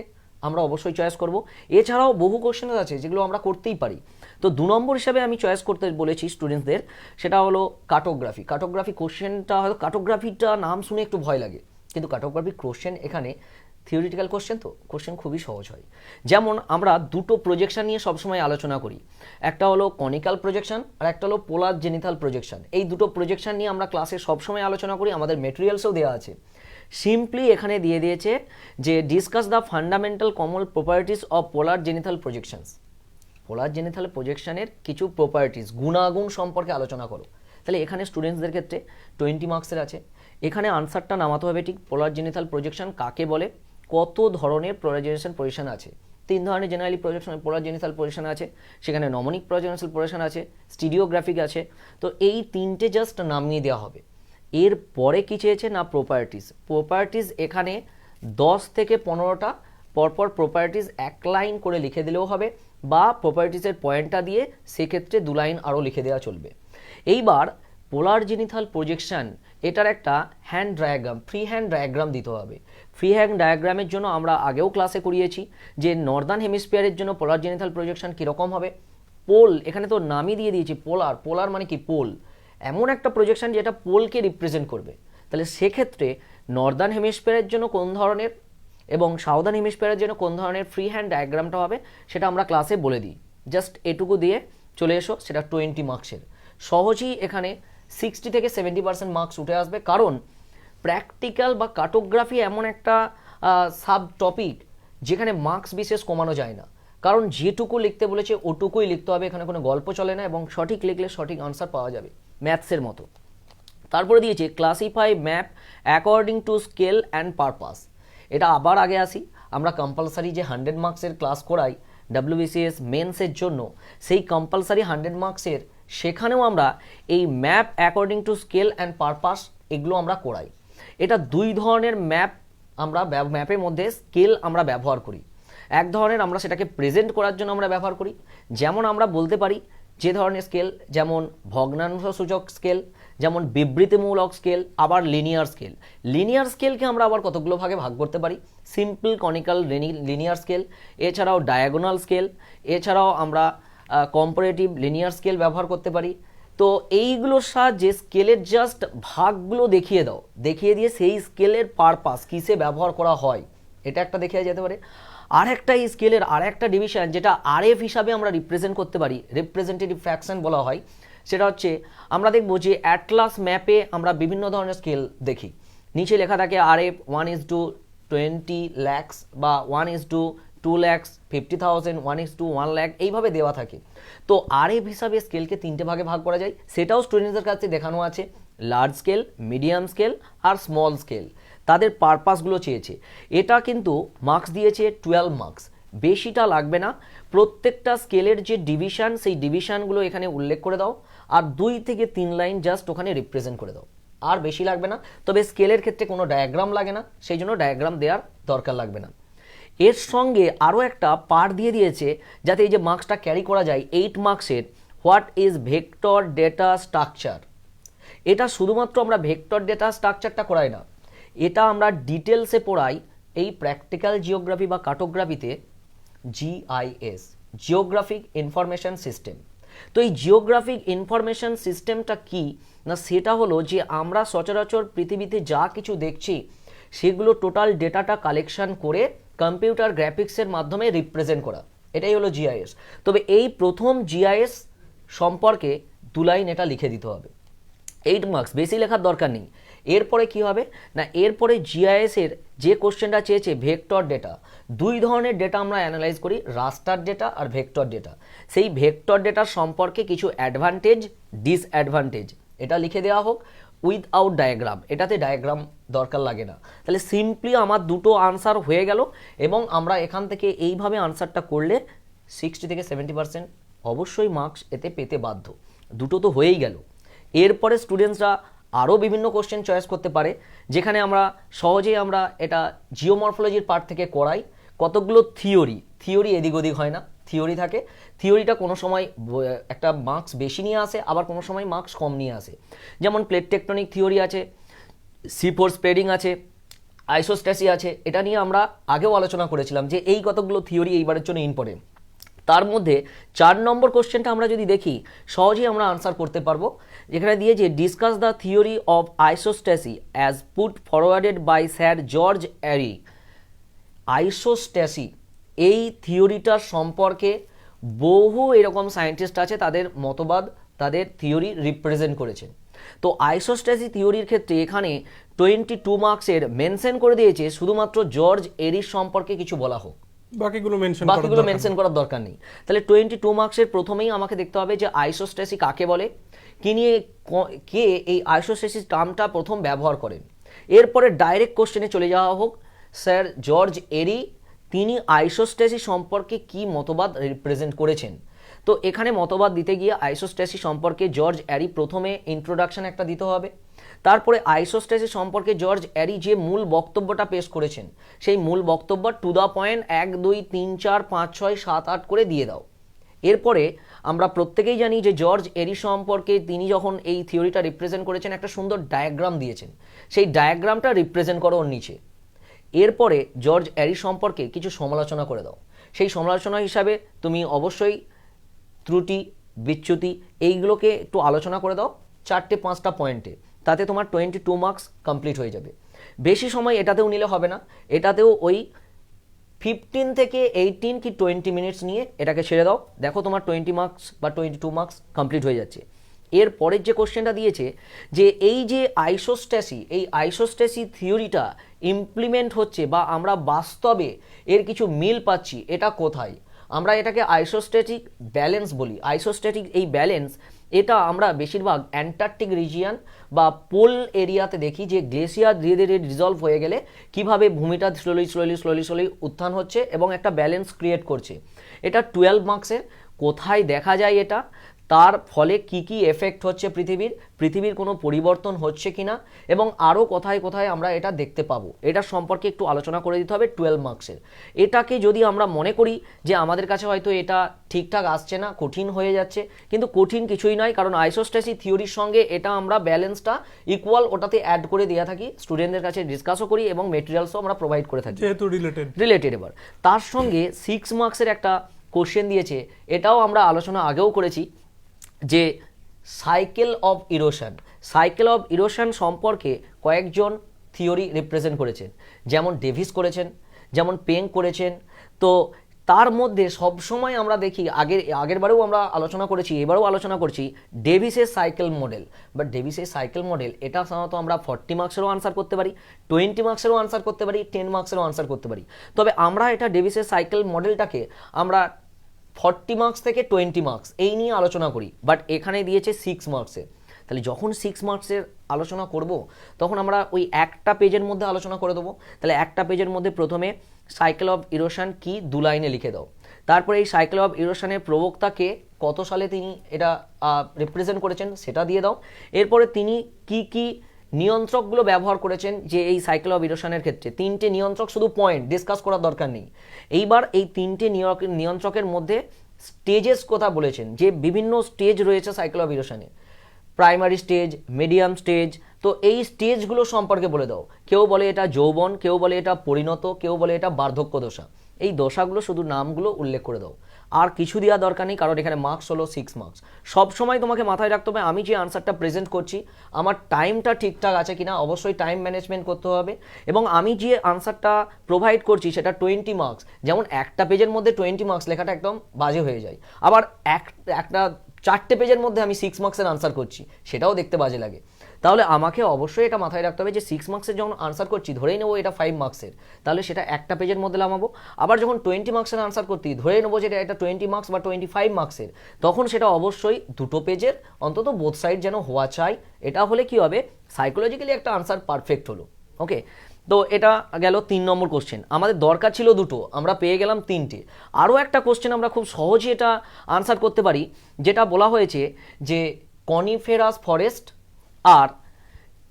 আমরা অবশ্যই চয়েস করব। এছাড়াও বহু কোশ্চেন আছে যেগুলো আমরা করতেই পারি। তো 2 নম্বর হিসাবে আমি চয়েস করতে বলেছি স্টুডেন্টসদের, সেটা হলো কার্টোগ্রাফি। কার্টোগ্রাফি কোশ্চেনটা হয়তো, কার্টোগ্রাফিটা নাম শুনে একটু ভয় লাগে, কিন্তু কার্টোগ্রাফি কোশ্চেন এখানে থিওরিটিক্যাল কোশ্চেন, তো কোশ্চেন খুবই সহজ হয়। যেমন আমরা দুটো প্রজেকশন নিয়ে সবসময় আলোচনা করি, একটা হলো কনিক্যাল প্রজেকশন আর একটা হলো পোলার জেনিথাল প্রজেকশন। এই দুটো প্রজেকশন নিয়ে আমরা ক্লাসে সবসময় আলোচনা করি, আমাদের মেটেরিয়ালসেও দেওয়া আছে। সিম্পলি এখানে দিয়ে দিয়েছে যে discuss the fundamental common properties of polar zenithal projections. Polar zenithal প্রজেকশনের কিছু প্রপার্টিস, গুণাগুণ সম্পর্কে আলোচনা করো। তাহলে এখানে স্টুডেন্টসদের ক্ষেত্রে 20 মার্কসের আছে। এখানে আনসারটা নামাতে হবে ঠিক পোলার জেনিথাল প্রজেকশন কাকে বলে, কত ধরনের পোলারাইজেশন পজিশন আছে। 3 ধরনের জেনারেলি প্রজেকশন পোলার জেনিথাল পজিশন আছে, সেখানে নমনিক প্রজেকশনাল পজিশন আছে, স্টিরিওগ্রাফিক আছে। তো এই 3টে জাস্ট নামিয়ে দেওয়া হবে। এর পরে কি চেয়েছে না প্রপার্টিস। প্রপার্টিস এখানে 10 থেকে 15টা পরপর প্রপার্টিস 1 লাইন করে লিখে দিলেও হবে, বা প্রপার্টিসের পয়েন্টটা দিয়ে সেক্ষেত্রে 2 লাইন আরও লিখে দেওয়া চলবে। এইবার পোলার জেনিথাল প্রজেকশন এটার একটা hand diagram, free hand diagram দিতে হবে। ফ্রি হ্যান্ড ডায়াগ্রামের জন্য আমরা আগেও ক্লাসে করিয়েছি যে নর্দার্ন হেমিস্ফিয়ারের জন্য পোলার জেনিথাল প্রজেকশন কীরকম হবে। পোল এখানে তো নামই দিয়ে দিয়েছি পোলার, পোলার মানে কি পোল, এমন একটা প্রজেকশন যেটা পোলকে রিপ্রেজেন্ট করবে। তাহলে সেক্ষেত্রে নর্দার্ন হেমিস্ফিয়ারের জন্য কোন ধরনের এবং সাউদার্ন হেমিস্ফিয়ারের জন্য কোন ধরনের ফ্রি হ্যান্ড ডায়াগ্রামটা হবে সেটা আমরা ক্লাসে বলে দিই। জাস্ট এটুকু দিয়ে চলে এসো, সেটা 20 মার্কসের। সহজেই এখানে 60 থেকে 70% মার্কস উঠে আসবে, কারণ প্র্যাকটিক্যাল বা কার্টোগ্রাফি এমন একটা সাব টপিক যেখানে মার্কস বিশেষ কমানো যায় না, কারণ যেটুকু লিখতে বলেছে ওটুকুই লিখতে হবে, এখানে কোনো গল্প চলে না, এবং সঠিক লিখলে সঠিক আনসার পাওয়া যাবে ম্যাথসের মতো। তারপরে দিয়েছে classify map according to scale and purpose. এটা আবার আগে আসি, আমরা কম্পালসারি যে 100 মার্কসের ক্লাস করাই WBCS মেন্সের জন্য সেই কম্পালসারি 100 মার্কসের সেখানেও আমরা এই map according to scale and purpose এগুলো আমরা করাই। এটা দুই ধরনের ম্যাপের মধ্যে স্কেল আমরা ব্যবহার করি। এক ধরনের আমরা সেটাকে প্রেজেন্ট করার জন্য আমরা ব্যবহার করি, যেমন আমরা বলতে পারি যে ধরনের স্কেল, যেমন ভগ্নাংশ সূচক স্কেল, যেমন বিবৃতিমূলক স্কেল, আবার লিনিয়ার স্কেল। লিনিয়ার স্কেলকে আমরা আবার কতগুলো ভাগে ভাগ করতে পারি, সিম্পল কনিক্যাল লিনিয়ার স্কেল, এছাড়াও ডায়াগোনাল স্কেল, এছাড়াও আমরা কম্পারেটিভ লিনিয়ার স্কেল ব্যবহার করতে পারি। তো এইগুলোর সাহায্যে স্কেলের জাস্ট ভাগগুলো দেখিয়ে দাও, দেখিয়ে দিয়ে সেই স্কেলের পারপাস কিসে ব্যবহার করা হয় এটা একটা দেখিয়ে যেতে পারে। আর একটা এই স্কেলের আর একটা ডিভিশন যেটা RF হিসাবে আমরা রিপ্রেজেন্ট করতে পারি, রিপ্রেজেন্টেটিভ ফ্র্যাকশন বলা হয়, সেটা হচ্ছে আমরা দেখব যে অ্যাটলাস ম্যাপে আমরা বিভিন্ন ধরনের স্কেল দেখি, নিচে লেখা থাকে RF 1:20 lakhs বা 1:2 lakhs, 50,000, 1:1 lakh এইভাবে দেওয়া থাকে। তো RF হিসাবে স্কেলকে তিনটে ভাগে ভাগ করা যায়, সেটাও স্টুডেন্টদের কাছে দেখানো আছে, লার্জ স্কেল, মিডিয়াম স্কেল আর স্মল স্কেল। তাদের পারপাসগুলো চেয়েছে। এটা কিন্তু মার্কস দিয়েছে 12 মার্কস, বেশিটা লাগবে না। প্রত্যেকটা স্কেলের যে ডিভিশন সেই ডিভিশনগুলো এখানে উল্লেখ করে দাও, আর 2 থেকে 3 লাইন জাস্ট ওখানে রিপ্রেজেন্ট করে দাও, আর বেশি লাগবে না। তবে স্কেলের ক্ষেত্রে কোনো ডায়াগ্রাম লাগে না, সেই জন্য ডায়াগ্রাম দেওয়ার দরকার লাগবে না। এর সঙ্গে আরও একটা পার্ট দিয়ে দিয়েছে যাতে এই যে মার্কসটা ক্যারি করা যায় 8 মার্কসের, what is vector data structure. এটা শুধুমাত্র আমরা ভেক্টর ডেটা স্ট্রাকচারটা করাই না, এটা আমরা ডিটেলসে পড়াই এই প্র্যাকটিক্যাল জিওগ্রাফি বা কার্টোগ্রাফিতে GIS, জিওগ্রাফিক ইনফরমেশন সিস্টেম। তো এই জিওগ্রাফিক ইনফরমেশন সিস্টেমটা কি না, সেটা হলো যে আমরা সচরাচর পৃথিবীতে যা কিছু দেখছি সেগুলো টোটাল ডেটাটা কালেকশন করে কম্পিউটার গ্রাফিক্সের মাধ্যমে রিপ্রেজেন্ট করা, এটাই হলো GIS। তবে এই প্রথম GIS সম্পর্কে 2 লাইন এটা লিখে দিতে হবে, 8 মার্কস, বেশি লেখার দরকার নেই। এরপরে কি হবে না, এরপরে GIS এর যে কোশ্চেনটা চেয়েছে ভেক্টর ডেটা, 2 ধরনের ডেটা আমরা অ্যানালাইজ করি, রাস্টার ডেটা আর ভেক্টর ডেটা। সেই ভেক্টর ডেটার সম্পর্কে কিছু অ্যাডভান্টেজ, ডিসঅ্যাডভান্টেজ এটা লিখে দেওয়া হোক উইথআউট ডায়াগ্রাম, এটাতে ডায়াগ্রাম দরকার লাগে না। তাহলে সিম্পলি আমার দুটো আনসার হয়ে গেল, এবং আমরা এখান থেকে এইভাবে আনসারটা করলে 60 থেকে 70% অবশ্যই মার্কস এতে পেতে বাধ্য। দুটো তো হয়েই গেল। এরপরে স্টুডেন্টসরা আরও বিভিন্ন কোশ্চেন চয়েস করতে পারে, যেখানে আমরা সহজেই আমরা এটা জিওমরফোলজির পার্ট থেকে করাই। কতগুলো থিওরি এদিক ওদিক হয় না, থিওরি থাকে, থিওরিটা কোনো সময় একটা মার্কস বেশি নিয়ে আসে, আবার কোনো সময় মার্কস কম নিয়ে আসে। যেমন প্লেট টেকটনিক থিওরি আছে, C4 স্প্রেডিং আছে, আইসোস্ট্যাসি আছে, এটা নিয়ে আমরা আগেও আলোচনা করেছিলাম যে এই কতগুলো থিওরি এইবারের জন্য ইম্পর্টেন্ট। তার মধ্যে 4 নম্বর কোশ্চেনটা আমরা যদি দেখি সহজেই আমরা আনসার করতে পারবো, যেখানে দিয়েছে discuss the theory of isostasy as put forwarded by sir George Airy. Isostasy এই থিওরিটার সম্পর্কে বহু এরকম সায়েন্টিস্ট আছে, তাদের মতবাদ, তাদের থিওরি রিপ্রেজেন্ট করেছেন। তো আইসোস্ট্যাসি থিওরির ক্ষেত্রে এখানে 22 মার্কসের মেনশন করে দিয়েছে, শুধুমাত্র জর্জ এরির সম্পর্কে কিছু বলা হোক, বাকিগুলো মেনশন করার দরকার নেই। তাহলে 22 মার্কসের প্রথমেই আমাকে দেখতে হবে যে আইসোস্ট্যাসি কাকে বলে, কে এই আইসোস্ট্যাসিস টার্মটা প্রথম ব্যবহার করেন। এরপরে ডাইরেক্ট কোশ্চেনে চলে যাওয়া হোক, স্যার জর্জ এরি তিনি আইসোস্ট্যাসি সম্পর্কে কি মতবাদ রিপ্রেজেন্ট করেছেন। তো এখানে মতবাদ দিতে গিয়ে আইসোস্ট্যাসি সম্পর্কে জর্জ অ্যারি প্রথমে ইন্ট্রোডাকশন একটা দিতে হবে, তারপরে আইসোস্ট্যাসি সম্পর্কে জর্জ অ্যারি যে মূল বক্তব্যটা পেশ করেছেন সেই মূল বক্তব্য টু দ্য পয়েন্ট 1 2 3 4 5 6 7 8 করে দিয়ে দাও। এরপরে আমরা প্রত্যেকেই জানি যে জর্জ এরি সম্পর্কে তিনি যখন এই থিওরিটা রিপ্রেজেন্ট করেছেন একটা সুন্দর ডায়াগ্রাম দিয়েছেন, সেই ডায়াগ্রামটা রিপ্রেজেন্ট করো ওর নিচে। এরপরে জর্জ অ্যারি সম্পর্কে কিছু সমালোচনা করে দাও, সেই সমালোচনা হিসাবে তুমি অবশ্যই ত্রুটি, বিচ্যুতি এইগুলোকে একটু আলোচনা করে দাও 4-5টা পয়েন্টে, তাতে তোমার 22 মার্কস কমপ্লিট হয়ে যাবে। বেশি সময় এটাতেও নিলে হবে না, এটাতেও ওই 15 থেকে 18 কি 20 মিনিটস নিয়ে এটাকে ছেড়ে দাও, দেখো তোমার 20 মার্কস বা 22 মার্কস কমপ্লিট হয়ে যাচ্ছে। এর পরের যে কোশ্চেনটা দিয়েছে যে এই যে আইসোস্ট্যাসি থিওরিটা ইমপ্লিমেন্ট হচ্ছে বা আমরা বাস্তবে এর কিছু মিল পাচ্ছি, এটা কোথায়? আমরা এটাকে আইসোস্ট্যাটিক ব্যালেন্স বলি। আইসোস্ট্যাটিক এই ব্যালেন্স এটা আমরা বেশিরভাগ অ্যান্টার্কটিক রিজিয়ান বা পোল এরিয়াতে দেখি, যে গ্লেসিয়ার ধীরে ধীরে ডিজলভ হয়ে গেলে কিভাবে ভূমিটা স্লোলি উত্থান হচ্ছে এবং একটা ব্যালেন্স ক্রিয়েট করছে। এটা 12 মার্কসের। কোথায় দেখা যায় এটা, তার ফলে কি কি এফেক্ট হচ্ছে পৃথিবীর কোনো পরিবর্তন হচ্ছে কিনা, এবং আরও কোথায় কোথায় আমরা এটা দেখতে পাবো, এটা সম্পর্কে একটু আলোচনা করে দিতে হবে 12 মার্কসের। এটাকে যদি আমরা মনে করি যে আমাদের কাছে হয়তো এটা ঠিকঠাক আসছে না, কঠিন হয়ে যাচ্ছে, কিন্তু কঠিন কিছুই নয়, কারণ আইসোস্ট্যাসিস থিওরির সঙ্গে এটা আমরা ব্যালেন্সটা ইকুয়াল ওটাতে অ্যাড করে দেওয়া থাকি, স্টুডেন্টদের কাছে ডিসকাসও করি এবং মেটেরিয়ালসও আমরা প্রোভাইড করে থাকি যেহেতু রিলেটেড। এবার তার সঙ্গে 6 মার্কসের একটা কোশ্চেন দিয়েছে, এটাও আমরা আলোচনা আগেও করেছি, যে সাইকেল অফ ইরোশন সম্পর্কে কয়েকজন থিওরি রিপ্রেজেন্ট করেছেন, যেমন ডেভিস করেছেন, যেমন পেং করেছেন। তো তার মধ্যে সবসময় আমরা দেখি, আগের বারেও আমরা আলোচনা করেছি, এবারেও আলোচনা করছি, ডেভিসের সাইকেল মডেল। বাট ডেভিসের সাইকেল মডেল এটা সাধারণত আমরা 40 মার্কসেরও আনসার করতে পারি, 20 মার্কসেরও আনসার করতে পারি, 10 মার্কসেরও আনসার করতে পারি। তবে আমরা এটা ডেভিসের সাইকেল মডেলটাকে আমরা 40 মার্কস থেকে 20 মার্কস এই নিয়ে আলোচনা করি, বাট এখানে দিয়েছে 6 মার্কসে। তাহলে যখন 6 মার্কসের আলোচনা করব তখন আমরা ওই একটা পেজের মধ্যে আলোচনা করে দেবো। তাহলে একটা পেজের মধ্যে প্রথমে সাইকেল অফ ইরোশন কি 2 লাইনে লিখে দাও, তারপরে এই সাইকেল অফ ইরোশনের প্রবক্তাকে কত সালে তিনি এটা রিপ্রেজেন্ট করেছেন সেটা দিয়ে দাও। এরপরে তিনি কি নিয়ন্ত্রকগুলো ব্যবহার করেছেন যে এই সাইকেল অফ ইরোশনের ক্ষেত্রে, 3টে নিয়ন্ত্রক, শুধু পয়েন্ট ডিসকাস করার দরকার নেই। এইবার এই 3টে নিয়ন্ত্রকের মধ্যে স্টেজেস কথা বলেছেন, যে বিভিন্ন স্টেজ রয়েছে সাইকেল অফ ইরোশনে, প্রাইমারি স্টেজ, মিডিয়াম স্টেজ। তো এই স্টেজগুলো সম্পর্কে বলে দাও। কেউ বলে এটা যৌবন, কেউ বলে এটা পরিণত, কেউ বলে এটা বার্ধক্য দশা। এই দশাগুলো শুধু নামগুলো উল্লেখ করে দাও, আর কিছু দেওয়া দরকার নেই, কারণ এখানে মার্কস হলো 6 মার্কস। সবসময় তোমাকে মাথায় রাখতে হবে আমি যে আনসারটা প্রেজেন্ট করছি আমার টাইমটা ঠিকঠাক আছে কিনা, অবশ্যই টাইম ম্যানেজমেন্ট করতে হবে, এবং আমি যে আনসারটা প্রোভাইড করছি সেটা 20 মার্কস। যেমন একটা পেজের মধ্যে 20 মার্কস লেখাটা একদম বাজে হয়ে যায়, আবার একটা 4টে পেজের মধ্যে আমি 6 মার্কসের আনসার করছি, সেটাও দেখতে বাজে লাগে। তাহলে আমাকে অবশ্যই এটা মাথায় রাখতে হবে যে 6 মার্কসের যখন আনসার করছি, ধরেই নেবো এটা 5 মার্কসের, তাহলে সেটা একটা পেজের মধ্যে নামাবো। আবার যখন 20 মার্কসের আনসার করতে ধরে নেবো যে এটা 20 মার্কস বা 25 মার্কসের, তখন সেটা অবশ্যই 2টো পেজের অন্তত বোথ সাইড যেন হওয়া চাই। এটা হলে কি হবে, সাইকোলজিক্যালি একটা আনসার পারফেক্ট হলো। ওকে, তো এটা গেল 3 নম্বর কোশ্চেন। আমাদের দরকার ছিল 2টো, আমরা পেয়ে গেলাম 3টে। আরও একটা কোশ্চেন আমরা খুব সহজে এটা আনসার করতে পারি, যেটা বলা হয়েছে যে কনিফেরাস ফরেস্ট আর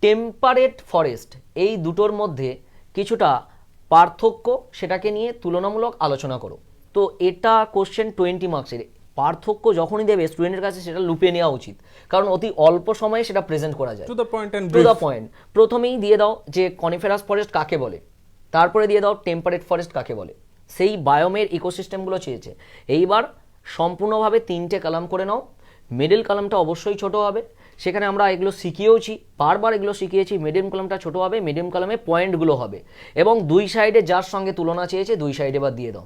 টেম্পারেট ফরেস্ট এই দুটোর মধ্যে কিছুটা পার্থক্য, সেটাকে নিয়ে তুলনামূলক আলোচনা করো। তো এটা কোশ্চেন 20 মার্কসের। পার্থক্য যখনই দেবে স্টুডেন্টের কাছে সেটা লুপে নেওয়া উচিত, কারণ অতি অল্প সময়ে সেটা প্রেজেন্ট করা যায়। টু দ্য পয়েন্ট প্রথমেই দিয়ে দাও যে কনিফেরাস ফরেস্ট কাকে বলে, তারপরে দিয়ে দাও টেম্পারেট ফরেস্ট কাকে বলে, সেই বায়োমের ইকোসিস্টেমগুলো চেয়েছে। এইবার সম্পূর্ণভাবে 3টে কলাম করে নাও। মিডল কলামটা অবশ্যই ছোট হবে, সেখানে আমরা এগুলো শিখিয়েওছি, বারবার এগুলো শিখিয়েছি। মিডিয়াম কলামটা ছোট হবে, মিডিয়াম কলামে পয়েন্টগুলো হবে, এবং 2 সাইডে যার সঙ্গে তুলনা চেয়েছে 2 সাইডে বা দিয়ে দাও।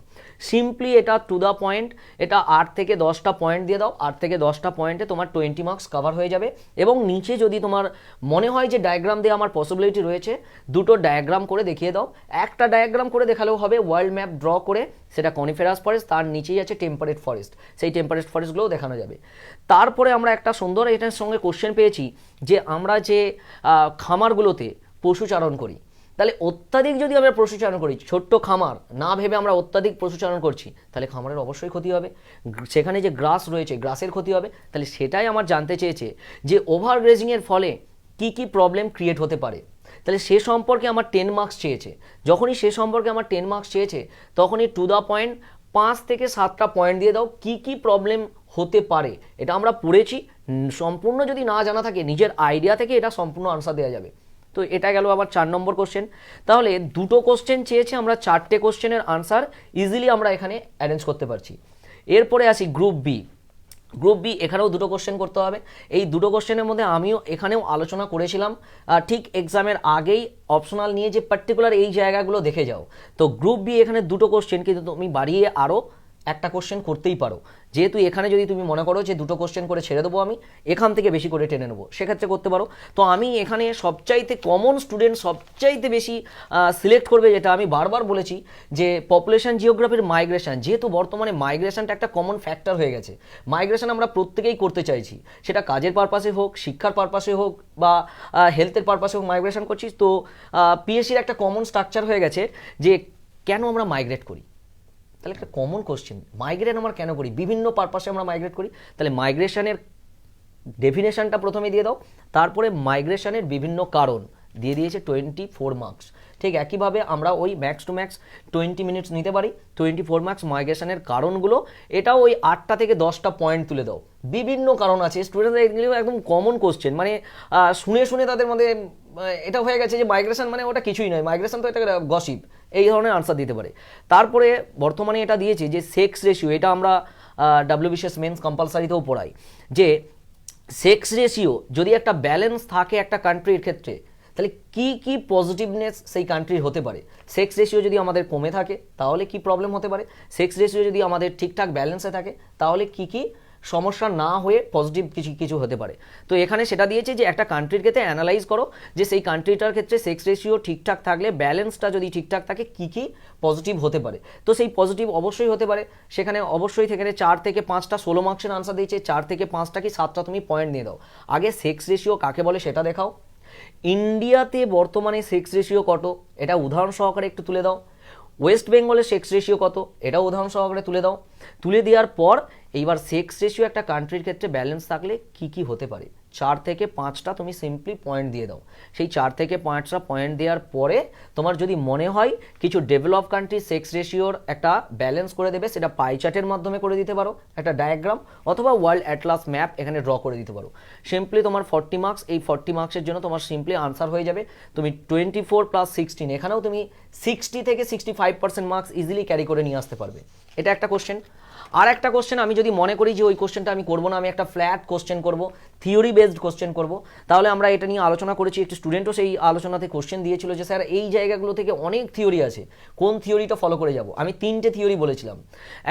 সিম্পলি এটা টু দ্য পয়েন্ট, এটা 8 থেকে 10টা পয়েন্ট দিয়ে দাও। 8 থেকে 10টা পয়েন্টে তোমার 20 মার্কস কভার হয়ে যাবে। এবং নিচে যদি তোমার মনে হয় যে ডায়াগ্রাম দিয়ে আমার পসিবিলিটি রয়েছে, 2টো ডায়াগ্রাম করে দেখিয়ে দাও। একটা ডায়াগ্রাম করে দেখালেও হবে, ওয়ার্ল্ড ম্যাপ ড্র করে, সেটা কনিফেরাস ফরেস্ট, তার নিচেই আছে টেম্পারেট ফরেস্ট, সেই টেম্পারেট ফরেস্টগুলোও দেখানো যাবে। তারপরে আমরা একটা সুন্দর এটার সঙ্গে কোশ্চেন পেয়েছি যে আমরা যে খামারগুলোতে পশুচারণ করি, তাহলে অত্যাধিক যদি আমরা পশুচারণ করি, ছোট্ট খামার না ভেবে আমরা অত্যাধিক পশুচারণ করছি, তাহলে খামারের অবশ্যই ক্ষতি হবে। সেখানে যে গ্রাস রয়েছে, গ্রাসের ক্ষতি হবে। তাহলে সেটাই আমার জানতে চেয়েছে যে ওভার গ্রেজিংয়ের ফলে কি কি প্রবলেম ক্রিয়েট হতে পারে। তাহলে সে সম্পর্কে আমার 10 মার্কস চেয়েছে। যখনই সে সম্পর্কে আমার 10 মার্কস চেয়েছে, তখনই টু দ্য পয়েন্ট 5 থেকে 7টা পয়েন্ট দিয়ে দাও কি কি প্রবলেম হতে পারে। এটা আমরা পড়েছি, সম্পূর্ণ যদি না জানা থাকে নিজের আইডিয়া থেকে এটা সম্পূর্ণ আনসার দেওয়া যাবে। তো এটা গেল আবার 4 নম্বর কোশ্চেন। তাহলে 2টো কোশ্চেন চেয়েছে, আমরা 4টে কোশ্চেনের আনসার ইজিলি আমরা এখানে অ্যারেঞ্জ করতে পারছি। এরপরে আসি গ্রুপ বি। গ্রুপ বি, এখানেও 2টো কোশ্চেন করতে হবে। এই 2টো কোশ্চেনের মধ্যে আমিও এখানেও আলোচনা করেছিলাম ঠিক এক্সামের আগেই অপশনাল নিয়ে, যে পার্টিকুলার এই জায়গাগুলো দেখে যাও। তো গ্রুপ বি এখানে 2টো কোশ্চেন, কিন্তু তুমি বাড়িয়ে আরও একটা কোশ্চেন করতেই পারো। যেহেতু এখানে যদি তুমি মনে করো যে 2টো কোশ্চেন করে ছেড়ে দেবো, আমি এখান থেকে বেশি করে টেনে নেবো, সেক্ষেত্রে করতে পারো। তো আমি এখানে সবচাইতে কমন স্টুডেন্ট সবচাইতে বেশি সিলেক্ট করবে, যেটা আমি বারবার বলেছি, যে পপুলেশন জিওগ্রাফির মাইগ্রেশন। যেহেতু বর্তমানে মাইগ্রেশনটা একটা কমন ফ্যাক্টর হয়ে গেছে, মাইগ্রেশন আমরা প্রত্যেকেই করতে চাইছি, সেটা কাজের পারপাসে হোক, শিক্ষার পারপাসে হোক, বা হেলথের পারপাসে হোক, মাইগ্রেশন করছিস। তো পিএসসির একটা কমন স্ট্রাকচার হয়ে গেছে যে কেন আমরা মাইগ্রেট করি। তাহলে একটা কমন কোশ্চেন, মাইগ্রেন আমরা কেন করি, বিভিন্ন পারপাসে আমরা মাইগ্রেট করি, তাহলে মাইগ্রেশনের ডেফিনেশনটা প্রথমে দিয়ে দাও, তারপরে মাইগ্রেশনের বিভিন্ন কারণ দিয়ে দিয়েছে 24 মার্কস। ঠিক একইভাবে আমরা ওই ম্যাক্স টু ম্যাক্স 20 মিনিটস নিতে পারি, 24 মার্কস মাইগ্রেশনের কারণগুলো, এটাও ওই 8টা থেকে 10টা পয়েন্ট তুলে দাও। বিভিন্ন কারণ আছে, স্টুডেন্টরা এগুলো একদম কমন কোশ্চেন, মানে শুনে শুনে তাদের মধ্যে এটা হয়ে গেছে যে মাইগ্রেশন মানে ওটা কিছুই নয়, মাইগ্রেশন তো এটা গসিপ, এই ধরনের আনসার দিতে পারে। তারপরে বর্তমানে এটা দিয়েছে যে সেক্স রেশিও, এটা আমরা WBCS মেন্স কম্পালসারিতেও পড়াই, যে সেক্স রেশিও যদি একটা ব্যালেন্স থাকে একটা কান্ট্রির ক্ষেত্রে, তাহলে কি কি পজিটিভনেস সেই কান্ট্রির হতে পারে। সেক্স রেশিও যদি আমাদের কমে থাকে তাহলে কি প্রবলেম হতে পারে, সেক্স রেশিও যদি আমাদের ঠিকঠাক ব্যালেন্সে থাকে তাহলে কি কি সমস্যা না হয়ে পজিটিভ কিছু কিছু হতে পারে। তো এখানে সেটা দিয়েছে যে একটা কান্ট্রির ক্ষেত্রে অ্যানালাইজ করো যে সেই কান্ট্রিটার ক্ষেত্রে সেক্স রেশিও ঠিকঠাক থাকলে, ব্যালেন্সটা যদি ঠিকঠাক থাকে, কি কি পজিটিভ হতে পারে। তো সেই পজিটিভ অবশ্যই হতে পারে, সেখানে অবশ্যই সেখানে 4 থেকে 5টা 16 মার্কসের আনসার দিয়েছে, 4 থেকে 5টা কি 7টা তুমি পয়েন্ট দিয়ে দাও। আগে সেক্স রেশিও কাকে বলে সেটা দেখাও, ইন্ডিয়াতে বর্তমানে সেক্স রেশিও কত এটা উদাহরণ সহকারে একটু তুলে দাও, ওয়েস্ট বেঙ্গলের সেক্স রেশিও কত এটাও উদাহরণ সহকারে তুলে দাও। তুলে দেওয়ার পর এইবার সেক্স রেশিও একটা কান্ট্রির ক্ষেত্রে ব্যালেন্স থাকলে কি কি হতে পারে, 4 থেকে 5টা তুমি সিম্পলি পয়েন্ট দিয়ে দাও। সেই 4 থেকে 5টা পয়েন্ট দেওয়ার পরে তোমার যদি মনে হয় কিছু ডেভেলপ কান্ট্রি সেক্স রেশিওর একটা ব্যালেন্স করে দেবে, সেটা পাই চার্টের মাধ্যমে করে দিতে পারো, একটা ডায়াগ্রাম, অথবা ওয়ার্ল্ড অ্যাটলাস ম্যাপ এখানে ড্র করে দিতে পারো। সিম্পলি তোমার 40 মার্কস, এই 40 মার্কসের জন্য তোমার সিম্পলি আনসার হয়ে যাবে তুমি 24 + 16, এখানেও তুমি 60 থেকে 65% মার্কস ইজিলি ক্যারি করে নিয়ে আসতে পারবে। এটা একটা কোশ্চেন। আর একটা কোশ্চেন আমি যদি মনে করি যে ওই কোশ্চেনটা আমি করবো না, আমি একটা ফ্ল্যাট কোশ্চেন করব, থিওরি বেসড কোশ্চেন করব, তাহলে আমরা এটা নিয়ে আলোচনা করেছি। একটি স্টুডেন্টও সেই আলোচনাতে কোশ্চেন দিয়েছিল যে স্যার এই জায়গাগুলো থেকে অনেক থিওরি আছে, কোন থিওরিটা ফলো করে যাব। আমি 3টে থিওরি বলেছিলাম,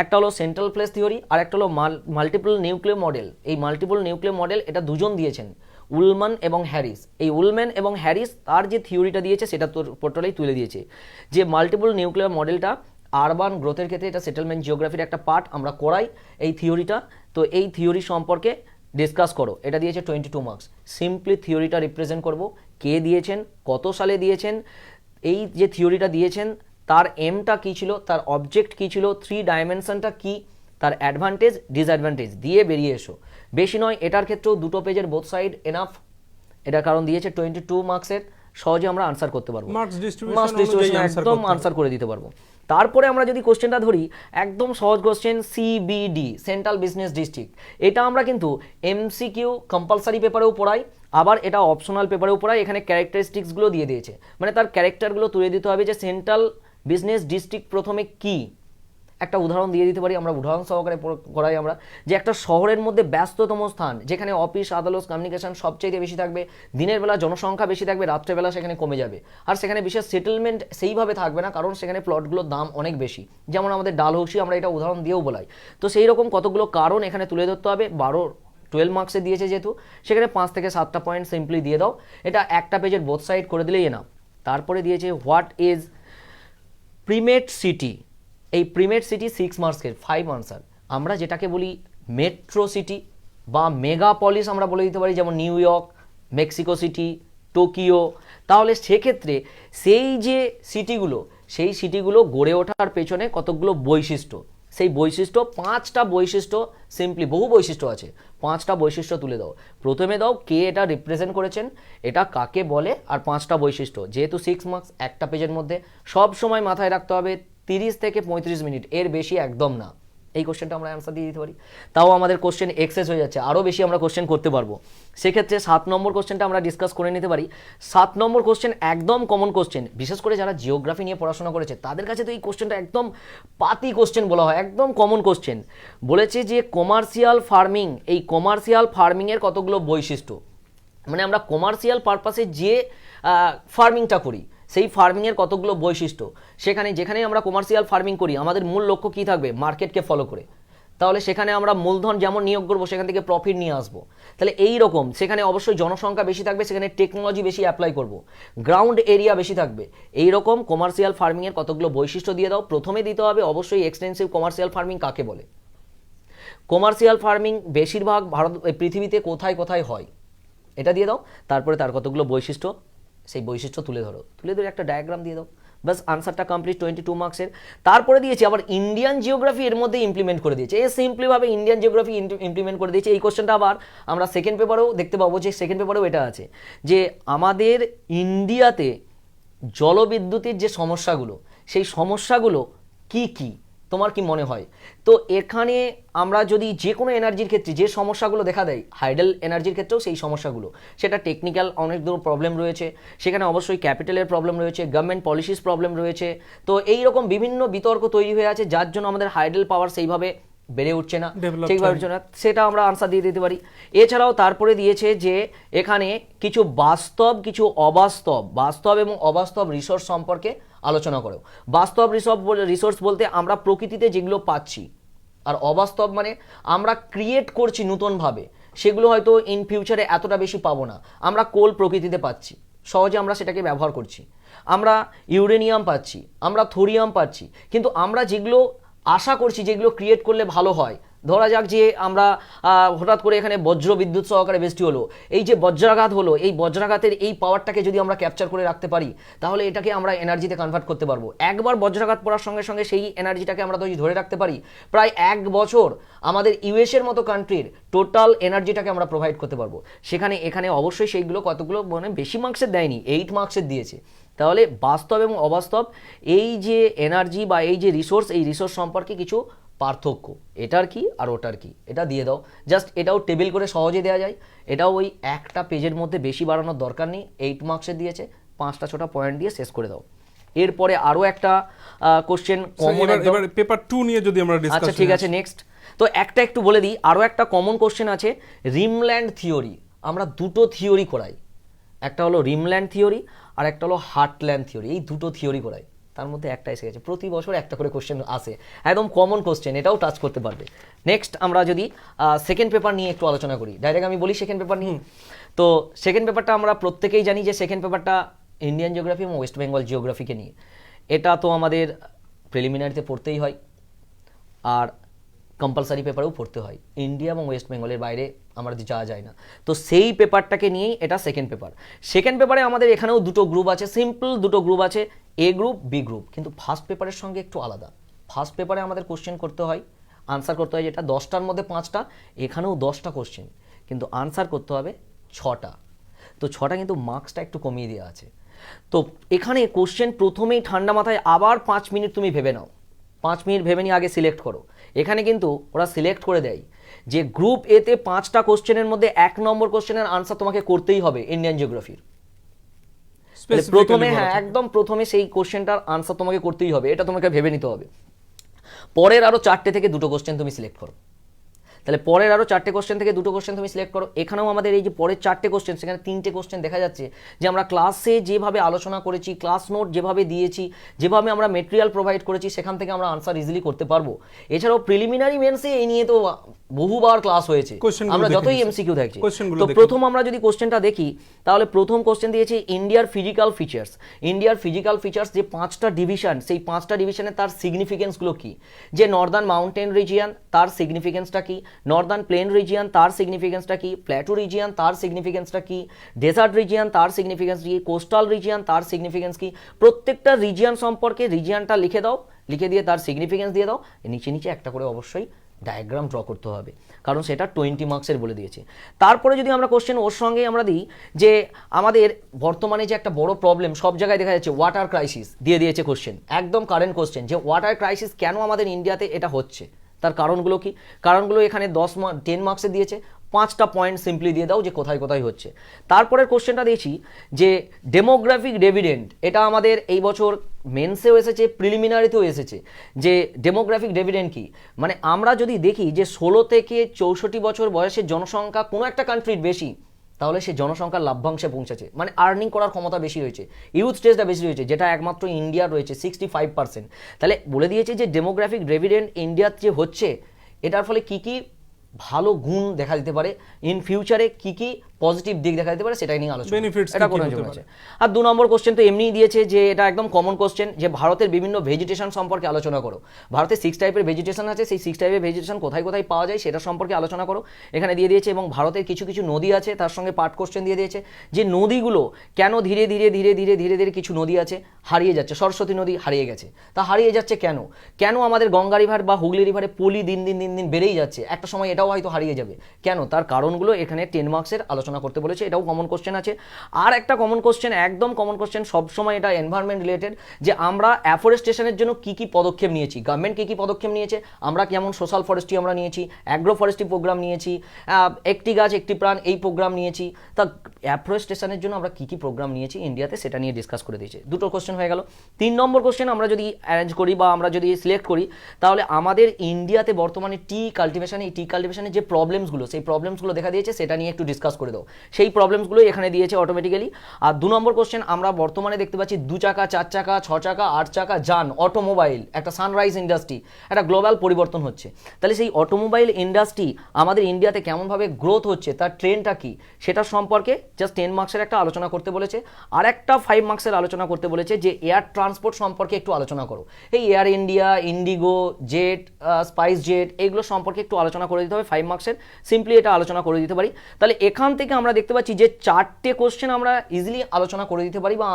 একটা হলো সেন্ট্রাল প্লেস থিওরি, আর একটা হলো মাল্টিপল নিউক্লিয়ার মডেল। এই মাল্টিপল নিউক্লিয়ার মডেল এটা দুজন দিয়েছেন, উলম্যান এবং হ্যারিস। এই উলম্যান এবং হ্যারিস তার যে থিওরিটা দিয়েছে সেটা তোর পোর্টালেই তুলে দিয়েছে, যে মাল্টিপল নিউক্লিয়ার মডেলটা আরবান গ্রোথের ক্ষেত্রে এটা সেটেলমেন্ট জিওগ্রাফির একটা পার্ট, আমরা করাই এই থিওরিটা। তো এই থিওরি সম্পর্কে ডিসকাস করো, এটা দিয়েছে 22 মার্কস। সিম্পলি থিওরিটা রিপ্রেজেন্ট করব, কে দিয়েছেন, কত সালে দিয়েছেন, এই যে থিওরিটা দিয়েছেন তার এমটা কী ছিল, তার অবজেক্ট কী ছিল, 3 ডাইমেনশনটা কী, তার অ্যাডভান্টেজ ডিসঅ্যাডভান্টেজ দিয়ে বেরিয়ে এসো। বেশি নয়, এটার ক্ষেত্রেও 2 পেজের বোথ সাইড এনাফ। এটা কারণ দিয়েছে 22 মার্কসের, সহজে আমরা আনসার করতে পারবো, মার্কস ডিস্ট্রিবিউশন ডিস্ট্রিবিউশন একদম আনসার করে দিতে পারবো। তারপরে আমরা যদি কোশ্চেনটা ধরি, একদম সহজ question, CBD central business district, এটা আমরা কিন্তু MCQ কম্পালসারি পেপারেও পড়াই, আবার এটা অপশনাল পেপারেও পড়াই। এখানে ক্যারেক্টারিস্টিক্সগুলো দিয়ে দিয়েছে, মানে তার ক্যারেক্টারগুলো তুলে দিতে হবে যে সেন্ট্রাল বিজনেস ডিস্ট্রিক্ট প্রথমে কি। একটা উদাহরণ দিয়ে দিতে পারি, আমরা উদাহরণ সহকারে করাই আমরা, যে একটা শহরের মধ্যে ব্যস্ততম স্থান, যেখানে অফিস আদালত কমিউনিকেশন সবচেয়ে বেশি থাকবে, দিনের বেলা জনসংখ্যা বেশি থাকবে, রাত্রেবেলা সেখানে কমে যাবে, আর সেখানে বিশেষ সেটেলমেন্ট সেইভাবে থাকবে না, কারণ সেখানে প্লটগুলোর দাম অনেক বেশি, যেমন আমাদের ডালহৌসি, আমরা এটা উদাহরণ দিয়েও বলাই। তো সেই রকম কতগুলো কারণ এখানে তুলে ধরতে হবে। 12 মার্কসে দিয়েছে যেহেতু, সেখানে 5 থেকে 7টা পয়েন্ট সিম্পলি দিয়ে দাও, এটা একটা পেজের বোথ সাইড করে দিলেই না। তারপরে দিয়েছে হোয়াট ইজ প্রিমেট সিটি। এই প্রিমেট সিটি 6 মার্কসের 5 আনসার। আমরা যেটাকে বলি মেট্রো সিটি বা মেগাপলিস আমরা বলে দিতে পারি, যেমন new York, Mexico city, Tokyo. তাহলে সেক্ষেত্রে সেই যে সিটিগুলো, সেই সিটিগুলো গড়ে ওঠার পেছনে কতগুলো বৈশিষ্ট্য, সেই বৈশিষ্ট্য 5টা বৈশিষ্ট্য, সিম্পলি বহু বৈশিষ্ট্য আছে, 5টা বৈশিষ্ট্য তুলে দাও। প্রথমে দাও কে এটা রিপ্রেজেন্ট করেছেন, এটা কাকে বলে, আর 5টা বৈশিষ্ট্য। যেহেতু 6 মার্কস একটা পেজের মধ্যে, সব সময় মাথায় রাখতে হবে 30 থেকে 35 মিনিট, এর বেশি একদম না। এই কোশ্চেনটা আমরা অ্যান্সার দিয়ে দিতে পারি, তাও আমাদের কোশ্চেন এক্সেস হয়ে যাচ্ছে, আরও বেশি আমরা কোশ্চেন করতে পারবো। সেক্ষেত্রে 7 নম্বর কোশ্চেনটা আমরা ডিসকাস করে নিতে পারি। 7 নম্বর কোশ্চেন একদম কমন কোশ্চেন, বিশেষ করে যারা জিওগ্রাফি নিয়ে পড়াশোনা করেছে তাদের কাছে তো এই কোশ্চেনটা একদম পাতি কোশ্চেন বলা হয়, একদম কমন কোশ্চেন। বলেছে যে কমার্শিয়াল ফার্মিং, এই কমার্শিয়াল ফার্মিংয়ের কতগুলো বৈশিষ্ট্য, মানে আমরা কমার্শিয়াল পারপাসে যে ফার্মিংটা করি সেই ফার্মিংয়ের কতগুলো বৈশিষ্ট্য। সেখানে যেখানে আমরা কমার্শিয়াল ফার্মিং করি আমাদের মূল লক্ষ্য কী থাকবে, মার্কেটকে ফলো করে। তাহলে সেখানে আমরা মূলধন যেমন নিয়োগ করবো, সেখান থেকে প্রফিট নিয়ে আসবো। তাহলে এই রকম সেখানে অবশ্যই জনসংখ্যা বেশি থাকবে, সেখানে টেকনোলজি বেশি অ্যাপ্লাই করব, গ্রাউন্ড এরিয়া বেশি থাকবে। এই রকম কমার্শিয়াল ফার্মিংয়ের কতগুলো বৈশিষ্ট্য দিয়ে দাও। প্রথমে দিতে হবে অবশ্যই এক্সটেন্সিভ কমার্শিয়াল ফার্মিং কাকে বলে, কমার্শিয়াল ফার্মিং বেশিরভাগ পৃথিবীতে কোথায় কোথায় হয়, এটা দিয়ে দাও। তারপরে তার কতগুলো বৈশিষ্ট্য, সেই বৈশিষ্ট্য তুলে ধরো, তুলে ধরে একটা ডায়াগ্রাম দিয়ে দাও। বাস আনসারটা কমপ্লিট 22 মার্কসের। তারপরে দিয়েছে আবার ইন্ডিয়ান জিওগ্রাফি এর মধ্যে ইমপ্লিমেন্ট করে দিয়েছে, এ সিম্পলিভাবে ইন্ডিয়ান জিওগ্রাফি ইমপ্লিমেন্ট করে দিয়েছে। এই কোশ্চেনটা আবার আমরা সেকেন্ড পেপারেও দেখতে পাবো, যে সেকেন্ড পেপারেও এটা আছে যে আমাদের ইন্ডিয়াতে জলবিদ্যুতের যে সমস্যাগুলো, সেই সমস্যাগুলো কি কি তোমার কি মনে হয়? তো এখানে আমরা যদি যে কোনো এনার্জির ক্ষেত্রে যে সমস্যাগুলো দেখা দেয়, হাইডেল এনার্জির ক্ষেত্রেও সেই সমস্যাগুলো, সেটা টেকনিক্যাল অনেকগুলো প্রবলেম রয়েছে, সেখানে অবশ্যই ক্যাপিটালের প্রবলেম রয়েছে, গভর্নমেন্ট পলিসিস প্রবলেম রয়েছে। তো এই রকম বিভিন্ন বিতর্ক তৈরি হয়ে আছে, যার জন্য আমাদের হাইডেল পাওয়ার সেইভাবে বেড়ে উঠছে না, Developed ঠিকভাবে হচ্ছে না, সেটা আমরা আনসার দিয়ে দিতে পারি। এছাড়াও তারপরে দিয়েছে যে এখানে কিছু বাস্তব, কিছু অবাস্তব, বাস্তব এবং অবাস্তব রিসোর্স সম্পর্কে আলোচনা করো। বাস্তব রিসোর্স বলতে আমরা প্রকৃতিতে যেগুলো পাচ্ছি, আর অবাস্তব মানে আমরা ক্রিয়েট করছি নতুনভাবে, সেগুলো হয়তো ইন ফিউচারে এতটা বেশি পাবো না। আমরা কোল প্রকৃতিতে পাচ্ছি, সহজে আমরা সেটাকে ব্যবহার করছি, আমরা ইউরেনিয়াম পাচ্ছি, আমরা থোরিয়াম পাচ্ছি, কিন্তু আমরা যেগুলো আশা করছি, যেগুলো ক্রিয়েট করলে ভালো হয়, ধরা যাক যে আমরা হঠাৎ করে এখানে বজ্র বিদ্যুৎ সহকারে বৃষ্টি হলো, এই যে বজ্রাঘাত হলো, এই বজ্রাঘাতের এই পাওয়ারটাকে যদি আমরা ক্যাপচার করে রাখতে পারি, তাহলে এটাকে আমরা এনার্জিতে কনভার্ট করতে পারবো। একবার বজ্রাঘাত পড়ার সঙ্গে সঙ্গে সেই এনার্জিটাকে আমরা যদি ধরে রাখতে পারি, প্রায় 1 বছর আমাদের ইউএসের মতো কান্ট্রির টোটাল এনার্জিটাকে আমরা প্রোভাইড করতে পারবো। সেখানে এখানে অবশ্যই সেইগুলো কতগুলো মানে বেশি মার্কসের দেয়নি, 8 মার্কসের দিয়েছে। তাহলে বাস্তব এবং অবাস্তব এই যে এনার্জি বা এই যে রিসোর্স, এই রিসোর্স সম্পর্কে কিছু পার্থক্য, এটার কি আর ওটার কি, এটা দিয়ে দাও। জাস্ট এটাও টেবিল করে সহজে দেওয়া যায়, এটাও ওই একটা পেজের মধ্যে বেশি বাড়ানোর দরকার নেই। 8 মার্কসের দিয়েছে, 5টা 6টা পয়েন্ট দিয়ে শেষ করে দাও। এরপরে আরও একটা কোশ্চেন কমন, এবার পেপার 2 নিয়ে যদি আমরা ডিসকাস। আচ্ছা ঠিক আছে, নেক্সট। তো একটা একটু বলে দিই, আরও একটা কমন কোশ্চেন আছে রিমল্যান্ড থিওরি। আমরা দুটো থিওরি করাই, একটা হলো রিমল্যান্ড থিওরি আর একটা হলো হার্টল্যান্ড থিওরি। এই দুটো থিওরি করাই, তার মধ্যে একটা এসে গেছে, প্রতি বছর একটা করে কোশ্চেন আসে, একদম কমন কোশ্চেন, এটাও টাচ করতে পারবে। নেক্সট আমরা যদি সেকেন্ড পেপার নিয়ে একটু আলোচনা করি, ডাইরেক্ট আমি বলি সেকেন্ড পেপার নিয়ে। তো সেকেন্ড পেপারটা আমরা প্রত্যেকেই জানি যে সেকেন্ড পেপারটা ইন্ডিয়ান জিওগ্রাফি এবং ওয়েস্ট বেঙ্গল জিওগ্রাফিকে নিয়ে। এটা তো আমাদের প্রিলিমিনারিতে পড়তেই হয়, আর কম্পালসারি পেপারেও পড়তে হয়। ইন্ডিয়া এবং ওয়েস্ট বেঙ্গলের বাইরে আমরা যাওয়া যায় না। তো সেই পেপারটাকে নিয়েই এটা সেকেন্ড পেপার। সেকেন্ড পেপারে আমাদের এখানেও দুটো গ্রুপ আছে, সিম্পল দুটো গ্রুপ আছে, এ গ্রুপ বি গ্রুপ, কিন্তু ফার্স্ট পেপারের সঙ্গে একটু আলাদা। ফার্স্ট পেপারে আমাদের কোশ্চেন করতে হয়, আনসার করতে হয়, যেটা 10টার মধ্যে 5টা, এখানেও 10টা কোশ্চেন, কিন্তু আনসার করতে হবে 6টা। তো 6টা কিন্তু মার্কসটা একটু কমিয়ে দেওয়া আছে। তো এখানে কোশ্চেন প্রথমেই ঠান্ডা মাথায় আবার 5 মিনিট তুমি ভেবে নাও, 5 মিনিট ভেবে নিয়ে আগে সিলেক্ট করো। এখানে কিন্তু ওরা সিলেক্ট করে দেয় যে গ্রুপ এতে 5টা কোশ্চেনের মধ্যে 1 নম্বর কোশ্চেনের আনসার তোমাকে করতেই হবে ইন্ডিয়ান জিওগ্রাফির। প্রথমে, হ্যাঁ একদম প্রথমে সেই কোশ্চেনটার আনসার তোমাকে করতেই হবে, এটা তোমাকে ভেবে নিতে হবে। পরের আরো 4টে থেকে 2টো কোশ্চেন তুমি সিলেক্ট করো। তাহলে পরের আরো 4টে কোশ্চেন থেকে 2টো কোশ্চেন তুমি সিলেক্ট করো। এখানেও আমাদের এই যে পরের 4টে কোশ্চেন, সেখানে 3টে কোশ্চেন দেখা যাচ্ছে যে আমরা ক্লাসে যেভাবে আলোচনা করেছি, ক্লাস নোট যেভাবে দিয়েছি, যেভাবে আমরা মেটেরিয়াল প্রোভাইড করেছি, সেখান থেকে আমরা আনসার ইজিলি করতে পারবো। এছাড়াও প্রিলিমিনারি মেন্সে এই নিয়ে তো বহুবার ক্লাস হয়েছে, আমরা যতই এমসিকিউ থাকছে। তো প্রথম আমরা যদি কোশ্চেনটা দেখি, তাহলে প্রথম কোশ্চেন দিয়েছে ইন্ডিয়ার ফিজিক্যাল ফিচার্স। ইন্ডিয়ার ফিজিক্যাল ফিচার্স যে 5টা ডিভিশন, সেই 5টা ডিভিশনে তার সিগনিফিকেন্সগুলো কি, যে নর্দার্ন মাউন্টেন রিজিয়ান তার সিগনিফিকেন্সটা কি, নর্দার্ন প্লেন রিজিয়ান তার সিগনিফিকেন্সটা কি, প্ল্যাটু রিজিয়ান তার সিগনিফিকেন্সটা কি, ডেজার্ট রিজিয়ান তার সিগনিফিকেন্স কি, কোস্টাল রিজিয়ান তার সিগনিফিকেন্স কি। প্রত্যেকটা রিজিয়ান সম্পর্কে রিজিয়ানটা লিখে দাও, লিখে দিয়ে তার সিগনিফিকেন্স দিয়ে দাও। নিচে নিচে একটা করে অবশ্যই ডায়াগ্রাম ড্র করতে হবে, কারণ সেটা 20 মার্কসের বলে দিয়েছে। তারপরে যদি আমরা কোশ্চেন ওর সঙ্গে আমরা দিই যে আমাদের বর্তমানে যে একটা বড় প্রবলেম সব জায়গায় দেখা যাচ্ছে, ওয়াটার ক্রাইসিস দিয়ে দিয়েছে কোশ্চেন, একদম কারেন্ট কোশ্চেন, যে ওয়াটার ক্রাইসিস কেন আমাদের ইন্ডিয়াতে এটা হচ্ছে, তার কারণগুলো কি। কারণগুলো এখানে 10 মার্কসে দিয়েছে, 5টা পয়েন্ট সিম্পলি দিয়ে দাও যে কোথায় কোথায় হচ্ছে। তারপরের কোশ্চেনটা দিয়েছি যে ডেমোগ্রাফিক ডিভিডেন্ড, এটা আমাদের এই বছর মেন্সেও এসেছে, প্রিলিমিনারিতেও এসেছে, যে ডেমোগ্রাফিক ডিভিডেন্ড কি। মানে আমরা যদি দেখি যে 16 থেকে 64 বছর বয়সের জনসংখ্যা কোনো একটা কান্ট্রির বেশি, তাহলে সে জনসংখ্যার লাভ্যাংশে পৌঁছেছে, মানে আর্নিং করার ক্ষমতা বেশি রয়েছে, ইউথ স্টেজটা বেশি রয়েছে, যেটা একমাত্র ইন্ডিয়ার রয়েছে 65%। তাহলে বলে দিয়েছে যে ডেমোগ্রাফিক ডিভিডেন্ড ইন্ডিয়ার যে হচ্ছে, এটার ফলে কি কি ভালো গুণ দেখা দিতে পারে, ইন ফিউচারে কি কি পজিটিভ দিক দেখা দিতে পারে সেটাই নিয়ে আলোচনা, Benefits এটা কি কোনো হতে যোগ পারে? আছে। আর 2 নম্বর কোশ্চেন তো এমনিই দিয়েছে যে এটা একদম কমন কোশ্চেন, যে ভারতের বিভিন্ন ভেজিটেশন সম্পর্কে আলোচনা করো। ভারতে 6 টাইপের ভেজিটেশন আছে, সেই 6 টাইপের ভেজিটেশন কোথায় কোথায় পাওয়া যায় সেটা সম্পর্কে আলোচনা করো, এখানে দিয়ে দিয়েছে। এবং ভারতের কিছু কিছু নদী আছে তার সঙ্গে পার্ট কোশ্চেন দিয়ে দিয়েছে, যে নদীগুলো কেন ধীরে ধীরে ধীরে ধীরে ধীরে ধীরে কিছু নদী আছে হারিয়ে যাচ্ছে। সরস্বতী নদী হারিয়ে গেছে, তা হারিয়ে যাচ্ছে কেন? কেন আমাদের গঙ্গা রিভার বা হুগলি রিভারে পলি দিন দিন দিন দিন বেড়েই যাচ্ছে, একটা সময় এটাও হয়তো হারিয়ে যাবে, কেন? তার কারণগুলো এখানে 10 মার্কসের আলোচনা করতে বলেছে, এটাও কমন কোশ্চেন আছে। আর একটা কমন কোশ্চেন, একদম কমন কোশ্চেন, সবসময় এটা এনভায়রনমেন্ট রিলেটেড, যে আমরা অ্যাফরেস্টেশনের জন্য কি কি পদক্ষেপ নিয়েছি, গভর্নমেন্ট কি কি পদক্ষেপ নিয়েছে, আমরা কেমন সোশ্যাল ফরেস্ট্রি আমরা নিয়েছি, অ্যাগ্রো ফরেস্ট্রি প্রোগ্রাম নিয়েছি, একটি গাছ একটি প্রাণ এই প্রোগ্রাম নিয়েছি, তা অ্যাফরেস্টেশনের জন্য আমরা কি কি প্রোগ্রাম নিয়েছি ইন্ডিয়াতে সেটা নিয়ে ডিসকাস করে দিয়েছে। দুটো কোশ্চেন হয়ে গেল। 3 নম্বর কোশ্চেন আমরা যদি অ্যারেঞ্জ করি বা আমরা যদি সিলেক্ট করি, তাহলে আমাদের ইন্ডিয়াতে বর্তমানে টি কাল্টিভেশনে, এই টি কাল্টিভেশনের যে প্রবলেমসগুলো, সেই প্রবলেমসগুলো দেখা দিয়েছে, সেটা নিয়ে একটু ডিসকাস করে দাও। সেই প্রবলেমসগুলোই এখানে দিয়েছে অটোমেটিক্যালি। আর 2 নম্বর কোশ্চেন, আমরা বর্তমানে দেখতে পাচ্ছি 2 চাকা 4 চাকা 6 চাকা 8 চাকা যান, অটোমোবাইল, একটা সানরাইজ ইন্ডাস্ট্রি, একটা গ্লোবাল পরিবর্তন হচ্ছে। তাহলে সেই অটোমোবাইল ইন্ডাস্ট্রি আমাদের ইন্ডিয়াতে কেমনভাবে গ্রোথ হচ্ছে, তার ট্রেন্ডটা কি, সেটা সম্পর্কে জাস্ট 10 মার্কসের একটা আলোচনা করতে বলেছে। আর একটা 5 মার্কসের আলোচনা করতে বলেছে, যে এয়ার ট্রান্সপোর্ট সম্পর্কে একটু আলোচনা করো। এই air India, Indigo, jet, spice jet, এইগুলো সম্পর্কে একটু আলোচনা করে দিতে হবে 5 মার্কসের, সিম্পলি এটা আলোচনা করে দিতে পারি। তাহলে এখান থেকে আমরা দেখতে পাচ্ছি যে 4টে কোশ্চেন আমরা ইজিলি আলোচনা করে দিতে পারি বা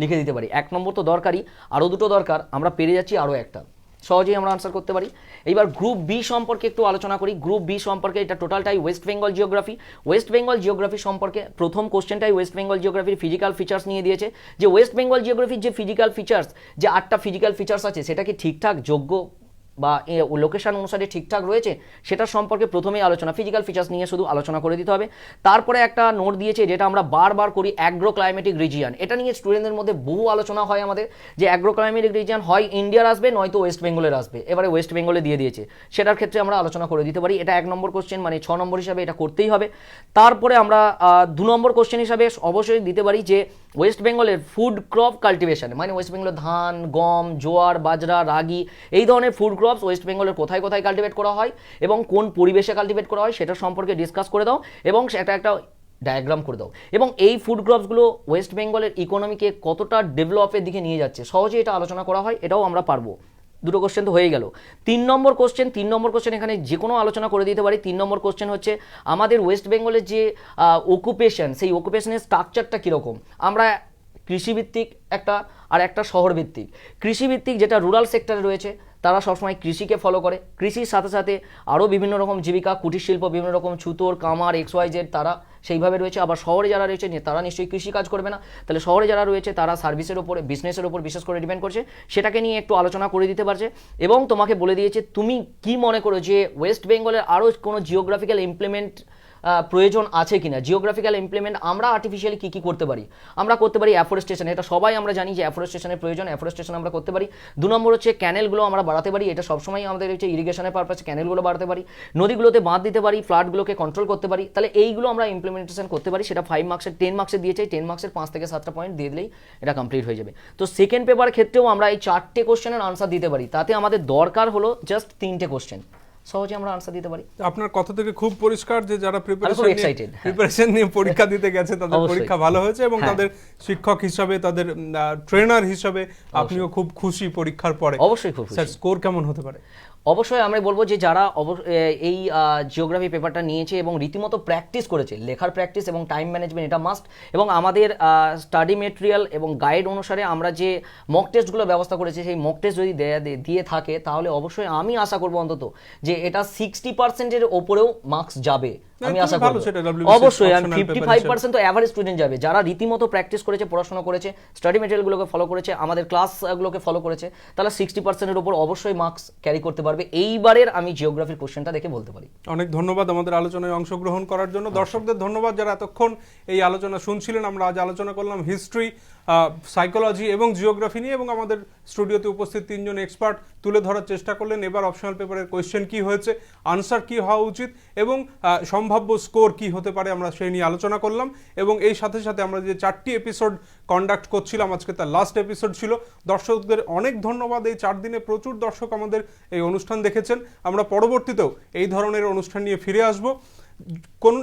লিখে দিতে পারি। 1 নম্বর তো দরকারই, আরও 2টো দরকার, আমরা পেরে যাচ্ছি আরও একটা, সহজেই আমরা আনসার করতে পারি। এইবার গ্রুপ বি সম্পর্কে একটু আলোচনা করি। গ্রুপ বি সম্পর্কে এটা টোটালটাই West Bengal geography. West Bengal geography সম্পর্কে প্রথম কোশ্চেনটাই ওয়েস্ট বেঙ্গল জিওগ্রাফির ফিজিক্যাল ফিচার্স নিয়ে দিয়েছে, যে ওয়েস্ট বেঙ্গল জিওগ্রাফির যে ফিজিক্যাল ফিচার্স, যে 8টা ফিজিক্যাল ফিচার্স আছে, সেটা কি ঠিকঠাক যোগ্য বা লোকেশন অনুসারে ঠিকঠাক রয়েছে, সেটা সম্পর্কে প্রথমেই আলোচনা, ফিজিক্যাল ফিচার্স নিয়ে শুধু আলোচনা করে দিতে হবে। তারপরে একটা নোট দিয়েছে, যেটা আমরা বারবার করি, অ্যাগ্রো ক্লাইমেটিক রিজিয়ন। এটা নিয়ে স্টুডেন্টদের মধ্যে বহু আলোচনা হয় আমাদের, যে অ্যাগ্রো ক্লাইমেটিক রিজিয়ন হয় ইন্ডিয়ার আসবে, নয়তো ওয়েস্ট বেঙ্গলের আসবে। এবারে ওয়েস্ট বেঙ্গলে দিয়ে দিয়েছে, সেটার ক্ষেত্রে আমরা আলোচনা করে দিতে পারি। এটা 1 নম্বর কোশ্চেন, মানে 6 নম্বর হিসাবে এটা করতেই হবে। তারপরে আমরা 2 নম্বর কোশ্চেন হিসাবে অবশ্যই দিতে পারি, যে ওয়েস্ট বেঙ্গলের ফুড ক্রপ কাল্টিভেশন, মানে ওয়েস্ট বেঙ্গলের ধান, গম, জোয়ার, বাজরা, রাগি, এই ধরনের ফুড ক্রপস ওয়েস্ট বেঙ্গলের কোথায় কোথায় কাল্টিভেট করা হয় এবং কোন পরিবেশে কাল্টিভেট করা হয়, সেটা সম্পর্কে ডিসকাস করে দাও এবং সেটা একটা ডায়াগ্রাম করে দাও। এবং এই ফুড ক্রপসগুলো ওয়েস্ট বেঙ্গলের ইকোনমিকে কতটা ডেভেলপের দিকে নিয়ে যাচ্ছে, সহজে এটা আলোচনা করা হয়, এটাও আমরা পারবো। 2টো কোশ্চেন তো হয়ে গেল। 3 নম্বর কোশ্চেন এখানে যে কোনো আলোচনা করে দিতে পারি। 3 নম্বর কোশ্চেন হচ্ছে আমাদের ওয়েস্ট বেঙ্গলের যে অকুপেশন, সেই অকুপেশনের স্ট্রাকচারটা কীরকম। আমরা কৃষিভিত্তিক একটা, আর একটা শহরভিত্তিক। কৃষিভিত্তিক যেটা রুরাল সেক্টরে রয়েছে, তারা সবসময় কৃষিকে ফলো করে, কৃষির সাথে সাথে আরও বিভিন্ন রকম জীবিকা, কুটির শিল্প, বিভিন্ন রকম ছুতোর, কামার, XYZ, তারা সেইভাবে রয়েছে। আবার শহরে যারা রয়েছে তারা নিশ্চয়ই কৃষি কাজ করবে না, তাহলে শহরে যারা রয়েছে তারা সার্ভিসের ওপরে, বিজনেসের ওপর বিশেষ করে ডিপেন্ড করছে, সেটাকে নিয়ে একটু আলোচনা করে দিতে পারছে। এবং তোমাকে বলে দিয়েছে তুমি কি মনে করো যে ওয়েস্ট বেঙ্গলের আরও কোনো জিওগ্রাফিক্যাল ইমপ্লিমেন্ট প্রয়োজন আছে কিনা। জিওগ্রাফিক্যাল ইমপ্লিমেন্ট আমরা আর্টিফিশিয়ালি কী কী করতে পারি, আমরা করতে পারি অ্যাফরেস্টেশন, এটা সবাই আমরা জানি যে অ্যাফরেস্টেশনের প্রয়োজন, অ্যাফরেস্টেশন আমরা করতে পারি। 2 নম্বর হচ্ছে ক্যানেলগুলো আমরা বাড়াতে পারি, এটা সবসময় আমাদের হচ্ছে ইরিগেশনের পারপাসে ক্যানেলগুলো বাড়াতে পারি, নদীগুলোতে বাঁধ দিতে পারি, ফ্লাডগুলোকে কন্ট্রোল করতে পারি। তাহলে এইগুলো আমরা ইমপ্লিমেন্টেশন করতে পারি, সেটা 5 মার্কসের 10 মার্কসের দিয়েছে, 10 মার্কসের 5 থেকে 7টা পয়েন্ট দিয়ে দিলেই এটা কমপ্লিট হয়ে যাবে। তো সেকেন্ড পেপার ক্ষেত্রেও আমরা এই 4টে কোশ্চেনের আনসার দিতে পারি, তাতে আমাদের দরকার হলো জাস্ট 3টে কোশ্চেন, সহজে আমরা আনসার দিতে পারি। আপনার কথা থেকে খুব পরিষ্কার যে যারা এক্সাইটেড প্রিপারেশন নিয়ে পরীক্ষা দিতে গেছে তাদের পরীক্ষা ভালো হয়েছে এবং তাদের শিক্ষক হিসাবে, তাদের ট্রেনার হিসাবে আপনিও খুব খুশি পরীক্ষার পরে। অবশ্যই খুব খুশি। স্যার, স্কোর কেমন হতে পারে? অবশ্যই আমরা বলবো যে যারা এই জিওগ্রাফি পেপারটা নিয়েছে এবং রীতিমতো প্র্যাকটিস করেছে, লেখার প্র্যাকটিস এবং টাইম ম্যানেজমেন্ট, এটা মাস্ট। এবং আমাদের স্টাডি মেটেরিয়াল এবং গাইড অনুসারে আমরা যে মক টেস্টগুলো ব্যবস্থা করেছি, সেই মক টেস্ট যদি দিয়ে থাকে, তাহলে অবশ্যই আমি আশা করবো অন্তত যে এটা 60%-এর ওপরেও মার্কস যাবে, আমি আশা করব। অবশ্যই 55% তো অ্যাভারেজ স্টুডেন্ট যাবে, যারা রীতিমতো প্র্যাকটিস করেছে, পড়াশোনা করেছে, স্টাডি মেটেরিয়ালগুলোকে ফলো করেছে, আমাদের ক্লাসগুলোকে ফলো করেছে, তাহলে 60%-এর উপর অবশ্যই মার্কস ক্যারি করতে পারবে। এইবারের আমি জিওগ্রাফির কোশ্চেনটা দেখে বলতে পারি। অনেক ধন্যবাদ আমাদের আলোচনায় অংশগ্রহণ করার জন্য। দর্শকদের ধন্যবাদ যারা এতক্ষণ এই আলোচনা শুনছিলেন। আমরা আজ আলোচনা করলাম হিস্ট্রি, সাইকোলজি এবং জিওগ্রাফি নিয়ে, এবং আমাদের স্টুডিওতে উপস্থিত 3 জন এক্সপার্ট তুলে ধরার চেষ্টা করলেন এবার অপশনাল পেপারের কোয়েশ্চেন কি হয়েছে, আনসার কি হওয়া উচিত এবং সম্ভাব্য স্কোর কি হতে পারে, আমরা সেই নিয়ে আলোচনা করলাম। এবং এই সাথে সাথে আমরা যে 4টি এপিসোড কন্ডাক্ট করছিলাম, আজকে তার লাস্ট এপিসোড ছিল। দর্শকদের অনেক ধন্যবাদ। এই 4 দিনে প্রচুর দর্শক আমাদের এই অনুষ্ঠান দেখেছেন। আমরা পরবর্তীতেও এই ধরনের অনুষ্ঠান নিয়ে ফিরে আসব।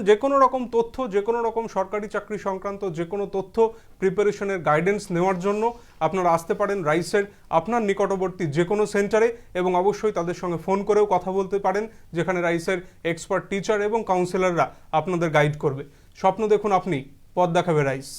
যে কোনো রকম তথ্য, যে কোনো রকম সরকারি চাকরি সংক্রান্ত যে কোনো তথ্য প্রিপারেশনের গাইডেন্স নেওয়ার জন্য আপনারা আসতে পারেন রাইসের আপনার নিকটবর্তী যে কোনো সেন্টারে, এবং অবশ্যই তাদের সঙ্গে ফোন করেও কথা বলতে পারেন, যেখানে রাইসের এক্সপার্ট টিচার এবং কাউন্সিলররা আপনাদের গাইড করবে। স্বপ্ন দেখুন আপনি, পথ দেখাবে রাইস।